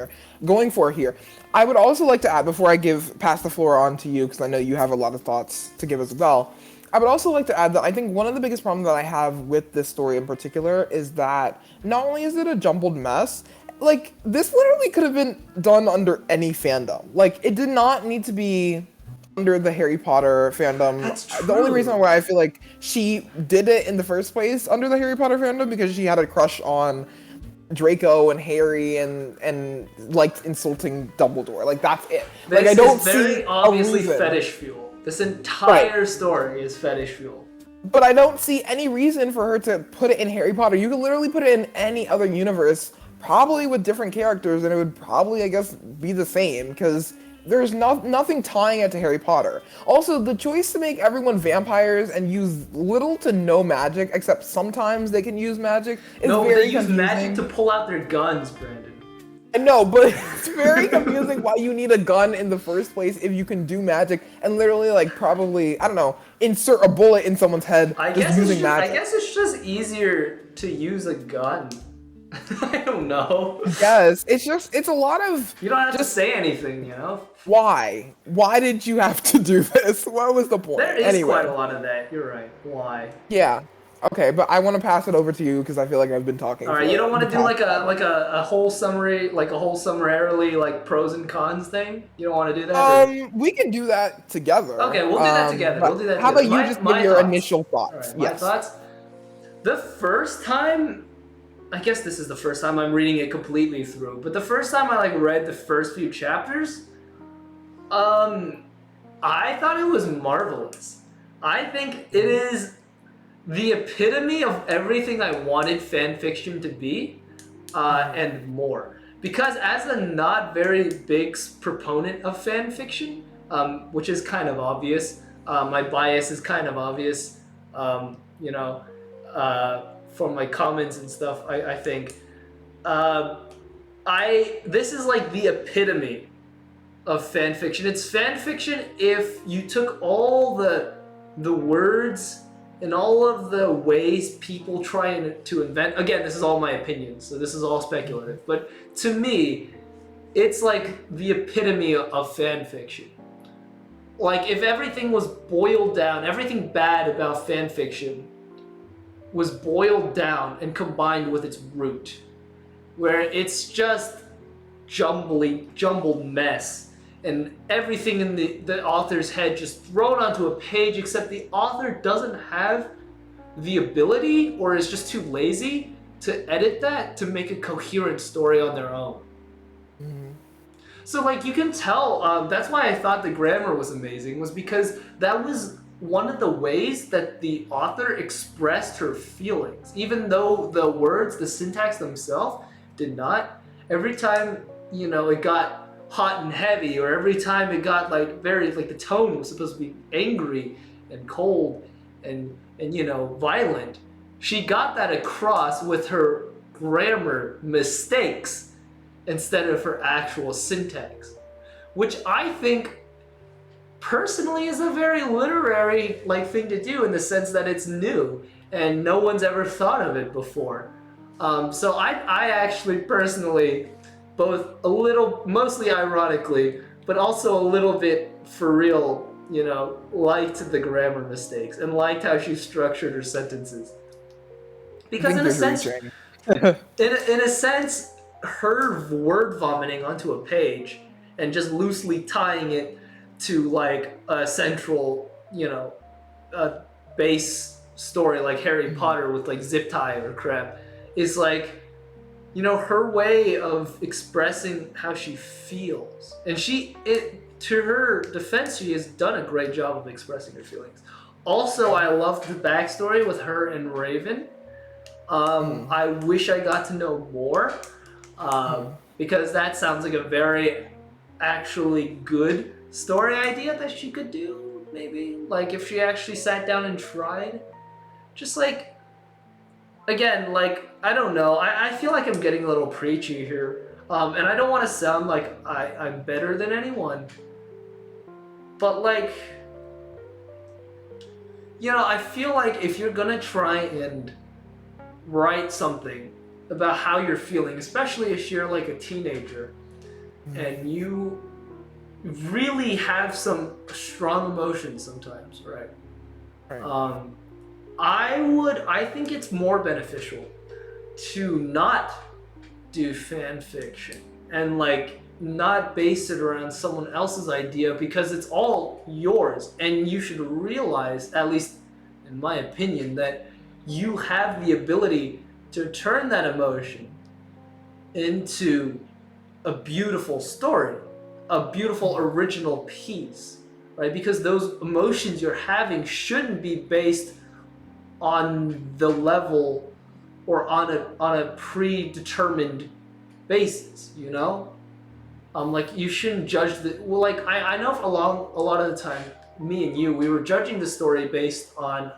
Speaker 2: for here. I would also like to add before I pass the floor on to you, because I know you have a lot of thoughts to give as well. I would also like to add that I think one of the biggest problems that I have with this story in particular is that not only is it a jumbled mess, like this literally could have been done under any fandom. Like it did not need to be under the Harry Potter fandom.
Speaker 1: That's
Speaker 2: The only reason
Speaker 1: true.
Speaker 2: why I feel like she did it in the first place under the Harry Potter fandom because she had a crush on Draco and Harry and liked insulting Dumbledore. Like that's it. Like I
Speaker 1: This
Speaker 2: don't
Speaker 1: is
Speaker 2: see
Speaker 1: very
Speaker 2: a
Speaker 1: obviously
Speaker 2: reason.
Speaker 1: fetish fuel. This
Speaker 2: Right.
Speaker 1: entire story is fetish fuel.
Speaker 2: But I don't see any reason for her to put it in Harry Potter. You could literally put it in any other universe, probably with different characters, and it would probably, I guess, be the same, because there's nothing tying it to Harry Potter. Also, the choice to make everyone vampires and use little to no magic, except sometimes they can use magic, is
Speaker 1: No,
Speaker 2: very
Speaker 1: they use magic to
Speaker 2: confusing.
Speaker 1: pull out their guns, Brandon.
Speaker 2: I know, but it's very confusing why you need a gun in the first place if you can do magic and literally, like, probably, I don't know, insert a bullet in someone's head just using
Speaker 1: I
Speaker 2: magic.
Speaker 1: guess it's just easier to use a gun. I don't know.
Speaker 2: Yes, it's a lot of
Speaker 1: You don't have to
Speaker 2: just
Speaker 1: say anything, you know?
Speaker 2: why? Why did you have to do this? What was the point?
Speaker 1: There is
Speaker 2: Anyway,
Speaker 1: quite a lot of that. You're right. Why?
Speaker 2: yeah. Okay, but I want to pass it over to you because I feel like I've been talking
Speaker 1: All
Speaker 2: for
Speaker 1: right, you don't want
Speaker 2: the
Speaker 1: to do
Speaker 2: past.
Speaker 1: a whole summary, like a whole summarily like pros and cons thing. You don't want to do that. Or...
Speaker 2: We can do that together.
Speaker 1: Okay, we'll do that together.
Speaker 2: But
Speaker 1: We'll do that
Speaker 2: how
Speaker 1: together.
Speaker 2: about you just give
Speaker 1: My
Speaker 2: your
Speaker 1: thoughts.
Speaker 2: initial
Speaker 1: All
Speaker 2: thoughts?
Speaker 1: right, my
Speaker 2: Yes.
Speaker 1: thoughts. The first time, I guess this is the first time I'm reading it completely through. But the first time I like read the first few chapters, I thought it was marvelous. I think it is the epitome of everything I wanted fan fiction to be, and more. Because as a not very big proponent of fan fiction, which is kind of obvious, my bias is kind of obvious, you know, from my comments and stuff. I think this is like the epitome of fan fiction. It's fan fiction if you took all the words and all of the ways people try to invent. Again, this is all my opinion, so this is all speculative. But to me, it's like the epitome of fan fiction. Like if everything was boiled down, everything bad about fan fiction was boiled down and combined with its root, where it's just jumbled mess and everything in the author's head just thrown onto a page, except the author doesn't have the ability or is just too lazy to edit that to make a coherent story on their own. So like you can tell, that's why I thought the grammar was amazing, was because that was one of the ways that the author expressed her feelings, even though the words, the syntax themselves did not. Every time, you know, it got hot and heavy, or every time it got like very, like the tone was supposed to be angry and cold and you know, violent, she got that across with her grammar mistakes instead of her actual syntax, which I think personally is a very literary like thing to do, in the sense that it's new and no one's ever thought of it before. So I actually personally, both a little, mostly ironically, but also a little bit for real, you know, liked the grammar mistakes and liked how she structured her sentences. Because in a sense, in a sense, her word vomiting onto a page and just loosely tying it to like a central, you know, base story like Harry Potter with like zip tie or crap, is like, you know, her way of expressing how she feels. And to her defense, she has done a great job of expressing her feelings. Also, I loved the backstory with her and Raven. I wish I got to know more, because that sounds like a very actually good story idea that she could do, maybe. Like if she actually sat down and tried. Just like, again, like, I don't know, I feel like I'm getting a little preachy here. And I don't want to sound like I'm better than anyone, but like, I feel like if you're gonna try and write something about how you're feeling, especially if you're like a teenager and you really have some strong emotions sometimes, right?
Speaker 2: Right.
Speaker 1: I think it's more beneficial to not do fan fiction and like not base it around someone else's idea, because it's all yours, and you should realize, at least in my opinion, that you have the ability to turn that emotion into a beautiful story, a beautiful original piece, right? Because those emotions you're having shouldn't be based on the level or on a predetermined basis, like you shouldn't judge the well. Like I know a lot of the time, me and you, we were judging the story based on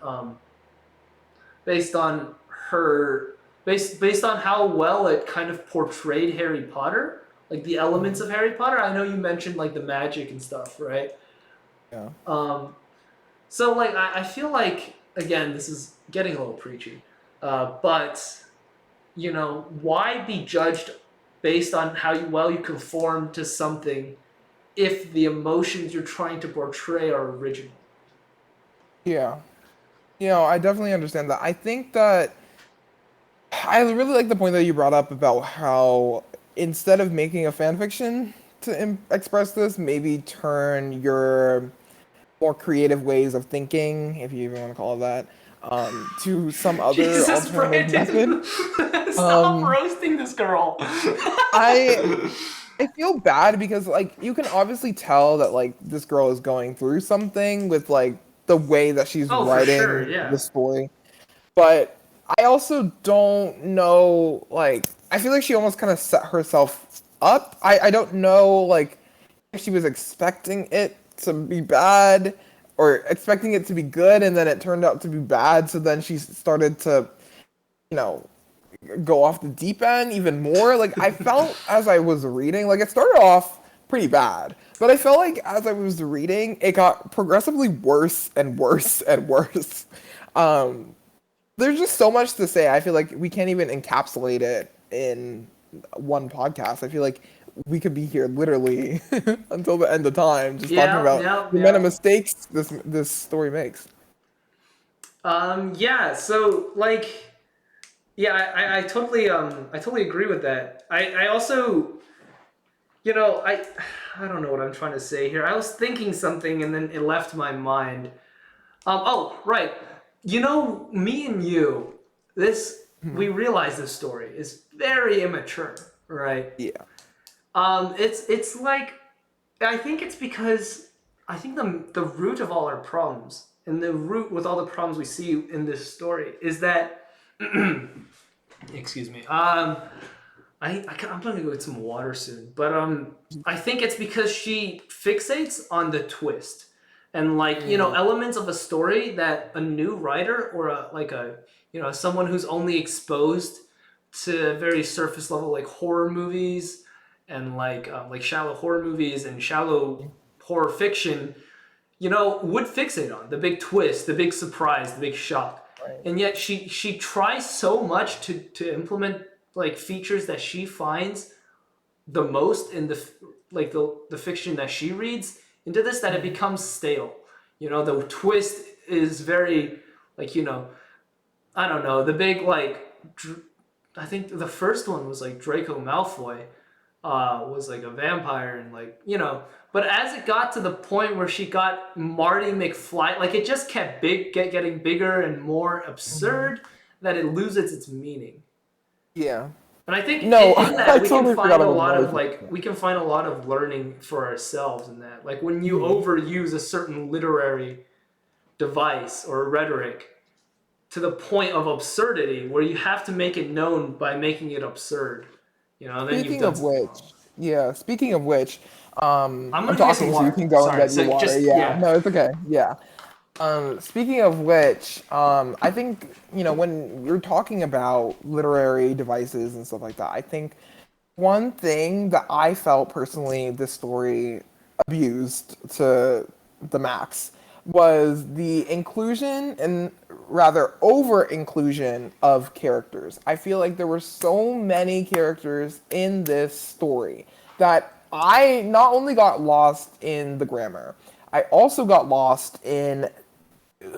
Speaker 1: her based on how well it kind of portrayed Harry Potter, like the elements of Harry Potter. I know you mentioned like the magic and stuff, right?
Speaker 2: Yeah.
Speaker 1: So like I feel like, again, this is getting a little preachy, but why be judged based on how well you conform to something if the emotions you're trying to portray are original?
Speaker 2: Yeah. I definitely understand that. I think that I really like the point that you brought up about how instead of making a fan fiction to express this, maybe turn your more creative ways of thinking, if you even want to call it that, to some other
Speaker 1: Jesus,
Speaker 2: alternative method.
Speaker 1: Brandon, stop
Speaker 2: Um,
Speaker 1: roasting this girl.
Speaker 2: I I feel bad because like you can obviously tell that like this girl is going through something with like the way that she's
Speaker 1: Oh, for sure,
Speaker 2: writing the
Speaker 1: yeah.
Speaker 2: story. But I also don't know, like, I feel like she almost kind of set herself up. I don't know, like, if she was expecting it to be bad or expecting it to be good and then it turned out to be bad. So then she started to, you know, go off the deep end even more. Like, I felt as I was reading, like, it started off pretty bad. But I felt like as I was reading, it got progressively worse and worse and worse. Um, there's just so much to say. I feel like we can't even encapsulate it in one podcast. I feel like we could be here literally until the end of time, just talking
Speaker 1: Yeah,
Speaker 2: about
Speaker 1: yeah,
Speaker 2: the amount of
Speaker 1: yeah.
Speaker 2: mistakes this story makes.
Speaker 1: Yeah, so like, yeah, I totally agree with that. I also, I don't know what I'm trying to say here. I was thinking something and then it left my mind. Oh, right. Me and you, we
Speaker 2: Mhm.
Speaker 1: realize this story is very immature, right?
Speaker 2: Yeah.
Speaker 1: It's like, I think it's because I think the root of all our problems, and the root with all the problems we see in this story, is that excuse me. I'm gonna go get some water soon, but I think it's because she fixates on the twist, and like
Speaker 2: Mm,
Speaker 1: elements of a story that a new writer or someone who's only exposed to very surface level like horror movies and like shallow horror movies and shallow horror fiction, would fixate on the big twist, the big surprise, the big shock.
Speaker 2: right.
Speaker 1: And yet she tries so much to implement like features that she finds the most in the fiction that she reads into this, that it
Speaker 2: Mhm.
Speaker 1: becomes stale. The twist is very like, I don't know, the big I think the first one was like Draco Malfoy was like a vampire, and but as it got to the point where she got Marty McFly, like it just kept getting bigger and more
Speaker 2: Mhm.
Speaker 1: absurd, that it loses its meaning.
Speaker 2: Yeah.
Speaker 1: And I think
Speaker 2: No,
Speaker 1: in
Speaker 2: I
Speaker 1: that we can
Speaker 2: totally
Speaker 1: find
Speaker 2: forgot
Speaker 1: a
Speaker 2: about
Speaker 1: lot of
Speaker 2: Mightier.
Speaker 1: like we can find a lot of learning for ourselves in that. Like when you
Speaker 2: Mhm.
Speaker 1: overuse a certain literary device or rhetoric to the point of absurdity, where you have to make it known by making it absurd, then you've
Speaker 2: Speaking
Speaker 1: done
Speaker 2: of
Speaker 1: something
Speaker 2: which,
Speaker 1: wrong.
Speaker 2: yeah, speaking of which,
Speaker 1: I'm
Speaker 2: I'm
Speaker 1: gonna go get some
Speaker 2: talking, so you
Speaker 1: water.
Speaker 2: can go and
Speaker 1: Sorry.
Speaker 2: get your
Speaker 1: So
Speaker 2: water.
Speaker 1: just
Speaker 2: Yeah,
Speaker 1: yeah.
Speaker 2: no, it's okay. Yeah. Speaking of which, I think, when you're talking about literary devices and stuff like that, I think one thing that I felt personally this story abused to the max was the inclusion and rather over inclusion of characters. I feel like there were so many characters in this story that I not only got lost in the grammar, I also got lost in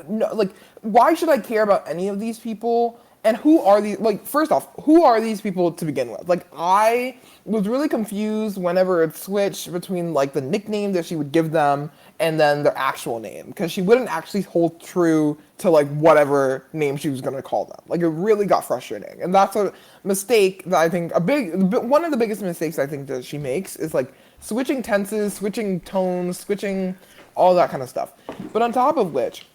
Speaker 2: no, like, why should I care about any of these people? And who are these? Like, first off, who are these people to begin with? Like, I was really confused whenever it switched between like the nickname that she would give them and then their actual name, because she wouldn't actually hold true to like whatever name she was gonna call them. Like, it really got frustrating, and that's a mistake that I think one of the biggest mistakes I think that she makes is like switching tenses, switching tones, switching all that kind of stuff. But on top of which,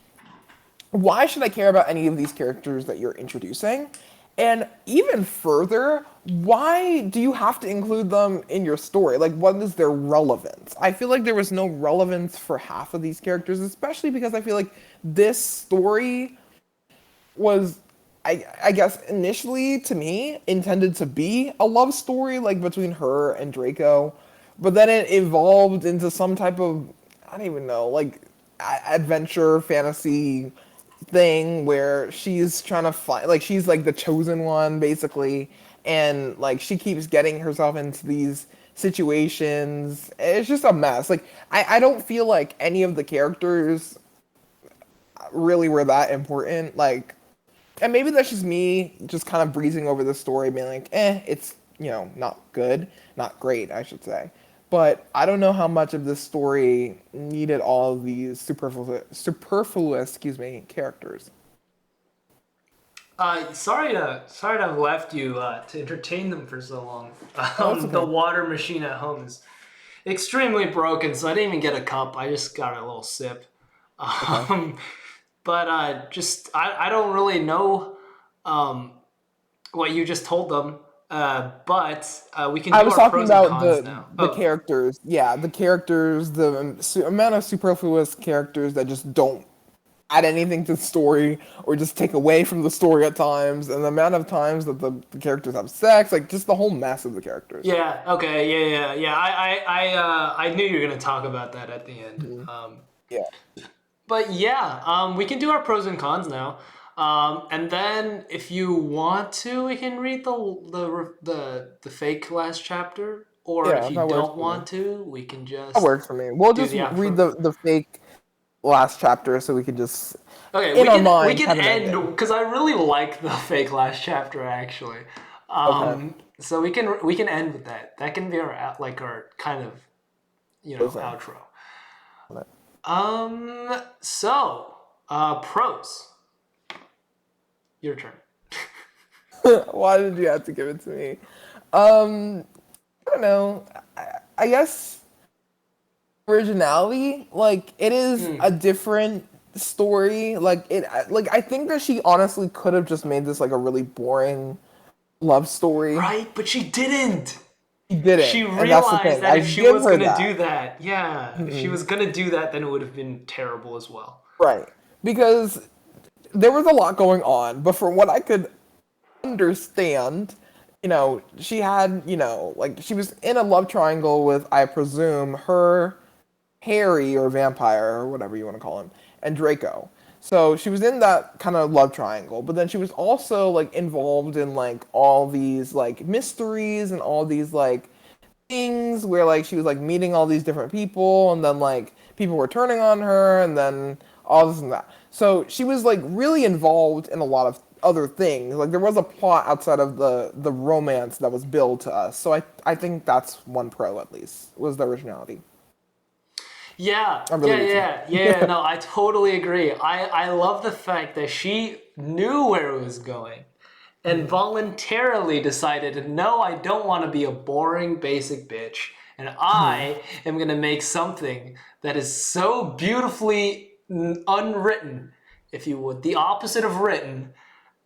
Speaker 2: why should I care about any of these characters that you're introducing? And even further, why do you have to include them in your story? Like, what is their relevance? I feel like there was no relevance for half of these characters, especially because I feel like this story was, I guess, initially to me intended to be a love story, like between her and Draco, but then it evolved into some type of, I don't even know, like adventure fantasy thing where she's trying to find, like, she's like the chosen one basically, and like she keeps getting herself into these situations. It's just a mess. Like, I don't feel like any of the characters really were that important. Like, and maybe that's just me just kind of breezing over the story, being like, it's, not good, not great, I should say. But I don't know how much of this story needed all of these superfluous, characters.
Speaker 1: Sorry to have left you to entertain them for so long.
Speaker 2: Oh, it's
Speaker 1: The
Speaker 2: okay.
Speaker 1: water machine at home is extremely broken, so I didn't even get a cup. I just got a little sip.
Speaker 2: Okay.
Speaker 1: Um, but just I don't really know um, what you just told them. But we can
Speaker 2: I
Speaker 1: do
Speaker 2: was
Speaker 1: our
Speaker 2: talking
Speaker 1: pros and
Speaker 2: about
Speaker 1: cons
Speaker 2: the
Speaker 1: now.
Speaker 2: the
Speaker 1: Oh,
Speaker 2: characters. Yeah, the characters, the amount of superfluous characters that just don't add anything to the story or just take away from the story at times, and the amount of times that the characters have sex, like just the whole mess of the characters.
Speaker 1: yeah. Okay. Yeah. I knew you were gonna talk about that at the end.
Speaker 2: Mhm. Yeah.
Speaker 1: But yeah, we can do our pros and cons now. And then, if you want to, we can read the fake last chapter. Or if
Speaker 2: Yeah,
Speaker 1: you
Speaker 2: that works
Speaker 1: don't
Speaker 2: for me.
Speaker 1: want to, we can
Speaker 2: That
Speaker 1: just
Speaker 2: works for me. We'll
Speaker 1: do
Speaker 2: just
Speaker 1: the
Speaker 2: read
Speaker 1: outro.
Speaker 2: the fake last chapter so we can just,
Speaker 1: Okay,
Speaker 2: in our
Speaker 1: we
Speaker 2: minds,
Speaker 1: can
Speaker 2: have an
Speaker 1: end
Speaker 2: ending.
Speaker 1: because I really like the fake last chapter actually.
Speaker 2: Okay.
Speaker 1: So we can end with that. That can be our kind of
Speaker 2: Listen.
Speaker 1: outro. So pros. Your turn.
Speaker 2: Why did you have to give it to me? Um, I don't know. I guess originality, like, it is a different story. Like, I think that she honestly could have just made this like a really boring love story.
Speaker 1: Right, but she didn't.
Speaker 2: She
Speaker 1: She
Speaker 2: didn't, and that's the
Speaker 1: realized
Speaker 2: thing.
Speaker 1: that
Speaker 2: I
Speaker 1: if she
Speaker 2: give
Speaker 1: was
Speaker 2: her
Speaker 1: gonna
Speaker 2: that.
Speaker 1: do that, yeah, if she
Speaker 2: Mhm.
Speaker 1: was gonna do that, then it would have been terrible as well.
Speaker 2: Right. Because there was a lot going on, but from what I could understand, she had, like, she was in a love triangle with, I presume, her, Harry, or vampire, or whatever you want to call him, and Draco. So she was in that kind of love triangle, but then she was also like involved in like all these like mysteries and all these like things where like she was like meeting all these different people, and then like people were turning on her, and then all this and that. So she was like really involved in a lot of other things. Like, there was a plot outside of the romance that was billed to us. So I think that's one pro, at least, was the originality.
Speaker 1: Yeah,
Speaker 2: I really do too.
Speaker 1: no, I totally agree. I love the fact that she knew where it was going and
Speaker 2: Mhm.
Speaker 1: voluntarily decided, no, I don't want to be a boring basic bitch. And
Speaker 2: Mhm.
Speaker 1: I am going to make something that is so beautifully unwritten, if you would, the opposite of written,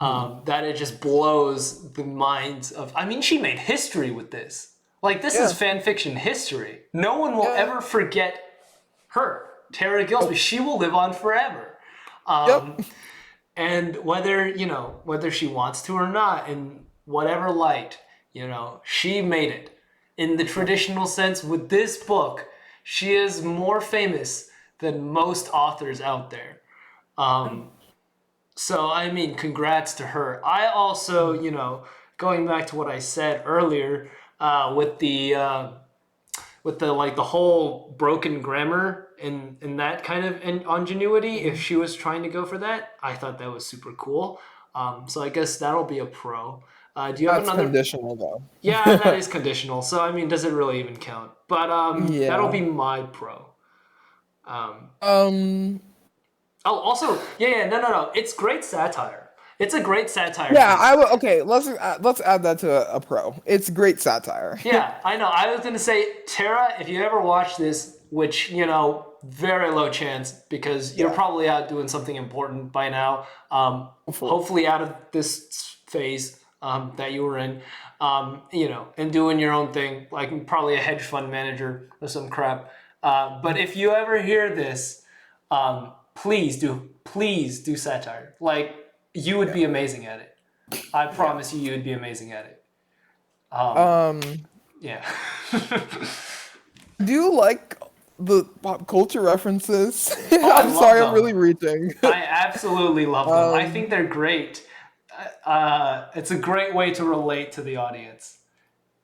Speaker 2: Mhm.
Speaker 1: that it just blows the minds of. I mean, she made history with this. Like, this is
Speaker 2: Yeah.
Speaker 1: fan fiction history. No one will
Speaker 2: Yeah.
Speaker 1: ever forget her, Tara Gillespie.
Speaker 2: Nope.
Speaker 1: She will live on forever.
Speaker 2: Yep.
Speaker 1: And whether she wants to or not, in whatever light, You know, she made it. In the traditional sense, with this book, she is more famous than most authors out there. Um, so, I mean, congrats to her. I also, you know, going back to what I said earlier, with the like the whole broken grammar and that kind of ingenuity, if she was trying to go for that, I thought that was super cool. So I guess that'll be a pro. Do you have
Speaker 2: That's
Speaker 1: another?
Speaker 2: conditional
Speaker 1: Yeah, that
Speaker 2: though.
Speaker 1: is conditional. So I mean, does it really even count? But that'll
Speaker 2: Yeah.
Speaker 1: be my pro. Um,
Speaker 2: Um.
Speaker 1: oh, also, yeah, no, no, no. It's great satire. It's a great satire
Speaker 2: Yeah.
Speaker 1: piece.
Speaker 2: Okay. Let's add that to a pro. It's great satire.
Speaker 1: Yeah, I know. I was gonna say, Tara, if you ever watch this, which you know, very low chance because you're
Speaker 2: Yeah.
Speaker 1: probably out doing something important by now.
Speaker 2: Hopefully.
Speaker 1: Hopefully, out of this phase that you were in, you know, and doing your own thing, like probably a hedge fund manager or some crap. But if you ever hear this, please do satire. Like you would
Speaker 2: Yeah.
Speaker 1: be amazing at it. I
Speaker 2: Yeah.
Speaker 1: promise you would be amazing at it.
Speaker 2: Um.
Speaker 1: Yeah.
Speaker 2: Do you like the pop culture references?
Speaker 1: Oh, I
Speaker 2: I'm
Speaker 1: love
Speaker 2: sorry, I'm really
Speaker 1: them.
Speaker 2: reaching.
Speaker 1: I absolutely love them. I
Speaker 2: um.
Speaker 1: think they're great. It's a great way to relate to the audience,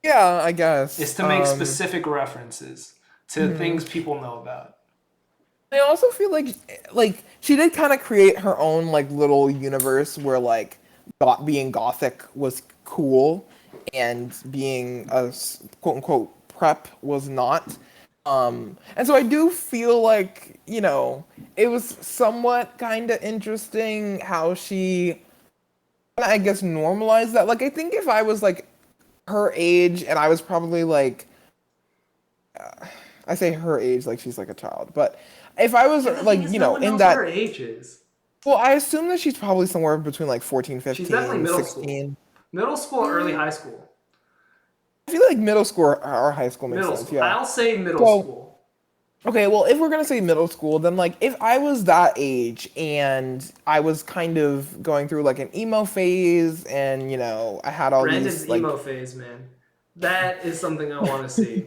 Speaker 2: Yeah. I
Speaker 1: is
Speaker 2: guess.
Speaker 1: to make specific references to things people know about.
Speaker 2: I also feel like she did kind of create her own like little universe where like being gothic was cool and being a quote unquote prep was not. And so I do feel like, you know, it was somewhat kind of interesting how she, I guess, normalized that. Like, I think if I was like her age and I was probably like, I say her age like she's like a child, but if I was
Speaker 1: Yeah, the
Speaker 2: like,
Speaker 1: thing is,
Speaker 2: you
Speaker 1: no
Speaker 2: know,
Speaker 1: one
Speaker 2: in
Speaker 1: knows what her
Speaker 2: that,
Speaker 1: age is.
Speaker 2: well, I assume that she's probably somewhere between like 14,
Speaker 1: She's definitely
Speaker 2: 15,
Speaker 1: middle school.
Speaker 2: 16.
Speaker 1: Middle school, early high school.
Speaker 2: I feel like middle school or high school makes
Speaker 1: Middle
Speaker 2: sense,
Speaker 1: school.
Speaker 2: yeah.
Speaker 1: I'll say middle
Speaker 2: So,
Speaker 1: school.
Speaker 2: okay, well, if we're gonna say middle school, then like if I was that age and I was kind of going through like an emo phase and, you know, I had all
Speaker 1: Brandon's
Speaker 2: these like
Speaker 1: emo phase, man. That is something I want to see.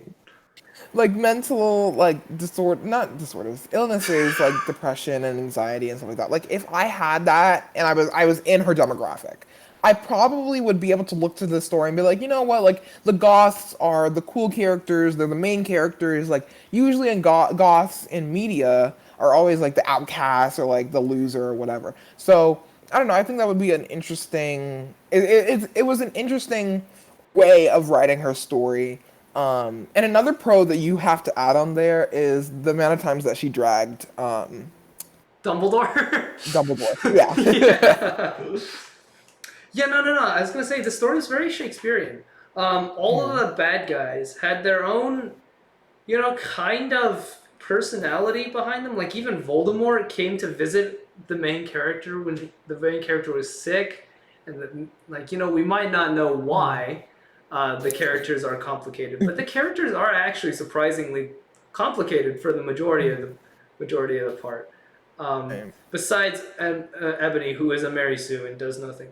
Speaker 2: like mental like disorder not disorders illnesses like depression and anxiety and stuff like that, like if I had that and I was in her demographic, I probably would be able to look to the story and be like, you know what, like the goths are the cool characters, they're the main characters, like usually in goths in media are always like the outcast or like the loser or whatever. So I don't know, I think that would be an interesting it was an interesting way of writing her story. And another pro that you have to add on there is the amount of times that she dragged
Speaker 1: Dumbledore?
Speaker 2: Dumbledore. Yeah.
Speaker 1: Yeah. Yeah, no, no, no. I was gonna say the story is very Shakespearean. All of the bad guys had their own, you know, kind of personality behind them. Like even Voldemort came to visit the main character when the main character was sick, and like you know we might not know why the characters are complicated, but the characters are actually surprisingly complicated for the majority of the part. Besides Ebony, who is a Mary Sue and does nothing.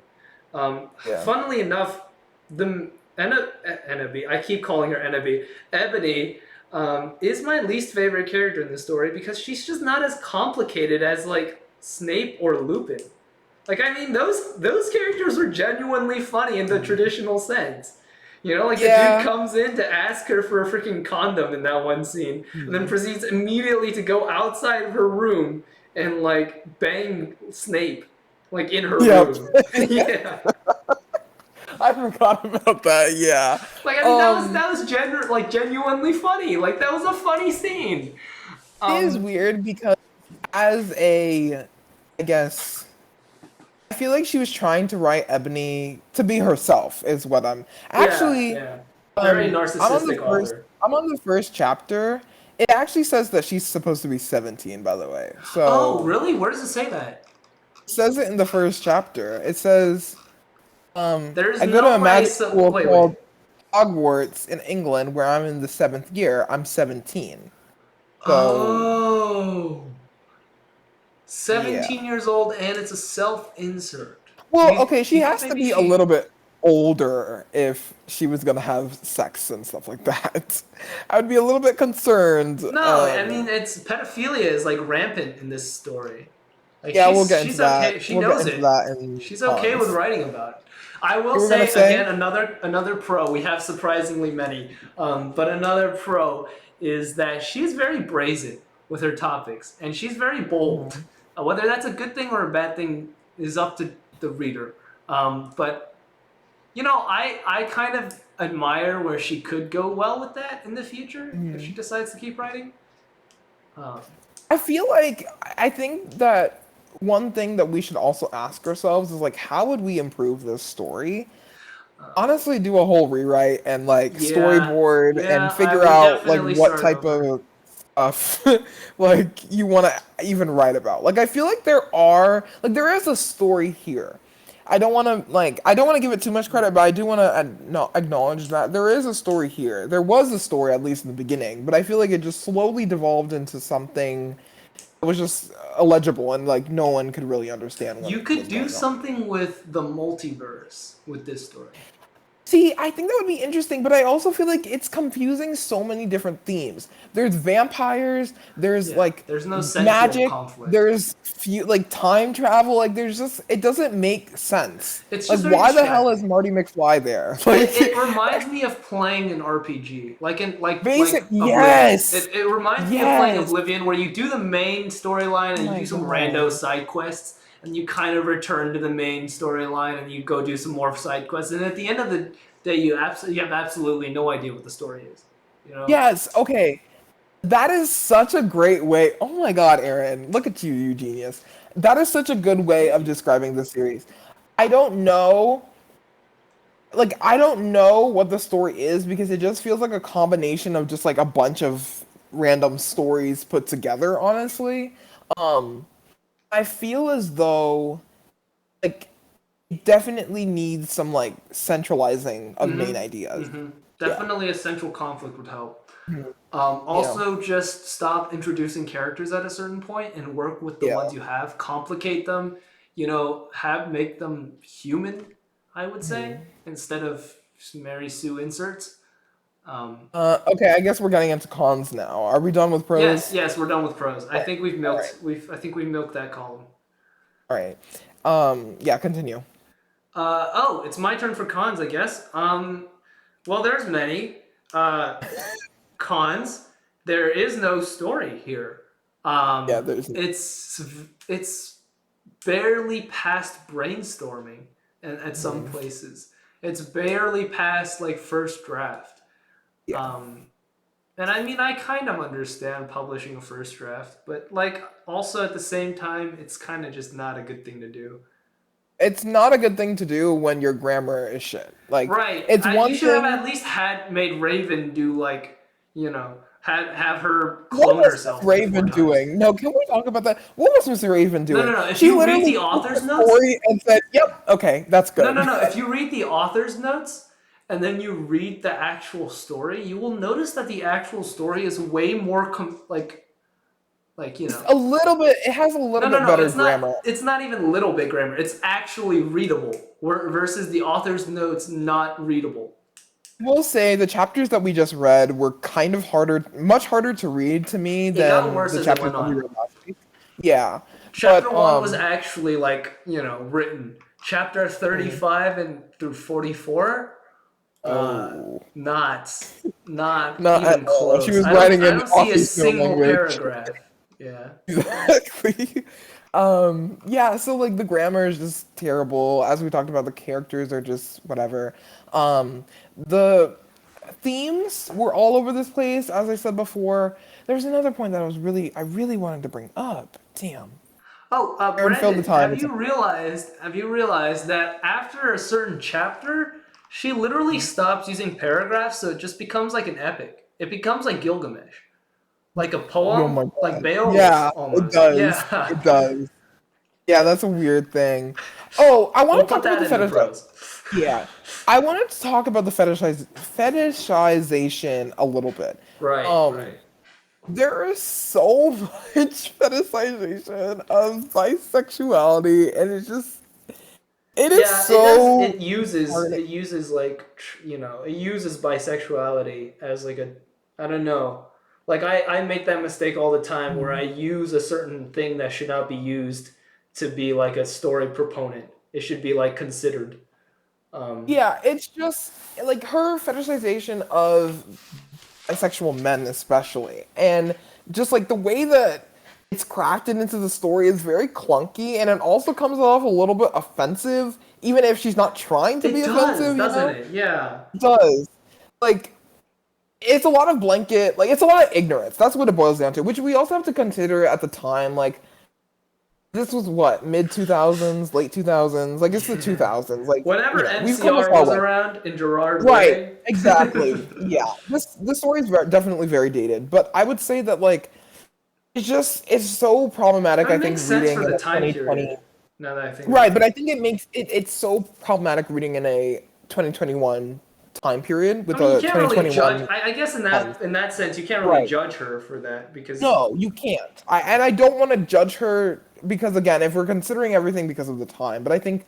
Speaker 2: Yeah.
Speaker 1: Funnily enough, the Ennaby, I keep calling her Ennaby, Ebony, is my least favorite character in the story because she's just not as complicated as like Snape or Lupin. Like I mean, those characters are genuinely funny in the traditional sense. You know, like the dude
Speaker 2: Yeah.
Speaker 1: comes in to ask her for a freaking condom in that one scene, and then proceeds immediately to go outside of her room and like bang Snape, like in her
Speaker 2: Yep.
Speaker 1: room. Yeah.
Speaker 2: I forgot about that. Yeah.
Speaker 1: Like I mean that was genuinely funny. Like that was a funny scene.
Speaker 2: It is
Speaker 1: Um
Speaker 2: weird because as a, I guess, I feel like she was trying to write Ebony to be herself is what I'm
Speaker 1: yeah,
Speaker 2: actually.
Speaker 1: yeah. Very
Speaker 2: I'm on the
Speaker 1: narcissistic
Speaker 2: first.
Speaker 1: author.
Speaker 2: I'm on the first chapter. It actually says that she's supposed to be 17, by the way.
Speaker 1: Oh,
Speaker 2: So
Speaker 1: really? Where does it say that?
Speaker 2: it says it in the first chapter. It says,
Speaker 1: There's
Speaker 2: I go to
Speaker 1: no
Speaker 2: a
Speaker 1: way
Speaker 2: magic
Speaker 1: so
Speaker 2: school
Speaker 1: wait, wait.
Speaker 2: called Hogwarts in England, where I'm in the seventh year. I'm 17. So
Speaker 1: Oh.
Speaker 2: yeah.
Speaker 1: 17 years old and it's a self-insert. Do
Speaker 2: Well,
Speaker 1: you
Speaker 2: okay, she
Speaker 1: think
Speaker 2: has to
Speaker 1: maybe
Speaker 2: be a
Speaker 1: she
Speaker 2: little bit older if she was gonna have sex and stuff like that. I would be a little bit concerned.
Speaker 1: No, I mean it's pedophilia is like rampant in this story. Like
Speaker 2: Yeah, we'll get into
Speaker 1: she's
Speaker 2: that.
Speaker 1: okay. She
Speaker 2: We'll get
Speaker 1: knows
Speaker 2: into
Speaker 1: it.
Speaker 2: that in
Speaker 1: She's okay with
Speaker 2: cons.
Speaker 1: writing about it. I will
Speaker 2: You were gonna
Speaker 1: say
Speaker 2: say?
Speaker 1: again another pro. We have surprisingly many, but another pro is that she's very brazen with her topics and she's very bold.
Speaker 2: Mhm.
Speaker 1: Whether that's a good thing or a bad thing is up to the reader. But I kind of admire where she could go well with that in the future if she
Speaker 2: Mhm.
Speaker 1: decides to keep writing. Um,
Speaker 2: I feel like I think that one thing that we should also ask ourselves is like, how would we improve this story? Honestly, do a whole rewrite and like
Speaker 1: yeah,
Speaker 2: storyboard and
Speaker 1: yeah, I
Speaker 2: figure
Speaker 1: would
Speaker 2: out like
Speaker 1: definitely
Speaker 2: what
Speaker 1: start
Speaker 2: type
Speaker 1: over.
Speaker 2: of stuff like you want to even write about. Like I feel like there is a story here. I don't want to give it too much credit, but I do want to no, acknowledge that there is a story here. There was a story at least in the beginning, but I feel like it just slowly devolved into something that was just illegible and like no one could really understand what
Speaker 1: You could
Speaker 2: was
Speaker 1: do
Speaker 2: going on.
Speaker 1: something with the multiverse with this story.
Speaker 2: See, I think that would be interesting, but I also feel like it's confusing so many different themes. There's vampires, there's
Speaker 1: Yeah,
Speaker 2: like
Speaker 1: there's no central
Speaker 2: magic,
Speaker 1: conflict.
Speaker 2: there's like time travel, like there's just it doesn't make sense.
Speaker 1: It's
Speaker 2: Like
Speaker 1: just very
Speaker 2: why the hell is
Speaker 1: distracting.
Speaker 2: Marty McFly there?
Speaker 1: It
Speaker 2: Like
Speaker 1: reminds me of playing an RPG, like
Speaker 2: basic
Speaker 1: Oblivion.
Speaker 2: yes.
Speaker 1: It reminds me of playing
Speaker 2: Yes.
Speaker 1: Oblivion, where you do the main storyline
Speaker 2: Oh
Speaker 1: and you
Speaker 2: my
Speaker 1: do some rando
Speaker 2: god.
Speaker 1: side quests, and you kind of return to the main storyline and you go do some more side quests, and at the end of the day, you have absolutely no idea what the story is. You know?
Speaker 2: Yes, okay. That is such a great way. Oh my god, Aaron, look at you, you genius. That is such a good way
Speaker 1: Thank
Speaker 2: of
Speaker 1: you.
Speaker 2: describing the series. I don't know I don't know what the story is because it just feels like a combination of just like a bunch of random stories put together, honestly. Um, I feel as though like it definitely needs some like centralizing of main
Speaker 1: Mm-hmm.
Speaker 2: ideas.
Speaker 1: Mm-hmm.
Speaker 2: Yeah.
Speaker 1: Definitely a central conflict would help.
Speaker 2: Mhm. Yeah.
Speaker 1: Also, just stop introducing characters at a certain point and work with the ones
Speaker 2: Yeah.
Speaker 1: you have. Complicate them, have make them human. I would say
Speaker 2: Mhm.
Speaker 1: instead of just Mary Sue inserts. Um,
Speaker 2: Okay, I guess we're getting into cons now. Are we done with
Speaker 1: yes,
Speaker 2: pros?
Speaker 1: yes, we're done with pros. I think
Speaker 2: All right.
Speaker 1: I think we've milked that column.
Speaker 2: All right. Yeah, continue.
Speaker 1: Oh, it's my turn for cons, I guess. Well, there's many. Uh, Cons, there is no story here.
Speaker 2: Yeah, there's
Speaker 1: It's it's barely past brainstorming at some
Speaker 2: mhm.
Speaker 1: places. It's barely past like first draft.
Speaker 2: Yeah.
Speaker 1: Um, and I mean, I kind of understand publishing a first draft, but like also at the same time, it's kind of just not a good thing to do.
Speaker 2: It's not a good thing to do when your grammar is shit. Like,
Speaker 1: Right.
Speaker 2: it's
Speaker 1: You
Speaker 2: one
Speaker 1: should have
Speaker 2: thing.
Speaker 1: at least had made Raven do like, have her
Speaker 2: What
Speaker 1: clone
Speaker 2: was Miss
Speaker 1: herself like four
Speaker 2: Raven
Speaker 1: times.
Speaker 2: doing? No, can we talk about that? What was Miss Raven
Speaker 1: No, no,
Speaker 2: doing?
Speaker 1: no. If
Speaker 2: She
Speaker 1: you read
Speaker 2: literally
Speaker 1: the
Speaker 2: took the
Speaker 1: author's notes,
Speaker 2: story and said, "Yep, okay, that's
Speaker 1: no, no,
Speaker 2: good."
Speaker 1: no. If you read the author's notes and then you read the actual story, you will notice that the actual story is way more like
Speaker 2: Just a little bit. It has a
Speaker 1: No,
Speaker 2: little
Speaker 1: no,
Speaker 2: bit
Speaker 1: no.
Speaker 2: better grammar.
Speaker 1: It's not even little bit grammar. It's actually readable, versus the author's notes not readable.
Speaker 2: I will say the chapters that we just read were kind of harder, much harder to read to me
Speaker 1: It got
Speaker 2: than
Speaker 1: worse
Speaker 2: the
Speaker 1: as it
Speaker 2: chapters
Speaker 1: went
Speaker 2: that we
Speaker 1: on.
Speaker 2: read last week. Yeah, but
Speaker 1: Chapter one was actually like written. Chapter
Speaker 2: mhm.
Speaker 1: 35 and through 44,
Speaker 2: Oh,
Speaker 1: not not
Speaker 2: not at
Speaker 1: even
Speaker 2: all. She
Speaker 1: close.
Speaker 2: was writing
Speaker 1: I
Speaker 2: in
Speaker 1: don't see a
Speaker 2: office no
Speaker 1: single
Speaker 2: language.
Speaker 1: paragraph. Yeah.
Speaker 2: Exactly. Yeah, so like the grammar is just terrible. As we talked about, the characters are just whatever. The themes were all over this place, as I said before. There's another point that I really wanted to bring up. Damn.
Speaker 1: Oh,
Speaker 2: Aaron filled the
Speaker 1: Brandon,
Speaker 2: time. It's okay.
Speaker 1: have you realized that after a certain chapter, she literally stops using paragraphs, so it just becomes like an epic. It becomes like Gilgamesh, like a
Speaker 2: Oh
Speaker 1: poem,
Speaker 2: my
Speaker 1: like
Speaker 2: god.
Speaker 1: Beowulf
Speaker 2: Yeah, it
Speaker 1: almost.
Speaker 2: does.
Speaker 1: Yeah.
Speaker 2: It does. Yeah, that's a weird thing. Oh, I
Speaker 1: We'll
Speaker 2: want to
Speaker 1: put
Speaker 2: talk about
Speaker 1: that
Speaker 2: the
Speaker 1: in the
Speaker 2: fetish.
Speaker 1: pros.
Speaker 2: Yeah, I wanted to talk about the fetishization a little bit.
Speaker 1: Right,
Speaker 2: Um,
Speaker 1: right.
Speaker 2: there is so much fetishization of bisexuality, and it's just It is
Speaker 1: Yeah, it does.
Speaker 2: so
Speaker 1: It uses like it uses bisexuality as like a, I don't know. Like I make that mistake all the time where I use a certain thing that should not be used to be like a story proponent. It should be like considered. Um,
Speaker 2: Yeah, it's just like her fetishization of bisexual men, especially, and just like the way that it's crafted into the story is very clunky, and it also comes off a little bit offensive, even if she's not trying to
Speaker 1: it
Speaker 2: be
Speaker 1: does,
Speaker 2: offensive.
Speaker 1: doesn't it? Yeah.
Speaker 2: It does. Like it's a lot of blanket, like it's a lot of ignorance. That's what it boils down to, which we also have to consider at the time. Like this was what, mid 2000s, late 2000s, like it's the 2000s. Like
Speaker 1: Whenever
Speaker 2: we've come a
Speaker 1: MCR
Speaker 2: far
Speaker 1: was
Speaker 2: way.
Speaker 1: around in Gerard's
Speaker 2: Right,
Speaker 1: way.
Speaker 2: exactly. Yeah, this story is definitely very dated, but I would say that like it's so problematic.
Speaker 1: That
Speaker 2: I think
Speaker 1: makes sense
Speaker 2: reading
Speaker 1: for
Speaker 2: in
Speaker 1: the
Speaker 2: a
Speaker 1: time
Speaker 2: 2020.
Speaker 1: period. Now that I think
Speaker 2: Right,
Speaker 1: about
Speaker 2: but
Speaker 1: it.
Speaker 2: I think it's so problematic reading in a 2021 time period
Speaker 1: I
Speaker 2: with
Speaker 1: mean, you
Speaker 2: a
Speaker 1: can't really judge.
Speaker 2: 2021
Speaker 1: I guess
Speaker 2: lens.
Speaker 1: in that sense, you can't really
Speaker 2: Right.
Speaker 1: judge her for that because
Speaker 2: No, you can't. I don't want to judge her because again, if we're considering everything because of the time, but I think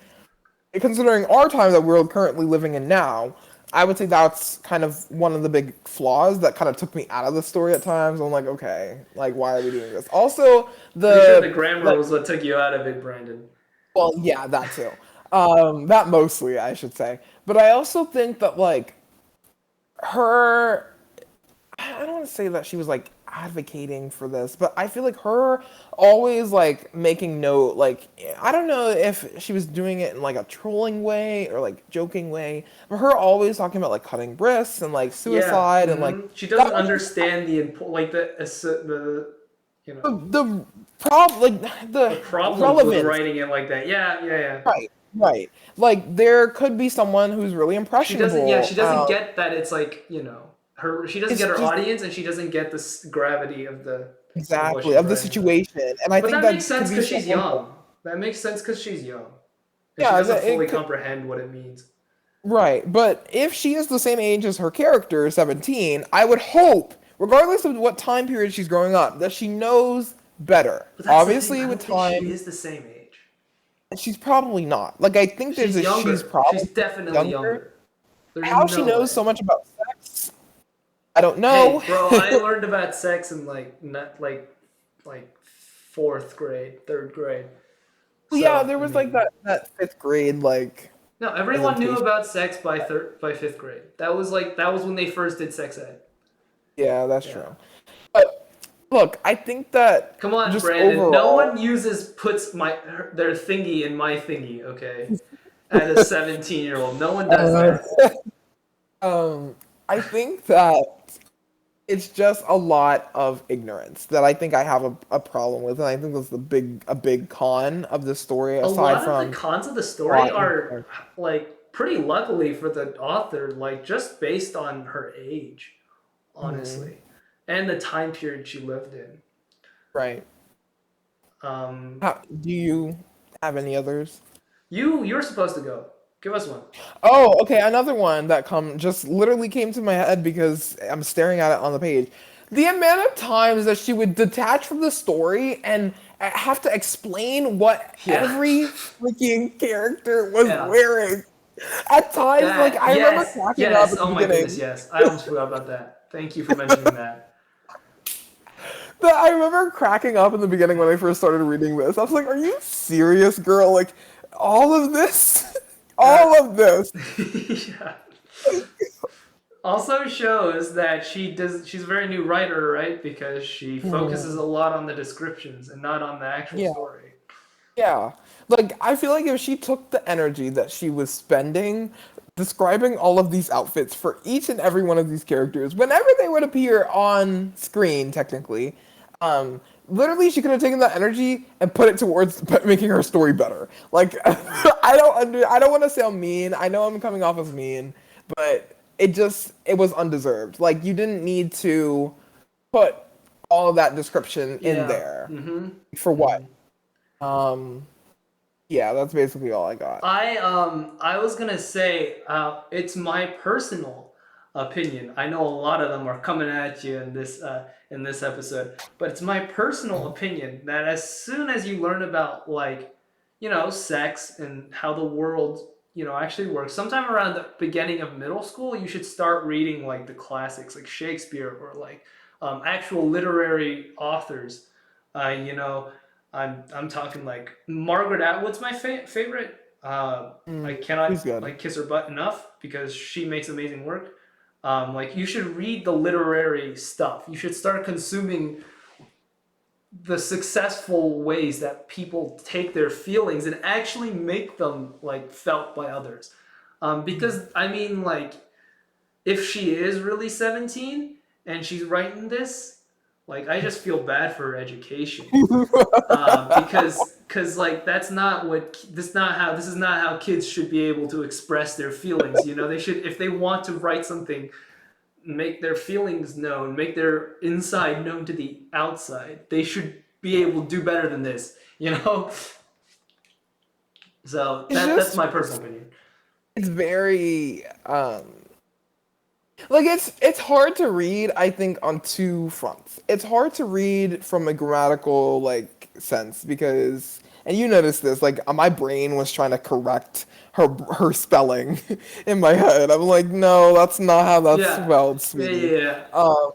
Speaker 2: considering our time that we're currently living in now, I would say that's kind of one of the big flaws that kind of took me out of the story at times. I'm like, okay, like why are we doing this? Also,
Speaker 1: pretty sure the
Speaker 2: the
Speaker 1: grammar
Speaker 2: like,
Speaker 1: was what took you out of it, Brandon.
Speaker 2: well, yeah, that too. That mostly, I should say. But I also think that like her I don't want to say that she was like advocating for this, but I feel like her always like making note, like I don't know if she was doing it in like a trolling way or like joking way, but her always talking about like cutting breasts and like
Speaker 1: Yeah,
Speaker 2: suicide and like
Speaker 1: she
Speaker 2: that
Speaker 1: doesn't
Speaker 2: was
Speaker 1: understand like the
Speaker 2: the problem, like
Speaker 1: the
Speaker 2: the
Speaker 1: problems with
Speaker 2: relevance.
Speaker 1: writing it like that. Yeah, yeah, yeah.
Speaker 2: Right, right. Like there could be someone who's really
Speaker 1: She doesn't. Yeah,
Speaker 2: impressionable.
Speaker 1: she doesn't get that it's like her. She doesn't
Speaker 2: It's
Speaker 1: get her
Speaker 2: just
Speaker 1: audience, and she doesn't get the gravity of what
Speaker 2: exactly
Speaker 1: she's
Speaker 2: of the
Speaker 1: writing about.
Speaker 2: situation, and I
Speaker 1: But
Speaker 2: think
Speaker 1: that makes
Speaker 2: that could
Speaker 1: sense
Speaker 2: be
Speaker 1: because she's
Speaker 2: someone.
Speaker 1: young. That makes sense because she's young, and she
Speaker 2: Yeah,
Speaker 1: doesn't
Speaker 2: that it
Speaker 1: fully
Speaker 2: could.
Speaker 1: comprehend what it means.
Speaker 2: Right, but if she is the same age as her character, 17, I would hope, regardless of what time period she's growing up, that she knows better.
Speaker 1: But that's the thing.
Speaker 2: Obviously,
Speaker 1: I
Speaker 2: with
Speaker 1: don't think she
Speaker 2: time,
Speaker 1: is the same age.
Speaker 2: she's probably not. Like, I think
Speaker 1: She's
Speaker 2: she's
Speaker 1: younger. She's
Speaker 2: probably
Speaker 1: definitely
Speaker 2: younger.
Speaker 1: younger. There's
Speaker 2: How she
Speaker 1: no
Speaker 2: knows
Speaker 1: way.
Speaker 2: so much about sex, I don't know.
Speaker 1: Hey, bro, I learned about sex in like not like fourth grade, third grade.
Speaker 2: Yeah,
Speaker 1: So
Speaker 2: there
Speaker 1: I
Speaker 2: was like
Speaker 1: mean,
Speaker 2: that fifth grade, like,
Speaker 1: no, everyone knew
Speaker 2: presentation.
Speaker 1: about sex by fifth grade. That was when they first did sex ed.
Speaker 2: Yeah, that's
Speaker 1: Yeah.
Speaker 2: true. But, look, I think that
Speaker 1: Come on,
Speaker 2: just
Speaker 1: Brandon. No one
Speaker 2: overall,
Speaker 1: puts their thingy in my thingy. Okay, at a 17-year-old, no one does
Speaker 2: uh,
Speaker 1: that.
Speaker 2: I think that it's just a lot of ignorance that I think I have a problem with, and I think that's a big con of this story,
Speaker 1: A
Speaker 2: aside
Speaker 1: lot of the
Speaker 2: from
Speaker 1: cons of the story
Speaker 2: plot
Speaker 1: are like pretty luckily for the author, like just based on her age,
Speaker 2: Mhm.
Speaker 1: honestly, and the time period she lived in.
Speaker 2: Right.
Speaker 1: Um,
Speaker 2: How, do you have any others?
Speaker 1: you're supposed to go. Give us one.
Speaker 2: Oh, okay. Another one that just literally came to my head because I'm staring at it on the page. The amount of times that she would detach from the story and have to explain what
Speaker 1: Yeah,
Speaker 2: every freaking character was
Speaker 1: yeah.
Speaker 2: wearing. At times, like
Speaker 1: That
Speaker 2: I remember
Speaker 1: yes,
Speaker 2: cracking up
Speaker 1: yes.
Speaker 2: at the
Speaker 1: Oh my goodness,
Speaker 2: beginning.
Speaker 1: yes. I almost forgot about that. Thank you for mentioning that.
Speaker 2: I remember cracking up in the beginning when I first started reading this. I was like, "Are you serious, girl? Like all of this,
Speaker 1: That
Speaker 2: all of this."
Speaker 1: yeah. Also shows that she's a very new writer, right? Because she focuses
Speaker 2: Hmm.
Speaker 1: a lot on the descriptions and not on the actual
Speaker 2: Yeah.
Speaker 1: story.
Speaker 2: Yeah. Like, I feel like if she took the energy that she was spending describing all of these outfits for each and every one of these characters, whenever they would appear on screen, technically, literally she could have taken that energy and put it towards making her story better. Like, I don't want to sound mean. I know I'm coming off as mean, but it was undeserved. Like, you didn't need to put all of that description in
Speaker 1: Yeah.
Speaker 2: there.
Speaker 1: Mm-hmm.
Speaker 2: For
Speaker 1: Mm-hmm.
Speaker 2: what? Um, yeah, that's basically all I got.
Speaker 1: I was gonna say it's my personal opinion. I know a lot of them are coming at you in this episode, but it's my personal opinion that as soon as you learn about like sex and how the world, actually works. Sometime around the beginning of middle school, you should start reading like the classics, like Shakespeare or like actual literary authors. You know, I'm talking like Margaret Atwood's my favorite. I
Speaker 2: He's
Speaker 1: cannot
Speaker 2: good.
Speaker 1: like kiss her butt enough because she makes amazing work. Like you should read the literary stuff. You should start consuming the successful ways that people take their feelings and actually make them like felt by others. Because I mean, like, if she is really 17 and she's writing this, like, I just feel bad for her education. Because like this is not how kids should be able to express their feelings. They should, if they want to write something, make their feelings known, make their inside known to the outside. They should be able to do better than this. So
Speaker 2: It's
Speaker 1: that's
Speaker 2: just
Speaker 1: my personal opinion.
Speaker 2: it's very like it's hard to read, I think, on two fronts. It's hard to read from a grammatical like sense because, and you notice this, like my brain was trying to correct her spelling in my head. I'm like, no, that's not how that's
Speaker 1: Yeah,
Speaker 2: spelled,
Speaker 1: yeah,
Speaker 2: sweetie.
Speaker 1: yeah,
Speaker 2: Um,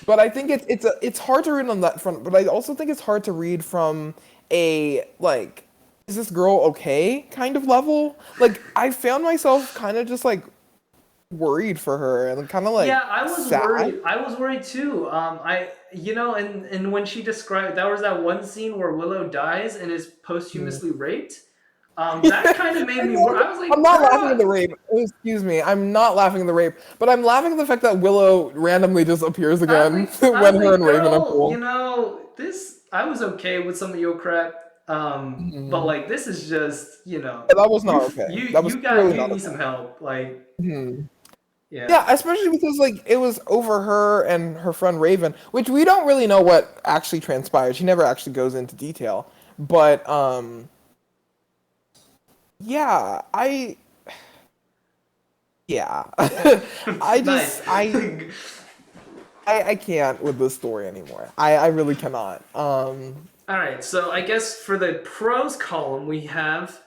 Speaker 2: but I think it's hard to read on that front. But I also think it's hard to read from a like, is this girl okay kind of level. Like I found myself kind of just like worried for her and kind of
Speaker 1: yeah.
Speaker 2: like
Speaker 1: I was
Speaker 2: sad.
Speaker 1: worried. I was worried too. And when she described, that was that one scene where Willow dies and is
Speaker 2: Mm.
Speaker 1: posthumously raped. That kind of made me worry. I was
Speaker 2: I'm
Speaker 1: like,
Speaker 2: not laughing at
Speaker 1: girl,
Speaker 2: the rape. Oh, excuse me. I'm not laughing at the rape, but I'm laughing at the fact that Willow randomly just appears again
Speaker 1: I was
Speaker 2: when her
Speaker 1: like,
Speaker 2: and Raven are
Speaker 1: girl,
Speaker 2: cool.
Speaker 1: this. I was okay with some of your crap, but
Speaker 2: Mhm.
Speaker 1: like this is just,
Speaker 2: Yeah, that was not okay. That was clearly
Speaker 1: you
Speaker 2: not
Speaker 1: need
Speaker 2: okay.
Speaker 1: some help. Like,
Speaker 2: Mhm.
Speaker 1: yeah,
Speaker 2: Yeah, especially because like it was over her and her friend Raven, which we don't really know what actually transpired. She never actually goes into detail. But yeah, yeah. I
Speaker 1: nice.
Speaker 2: just I can't with this story anymore. I really cannot.
Speaker 1: All right, so I guess for the pros column, we have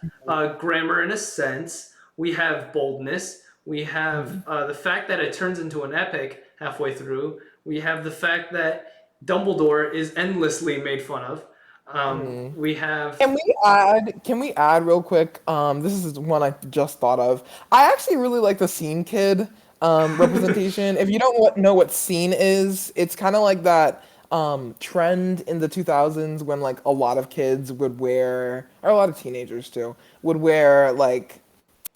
Speaker 1: grammar in a sense, we have boldness, we have
Speaker 2: Mhm.
Speaker 1: the fact that it turns into an epic halfway through, we have the fact that Dumbledore is endlessly made fun of,
Speaker 2: Mhm.
Speaker 1: we have.
Speaker 2: Can we add real quick? This is one I just thought of. I actually really like the scene kid representation. If you don't know what scene is, it's kind of like that trend in the 2000s when like a lot of kids would wear, or a lot of teenagers too, would wear like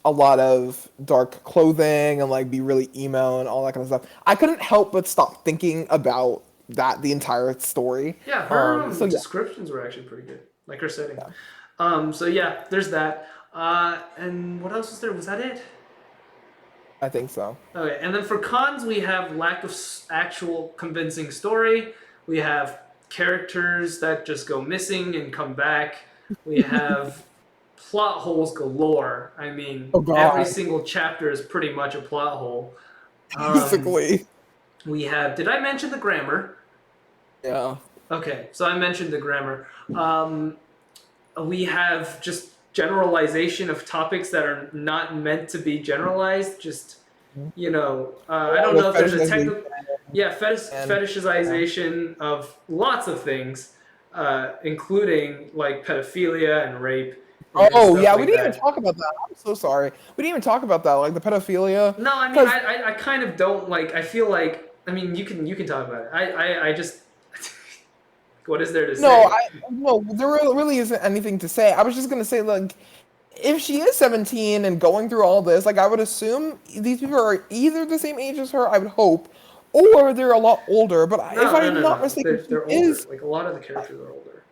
Speaker 2: a lot of dark clothing and like be really emo and all that kind of stuff. I couldn't help but stop thinking about that the entire story.
Speaker 1: Yeah, her
Speaker 2: So yeah,
Speaker 1: descriptions were actually pretty good, like her setting.
Speaker 2: yeah,
Speaker 1: So yeah, there's that. And what else was there? Was that it?
Speaker 2: I think so.
Speaker 1: Okay, and then for cons, we have lack of actual convincing story. We have characters that just go missing and come back. We have plot holes galore. I mean,
Speaker 2: Oh
Speaker 1: every
Speaker 2: God,
Speaker 1: single chapter is pretty much a plot hole. Um,
Speaker 2: basically,
Speaker 1: we have. Did I mention the grammar?
Speaker 2: yeah.
Speaker 1: Okay, so I mentioned the grammar. Um, we have just generalization of topics that are not meant to be generalized. Just I
Speaker 2: Along
Speaker 1: don't know
Speaker 2: with
Speaker 1: if there's a
Speaker 2: fetishization
Speaker 1: technical, yeah,
Speaker 2: and yeah.
Speaker 1: fetishization of lots of things, including like pedophilia and rape and
Speaker 2: Oh
Speaker 1: stuff
Speaker 2: yeah, we
Speaker 1: like
Speaker 2: didn't even
Speaker 1: that.
Speaker 2: talk about that. I'm so sorry. We didn't even talk about that, like the pedophilia,
Speaker 1: No, I mean,
Speaker 2: because
Speaker 1: I kind of don't like. I feel like, I mean, you can talk about it. I just what is there to
Speaker 2: no,
Speaker 1: say?
Speaker 2: there really isn't anything to say. I was just gonna say like if she is 17 and going through all this, like I would assume these people are either the same age as her, I would hope, or they're a lot older. But if
Speaker 1: No, no,
Speaker 2: I'm
Speaker 1: no,
Speaker 2: not
Speaker 1: no.
Speaker 2: mistaken, she
Speaker 1: They're older.
Speaker 2: is.
Speaker 1: Like a lot of the characters are older.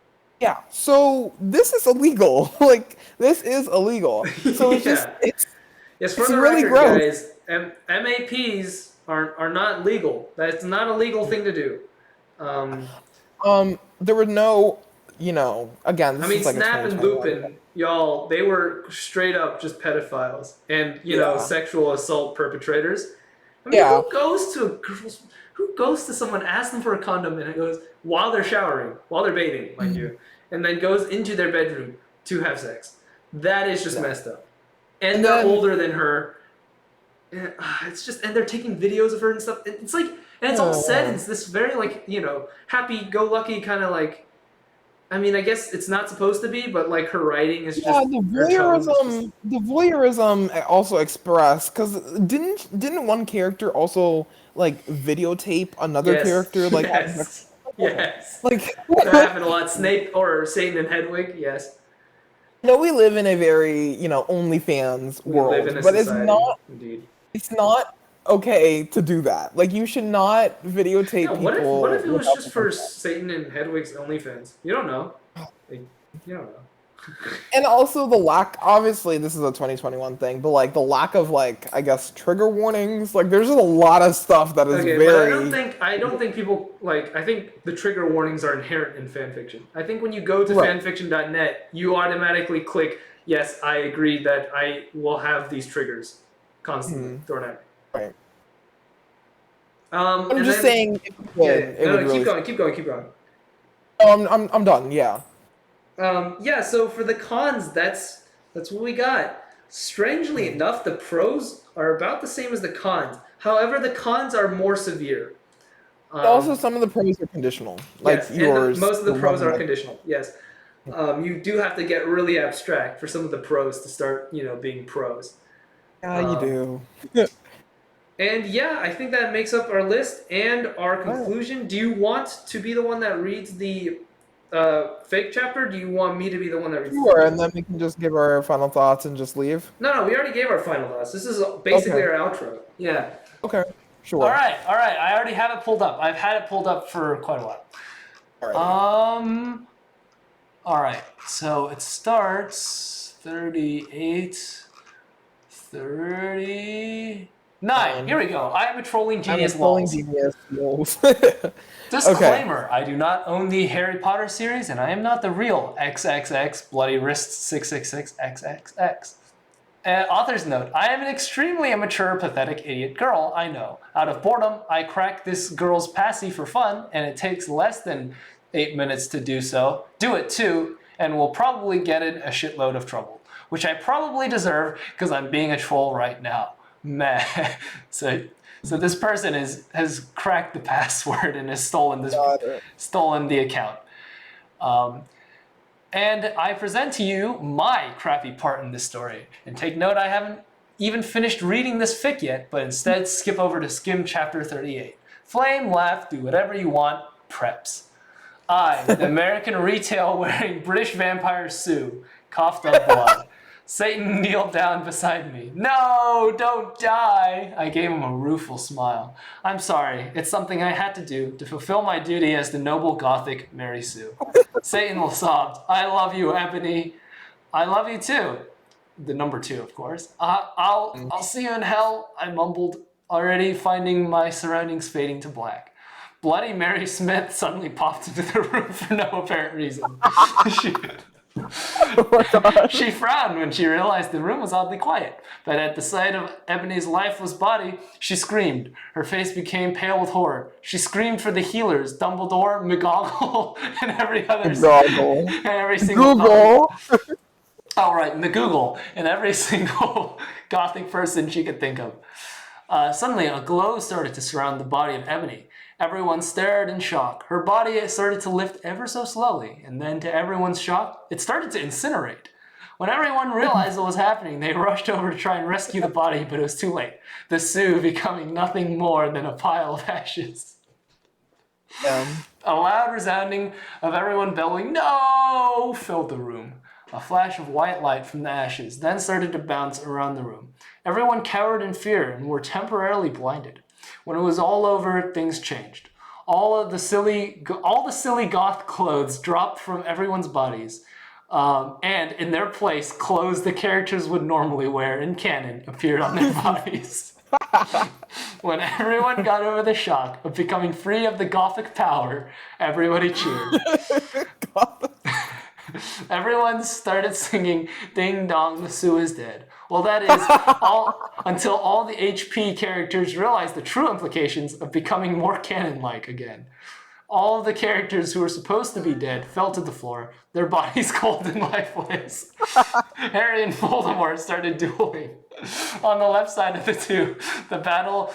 Speaker 2: Yeah. So this is illegal. Like this is illegal. So it's just
Speaker 1: Yeah. Yes, for
Speaker 2: it's
Speaker 1: the
Speaker 2: really
Speaker 1: record,
Speaker 2: gross.
Speaker 1: guys, MAPs are not legal. That's not a legal thing to do. Um,
Speaker 2: There were no, again,
Speaker 1: I
Speaker 2: this
Speaker 1: mean,
Speaker 2: is like a
Speaker 1: Snap and
Speaker 2: 2021.
Speaker 1: Lupin, y'all, they were straight up just pedophiles and
Speaker 2: Yeah.
Speaker 1: sexual assault perpetrators. I mean,
Speaker 2: Yeah.
Speaker 1: who goes to someone, asks them for a condom, and it goes while they're showering, while they're bathing, mind
Speaker 2: Mhm.
Speaker 1: you, and then goes into their bedroom to have sex? That is just messed up. And
Speaker 2: And
Speaker 1: they're
Speaker 2: then-
Speaker 1: older than her. And, and they're taking videos of her and stuff. It's like, and it's all said in this very like, you know, happy-go-lucky kind of like. I mean, I guess it's not supposed to be, but like her writing is just
Speaker 2: the voyeurism also expressed because didn't one character also like videotape another character like
Speaker 1: yes.
Speaker 2: like
Speaker 1: That happened a lot. Snape or Satan and Hedwig, yes.
Speaker 2: No, we live in a very, OnlyFans world,
Speaker 1: We live in a
Speaker 2: but
Speaker 1: society, indeed.
Speaker 2: it's not okay to do that. Like, you should not videotape
Speaker 1: Yeah,
Speaker 2: people.
Speaker 1: what if it was
Speaker 2: without
Speaker 1: just
Speaker 2: the
Speaker 1: for
Speaker 2: consent.
Speaker 1: Satan and Hedwig's OnlyFans? You don't know. Like, you don't know.
Speaker 2: And also the lack, obviously this is a 2021 thing, but like the lack of like, I guess, trigger warnings. Like, there's just a lot of stuff that is
Speaker 1: Okay,
Speaker 2: very.
Speaker 1: but I don't think people like. I think the trigger warnings are inherent in fanfiction. I think when you go to
Speaker 2: Right.
Speaker 1: fanfiction.net, you automatically click yes, I agree that I will have these triggers constantly thrown at me.
Speaker 2: Right.
Speaker 1: I'm
Speaker 2: I'm just saying. If you could, it would really...
Speaker 1: keep going.
Speaker 2: Oh, I'm done. Yeah.
Speaker 1: Yeah, so for the cons, that's what we got. Strangely enough, the pros are about the same as the cons. However, the cons are more severe.
Speaker 2: Also, some of the pros are conditional, like
Speaker 1: yes,
Speaker 2: yours.
Speaker 1: Most of the pros are
Speaker 2: like...
Speaker 1: conditional. Yes, you do have to get really abstract for some of the pros to start, being pros.
Speaker 2: Yeah, you do.
Speaker 1: And yeah, I think that makes up our list and our conclusion. Do you want to be the one that reads the fake chapter? Do you want me to be the one that reads?
Speaker 2: Sure, and then we can just give our final thoughts and just leave.
Speaker 1: No, we already gave our final thoughts. This is basically our outro. Yeah.
Speaker 2: Okay. Sure.
Speaker 1: All right. I already have it pulled up. I've had it pulled up for quite a while.
Speaker 2: All right.
Speaker 1: All right. So it starts 38, 39. Here we go. I am a trolling genius. Disclaimer, I do not own the Harry Potter series, and I am not the real XXX Bloody Wrist 666XXX. Author's note, I am an extremely immature, pathetic, idiot girl, I know. Out of boredom, I crack this girl's passy for fun, and it takes less than 8 minutes to do so. Do it too, and will probably get in a shitload of trouble. Which I probably deserve, because I'm being a troll right now. Meh. So this person has cracked the password and has stolen the account. And I present to you my crappy part in this story. And take note, I haven't even finished reading this fic yet, but instead skip over to skim chapter 38. Flame, laugh, do whatever you want, preps. I, the American retail wearing British vampire Sue, coughed up blood. Satan kneeled down beside me. No, don't die. I gave him a rueful smile. I'm sorry. It's something I had to do to fulfill my duty as the noble Gothic Mary Sue. Satan sobbed. I love you, Ebony. I love you too. The number 2, of course. I'll see you in hell, I mumbled, already finding my surroundings fading to black. Bloody Mary Smith suddenly popped into the room for no apparent reason. She frowned when she realized the room was oddly quiet, but at the sight of Ebony's lifeless body, she screamed. Her face became pale with horror. She screamed for the healers, Dumbledore, McGonagall, and every other...
Speaker 2: McGonagall.
Speaker 1: And every single...
Speaker 2: Google!
Speaker 1: Oh, right, McGoogle, and every single Gothic person she could think of. Suddenly, a glow started to surround the body of Ebony. Everyone stared in shock. Her body started to lift ever so slowly, and then to everyone's shock, it started to incinerate. When everyone realized what was happening, they rushed over to try and rescue the body, but it was too late. The Sue becoming nothing more than a pile of ashes. A loud resounding of everyone bellowing, "No!" filled the room. A flash of white light from the ashes then started to bounce around the room. Everyone cowered in fear and were temporarily blinded. When it was all over, things changed. All the silly goth clothes dropped from everyone's bodies, and in their place, clothes the characters would normally wear in canon appeared on their bodies. When everyone got over the shock of becoming free of the gothic power, everybody cheered. Everyone started singing "Ding Dong, the Sue is dead." Well, that is, until all the HP characters realized the true implications of becoming more canon-like again. All of the characters who were supposed to be dead fell to the floor, their bodies cold and lifeless. Harry and Voldemort started dueling. On the left side of the two, the battle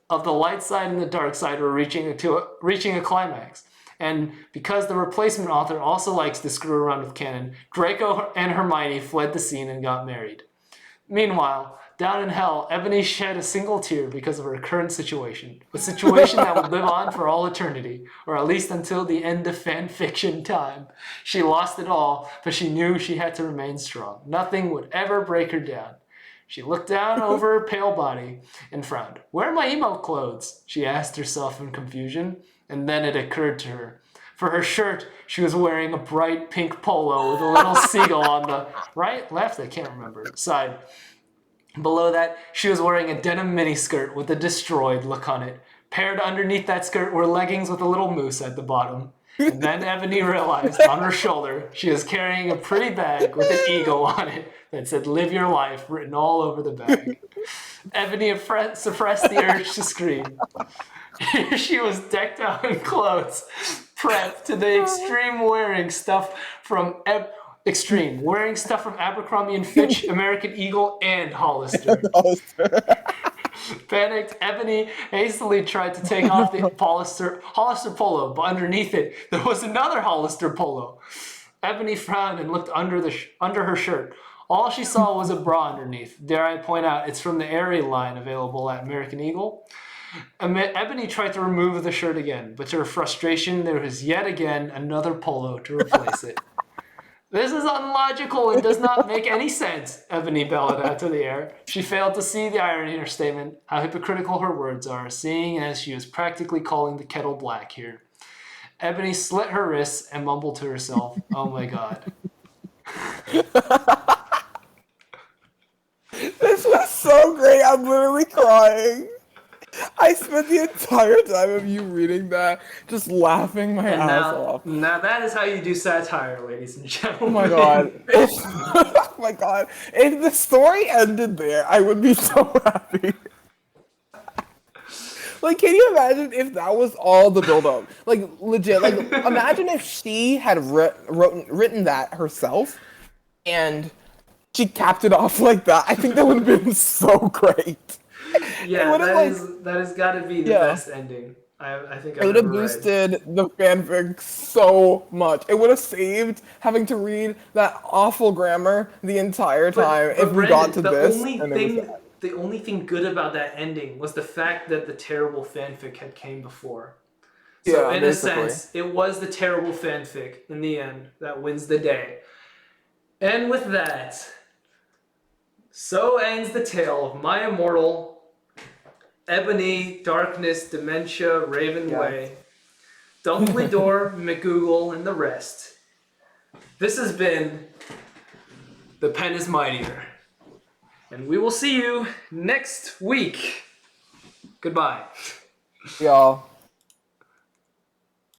Speaker 1: of the light side and the dark side were reaching a climax. And because the replacement author also likes to screw around with canon, Draco and Hermione fled the scene and got married. Meanwhile, down in hell, Ebony shed a single tear because of her current situation. A situation that would live on for all eternity, or at least until the end of fanfiction time. She lost it all, but she knew she had to remain strong. Nothing would ever break her down. She looked down over her pale body and frowned. "Where are my emo clothes?" she asked herself in confusion. And then it occurred to her. For her shirt, she was wearing a bright pink polo with a little seagull on the right, left, I can't remember, side. Below that, she was wearing a denim miniskirt with a destroyed look on it. Paired underneath that skirt were leggings with a little moose at the bottom. And then Ebony realized on her shoulder she was carrying a pretty bag with an eagle on it that said "Live Your Life" written all over the bag. Ebony suppressed the urge to scream. Here she was decked out in clothes, prepped to the extreme, wearing stuff from Abercrombie and Fitch, American Eagle, and Hollister. Panicked, Ebony hastily tried to take off the Hollister polo, but underneath it there was another Hollister polo. Ebony frowned and looked under her shirt. All she saw was a bra underneath. Dare I point out, it's from the Aerie line available at American Eagle. Ebony tried to remove the shirt again, but to her frustration, there was yet again another polo to replace it. "This is unlogical and does not make any sense," Ebony bellowed out to the air. She failed to see the irony in her statement, how hypocritical her words are, seeing as she was practically calling the kettle black here. Ebony slit her wrists and mumbled to herself, "Oh my god."
Speaker 2: This was so great. I'm literally crying. I spent the entire time of you reading that just laughing my ass off.
Speaker 1: Now that is how you do satire, ladies and gentlemen.
Speaker 2: Oh my god. Oh my god. If the story ended there, I would be so happy. Like, can you imagine if that was all the build-up? Like, legit. Like, imagine if she had written that herself and she capped it off like that. I think that would have been so great.
Speaker 1: Yeah, that has got to be the best ending. I think
Speaker 2: it would have boosted the fanfic so much. It would have saved having to read that awful grammar the entire time if we got to this.
Speaker 1: The only thing good about that ending was the fact that the terrible fanfic had came before. So in a sense, it was the terrible fanfic in the end that wins the day. And with that, so ends the tale of My Immortal, Ebony, Darkness, Dementia, Raven Way, Dumbledore, McGoogle, and the rest. This has been The Pen is Mightier. And we will see you next week. Goodbye.
Speaker 2: Y'all.